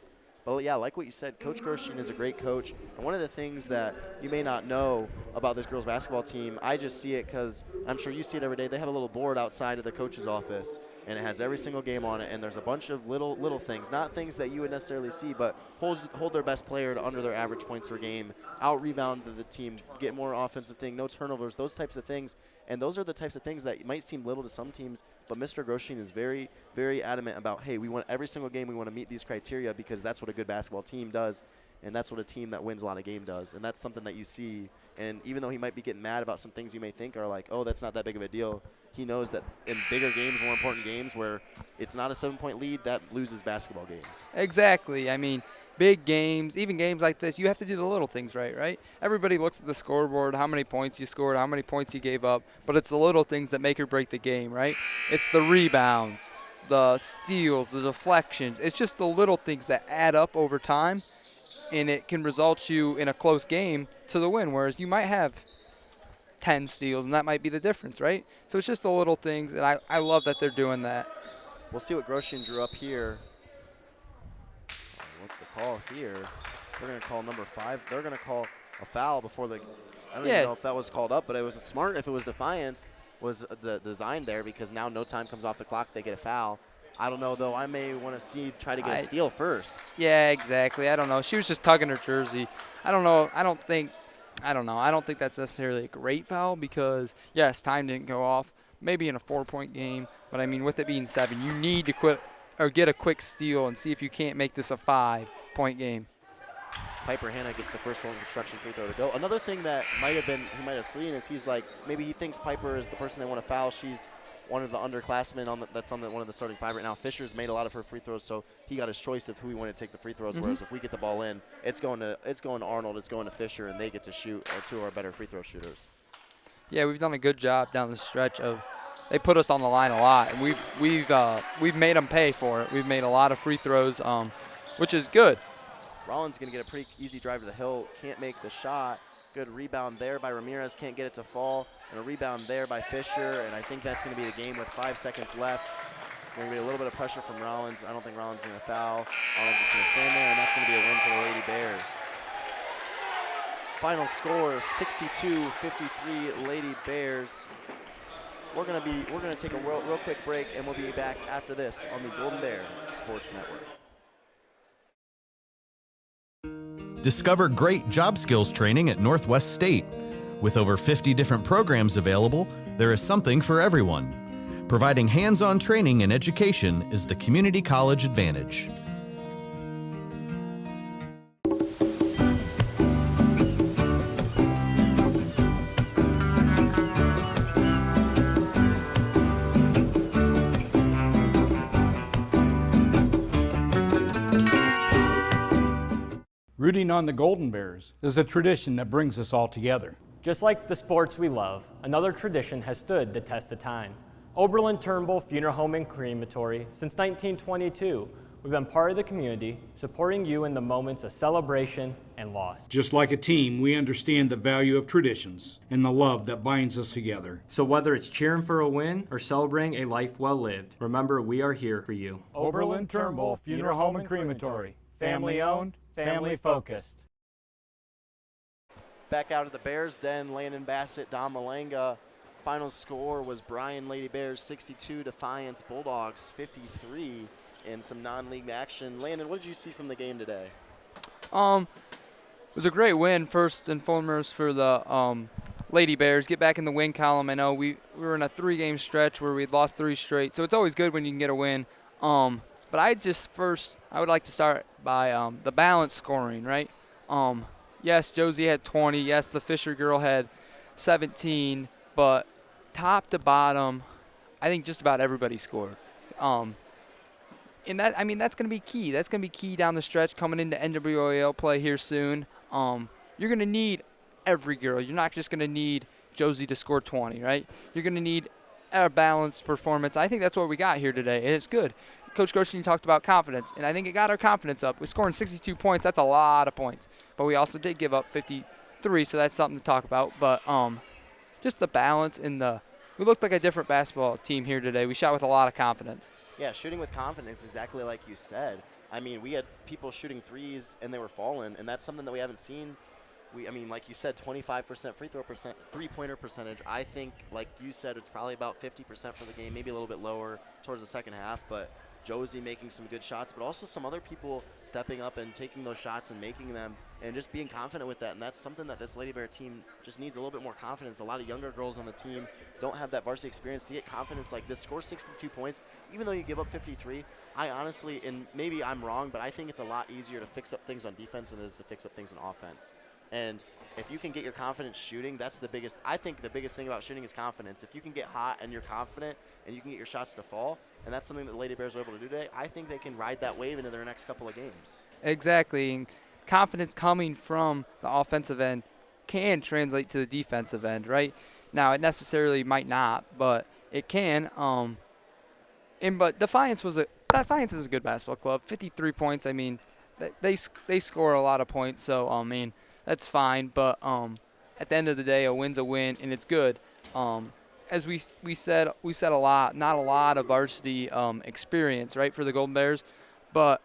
But, yeah, like what you said, Coach Groshtin is a great coach. And one of the things that you may not know about this girls basketball team, I just see it because I'm sure you see it every day. They have a little board outside of the coach's office, and it has every single game on it. And there's a bunch of little things, not things that you would necessarily see, but hold their best player to under their average points per game, out-rebound the team, get more offensive thing, no turnovers, those types of things. And those are the types of things that might seem little to some teams, but Mr. Groshtin is very, very adamant about, hey, we want every single game, we want to meet these criteria because that's what a good basketball team does, and that's what a team that wins a lot of games does. And that's something that you see. And even though he might be getting mad about some things you may think are like, oh, that's not that big of a deal, he knows that in bigger games, more important games where it's not a 7-point lead, that loses basketball games. Exactly. I mean, big games, even games like this, you have to do the little things right? Everybody looks at the scoreboard, how many points you scored, how many points you gave up, but it's the little things that make or break the game, right? It's the rebounds, the steals, the deflections. It's just the little things that add up over time, and it can result you in a close game to the win, whereas you might have 10 steals, and that might be the difference, right? So it's just the little things, and I love that they're doing that. We'll see what Groshtin drew up here. What's the call here? They're going to call number 5. They're going to call a foul before the – I don't even know if that was called up, but it was smart if it was Defiance was designed there because now no time comes off the clock, they get a foul. I don't know, though. I may want to try to get a steal first. Yeah, exactly. I don't know. She was just tugging her jersey. I don't know. I don't think that's necessarily a great foul because, yes, time didn't go off. Maybe in a 4-point game. But, I mean, with it being 7, you need to quit or get a quick steal and see if you can't make this a 5-point game. Piper Hanna gets the first one construction free throw to go. Another thing that he might have seen is he's like, maybe he thinks Piper is the person they want to foul. She's one of the underclassmen that's on one of the starting 5 right now. Fisher's made a lot of her free throws, so he got his choice of who he wanted to take the free throws. Whereas if we get the ball in, it's going to Arnold, it's going to Fisher, and they get to shoot 2 of our better free throw shooters. Yeah, we've done a good job down the stretch of. They put us on the line a lot, and we've made them pay for it. We've made a lot of free throws, which is good. Rollins going to get a pretty easy drive to the hill. Can't make the shot. Good rebound there by Ramirez. Can't get it to fall. And a rebound there by Fisher, and I think that's going to be the game with 5 seconds left. Going to be a little bit of pressure from Rollins. I don't think Rollins is going to foul. Rollins is going to stand there, and that's going to be a win for the Lady Bears. Final score is 62-53 Lady Bears. We're going to take a real quick break, and we'll be back after this on the Golden Bear Sports Network. Discover great job skills training at Northwest State. With over 50 different programs available, there is something for everyone. Providing hands-on training and education is the community college advantage. Rooting on the Golden Bears is a tradition that brings us all together. Just like the sports we love, another tradition has stood the test of time. Oberlin-Turnbull Funeral Home and Crematory, since 1922, we've been part of the community, supporting you in the moments of celebration and loss. Just like a team, we understand the value of traditions and the love that binds us together. So whether it's cheering for a win or celebrating a life well lived, remember we are here for you. Oberlin-Turnbull Funeral Home and Crematory. Family owned, family focused. Back out of the Bears den, Landon, Bassett, Don Malanga. Final score was Bryan Lady Bears 62, Defiance Bulldogs 53 in some non-league action. Landon, what did you see from the game today? It was a great win, first and foremost, for the Lady Bears. Get back in the win column. I know we were in a 3-game stretch where we'd lost 3 straight, so it's always good when you can get a win. But I would like to start by the balanced scoring, right? Yes, Josie had 20. Yes, the Fisher girl had 17. But top to bottom, I think just about everybody scored. And that's going to be key. That's going to be key down the stretch coming into NWAL play here soon. You're going to need every girl. You're not just going to need Josie to score 20, right? You're going to need a balanced performance. I think that's what we got here today, and it's good. Coach Groshine talked about confidence, and I think it got our confidence up. We're scoring 62 points. That's a lot of points. But we also did give up 53, so that's something to talk about. But just the balance we looked like a different basketball team here today. We shot with a lot of confidence. Yeah, shooting with confidence, exactly like you said. I mean, we had people shooting threes, and they were falling, and that's something that we haven't seen. Like you said, 25% three-pointer percentage. I think, like you said, it's probably about 50% for the game, maybe a little bit lower towards the second half. But Josie making some good shots, but also some other people stepping up and taking those shots and making them and just being confident with that. And that's something that this Lady Bear team just needs a little bit more confidence. A lot of younger girls on the team don't have that varsity experience to get confidence like this. Score 62 points, even though you give up 53. I honestly, and maybe I'm wrong, but I think it's a lot easier to fix up things on defense than it is to fix up things on offense. And if you can get your confidence shooting, that's the biggest. I think the biggest thing about shooting is confidence. If you can get hot and you're confident and you can get your shots to fall, and that's something that the Lady Bears are able to do today, I think they can ride that wave into their next couple of games. Exactly. And confidence coming from the offensive end can translate to the defensive end, right? Now, it necessarily might not, but it can. But Defiance is a good basketball club. 53 points. I mean, they score a lot of points, so I mean, that's fine. But at the end of the day, a win's a win, and it's good. As we said a lot, not a lot of varsity experience, right, for the Golden Bears, but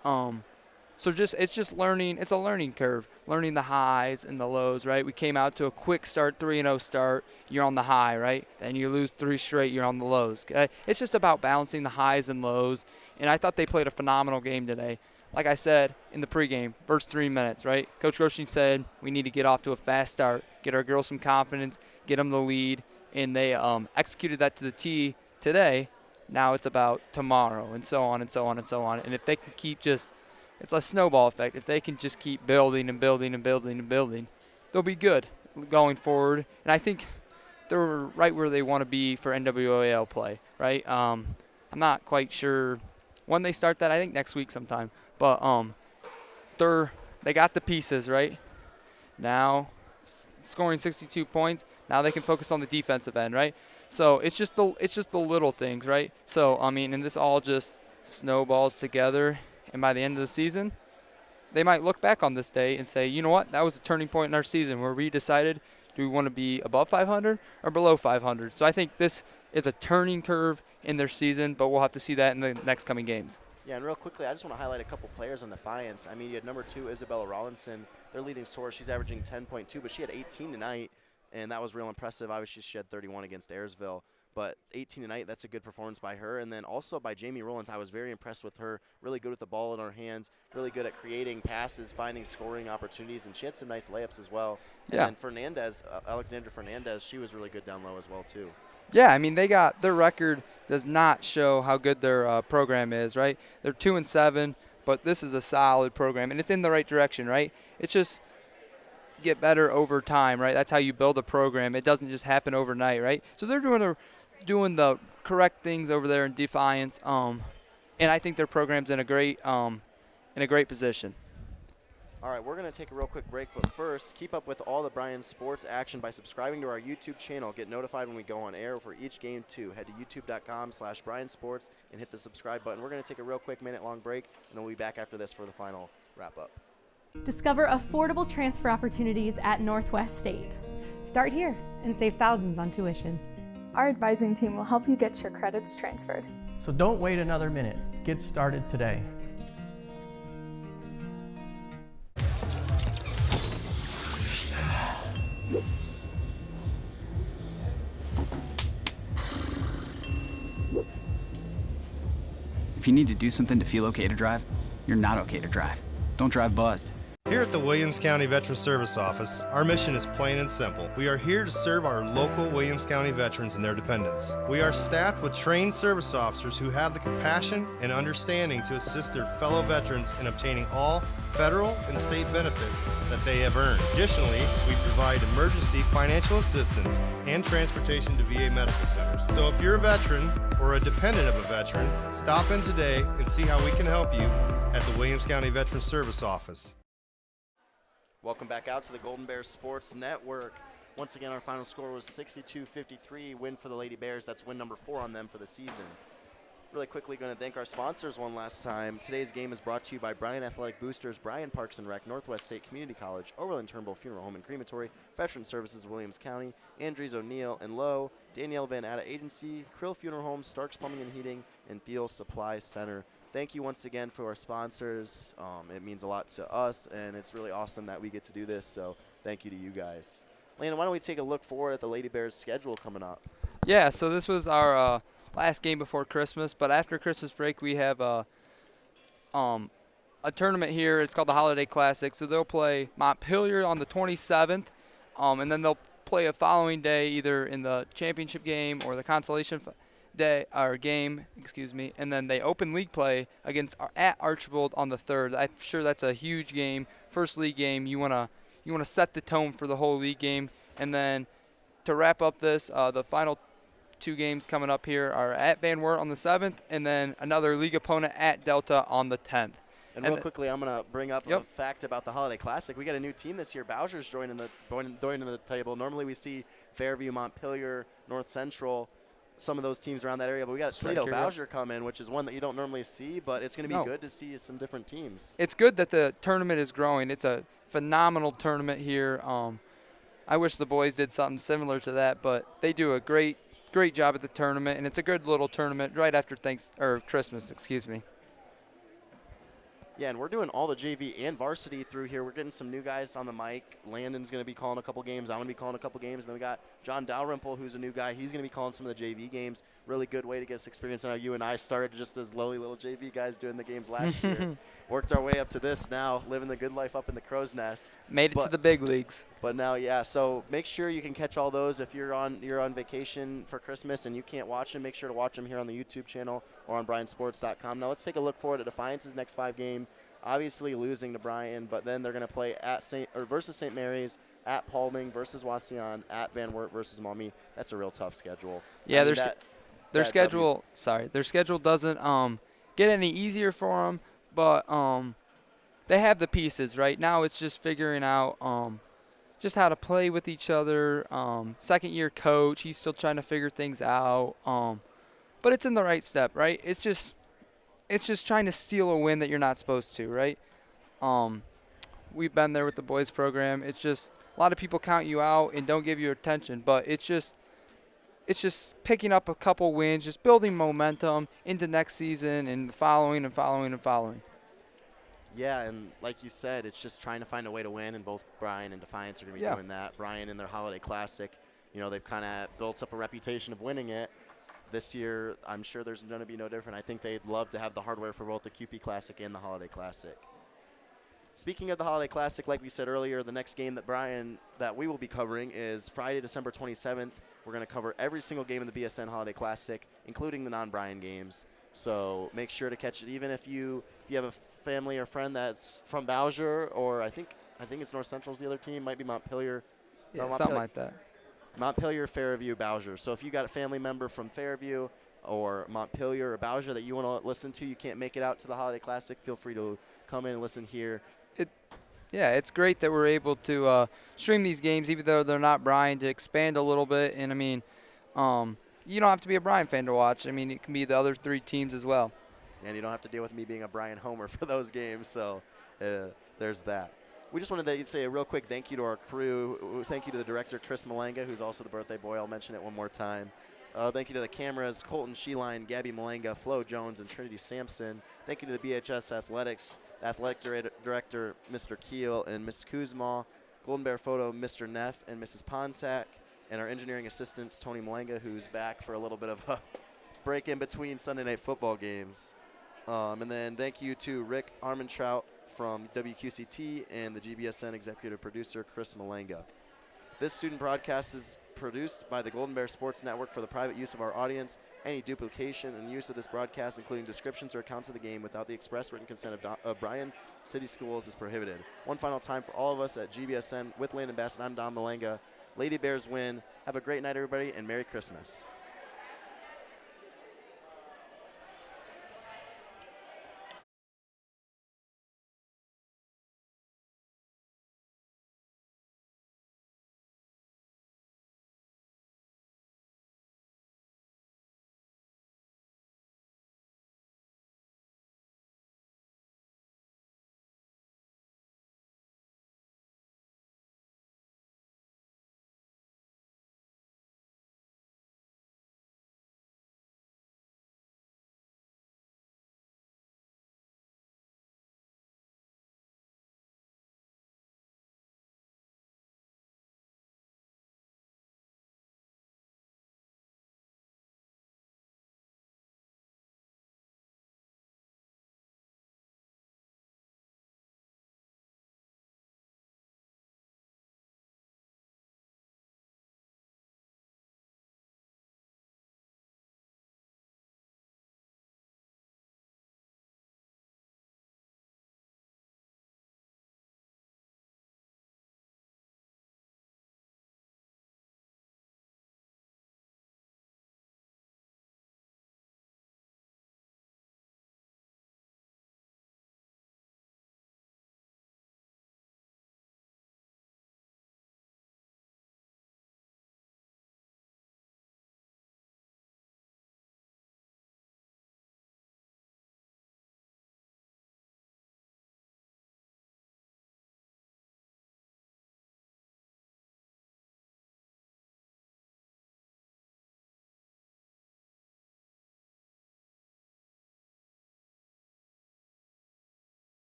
it's just learning. It's a learning curve, learning the highs and the lows, right? We came out to a quick start, 3-0 start. You're on the high, right? Then you lose 3 straight. You're on the lows. Okay? It's just about balancing the highs and lows. And I thought they played a phenomenal game today. Like I said in the pregame, first 3 minutes, right? Coach Groshine said we need to get off to a fast start, get our girls some confidence, get them the lead, and they executed that to the T today. Now it's about tomorrow, and so on and so on and so on. And if they can keep it's a snowball effect. If they can just keep building and building and building and building, they'll be good going forward. And I think they're right where they want to be for NWAL play, right? I'm not quite sure when they start that. I think next week sometime. But they got the pieces, right? Now scoring 62 points. Now they can focus on the defensive end, right? So it's just the little things, right? So I mean, and this all just snowballs together. And by the end of the season, they might look back on this day and say, you know what, that was a turning point in our season where we decided Do we want to be above 500 or below 500? So I think this is a turning curve in their season, but we'll have to see that in the next coming games. Yeah, and real quickly, I just want to highlight a couple players on Defiance. I mean, you had number 2, Isabella Rollinson, their leading scorer. She's averaging 10.2, but she had 18 tonight, and that was real impressive. Obviously, she had 31 against Ayersville, but 18 tonight, that's a good performance by her. And then also by Jamie Rollins, I was very impressed with her. Really good with the ball in her hands, really good at creating passes, finding scoring opportunities, and she had some nice layups as well. Yeah. And then Alexandra Fernandez, she was really good down low as well, too. Yeah, I mean, their record does not show how good their program is, right? They're 2-7, but this is a solid program, and it's in the right direction, right? It's just get better over time, right? That's how you build a program. It doesn't just happen overnight, right? So they're doing the correct things over there in Defiance, and I think their program's in a great position. All right, we're going to take a real quick break, but first, keep up with all the Bryan sports action by subscribing to our YouTube channel. Get notified when we go on air for each game, too. Head to youtube.com/Bryan Sports and hit the subscribe button. We're going to take a real quick minute-long break, and then we'll be back after this for the final wrap-up. Discover affordable transfer opportunities at Northwest State. Start here and save thousands on tuition. Our advising team will help you get your credits transferred. So don't wait another minute. Get started today. If you need to do something to feel okay to drive, you're not okay to drive. Don't drive buzzed. Here at the Williams County Veteran Service Office, our mission is plain and simple. We are here to serve our local Williams County veterans and their dependents. We are staffed with trained service officers who have the compassion and understanding to assist their fellow veterans in obtaining all federal and state benefits that they have earned. Additionally, we provide emergency financial assistance and transportation to VA medical centers. So if you're a veteran or a dependent of a veteran, stop in today and see how we can help you at the Williams County Veteran Service Office. Welcome back out to the Golden Bears Sports Network. Once again, our final score was 62-53, win for the Lady Bears. That's win number 4 on them for the season. Really quickly going to thank our sponsors one last time. Today's game is brought to you by Bryan Athletic Boosters, Bryan Parks and Rec, Northwest State Community College, Oberlin-Turnbull Funeral Home and Crematory, Veteran Services Williams County, Andrews O'Neill and Lowe, Danielle Van Atta Agency, Krill Funeral Home, Starks Plumbing and Heating, and Thiel Supply Center. Thank you once again for our sponsors. It means a lot to us, and it's really awesome that we get to do this, so thank you to you guys. Landon, why don't we take a look forward at the Lady Bears schedule coming up? Yeah, so this was our last game before Christmas, but after Christmas break we have a tournament here. It's called the Holiday Classic, so they'll play Montpelier on the 27th, and then they'll play a following day either in the championship game or the consolation game, and then they open league play at Archibald on the 3rd. I'm sure that's a huge game, first league game. You wanna set the tone for the whole league game, and then to wrap up this, the final 2 games coming up here are at Van Wert on the 7th, and then another league opponent at Delta on the 10th. And real quickly, I'm going to bring up a fact about the Holiday Classic. We got a new team this year. Bowser's joining the table. Normally we see Fairview, Montpelier, North Central, some of those teams around that area, but we got Toledo Bowser come in, which is one that you don't normally see, but it's going to be good to see some different teams. It's good that the tournament is growing. It's a phenomenal tournament here. I wish the boys did something similar to that, but they do a great job at the tournament, and it's a good little tournament right after Christmas, Yeah, and we're doing all the JV and varsity through here. We're getting some new guys on the mic. Landon's going to be calling a couple games. I'm going to be calling a couple games. And then we got John Dalrymple, who's a new guy. He's going to be calling some of the JV games. Really good way to get us experience. I know you and I started just as lowly little JV guys doing the games last year. Worked our way up to this now, living the good life up in the crow's nest. Made it to the big leagues. But now, yeah, so make sure you can catch all those. If you're on vacation for Christmas and you can't watch them, make sure to watch them here on the YouTube channel or on BryanSports.com. Now let's take a look forward to Defiance's next 5 game. Obviously losing to Bryan, but then they're going to play versus St. Mary's, at Paulding versus Wauseon, at Van Wert versus Maumee. That's a real tough schedule. Yeah, their schedule doesn't get any easier for them, but they have the pieces right now. It's just figuring out just how to play with each other. Second-year coach, he's still trying to figure things out, but it's in the right step, right? It's just trying to steal a win that you're not supposed to, right? We've been there with the boys program. It's just a lot of people count you out and don't give you attention, but it's just picking up a couple wins, just building momentum into next season and following and following and following. Yeah, and like you said, it's just trying to find a way to win, and both Bryan and Defiance are going to be doing that. Bryan in their Holiday Classic, you know, they've kind of built up a reputation of winning it. This year, I'm sure there's going to be no different. I think they'd love to have the hardware for both the QP Classic and the Holiday Classic. Speaking of the Holiday Classic, like we said earlier, the next game that we will be covering is Friday, December 27th. We're going to cover every single game in the BSN Holiday Classic, including the non-Bryan games. So make sure to catch it, even if you have a family or friend that's from Bowser, or I think it's North Central's the other team, might be Montpelier. Yeah, something like that. Montpelier, Fairview, Bowser. So if you got a family member from Fairview or Montpelier or Bowser that you want to listen to, you can't make it out to the Holiday Classic, feel free to come in and listen here. Yeah, it's great that we're able to stream these games, even though they're not Bryan, to expand a little bit. And, I mean, you don't have to be a Bryan fan to watch. I mean, it can be the other three teams as well. And you don't have to deal with me being a Bryan homer for those games, so there's that. We just wanted to say a real quick thank you to our crew. Thank you to the director, Chris Malanga, who's also the birthday boy. I'll mention it one more time. Thank you to the cameras, Colton Sheeline, Gabby Malanga, Flo Jones, and Trinity Sampson. Thank you to the BHS Athletic Director, Mr. Keel and Ms. Kuzma, Golden Bear Photo, Mr. Neff, and Mrs. Ponsack, and our engineering assistants, Tony Malanga, who's back for a little bit of a break in between Sunday night football games. And then thank you to Rick Armentrout from WQCT and the GBSN executive producer, Chris Malanga. This student broadcast is produced by the Golden Bear Sports Network for the private use of our audience. Any duplication and use of this broadcast, including descriptions or accounts of the game without the express written consent of Bryan City Schools, is prohibited. One final time for all of us at GBSN with Landon Bassett. I'm Don Malanga. Lady Bears win. Have a great night, everybody, and Merry Christmas.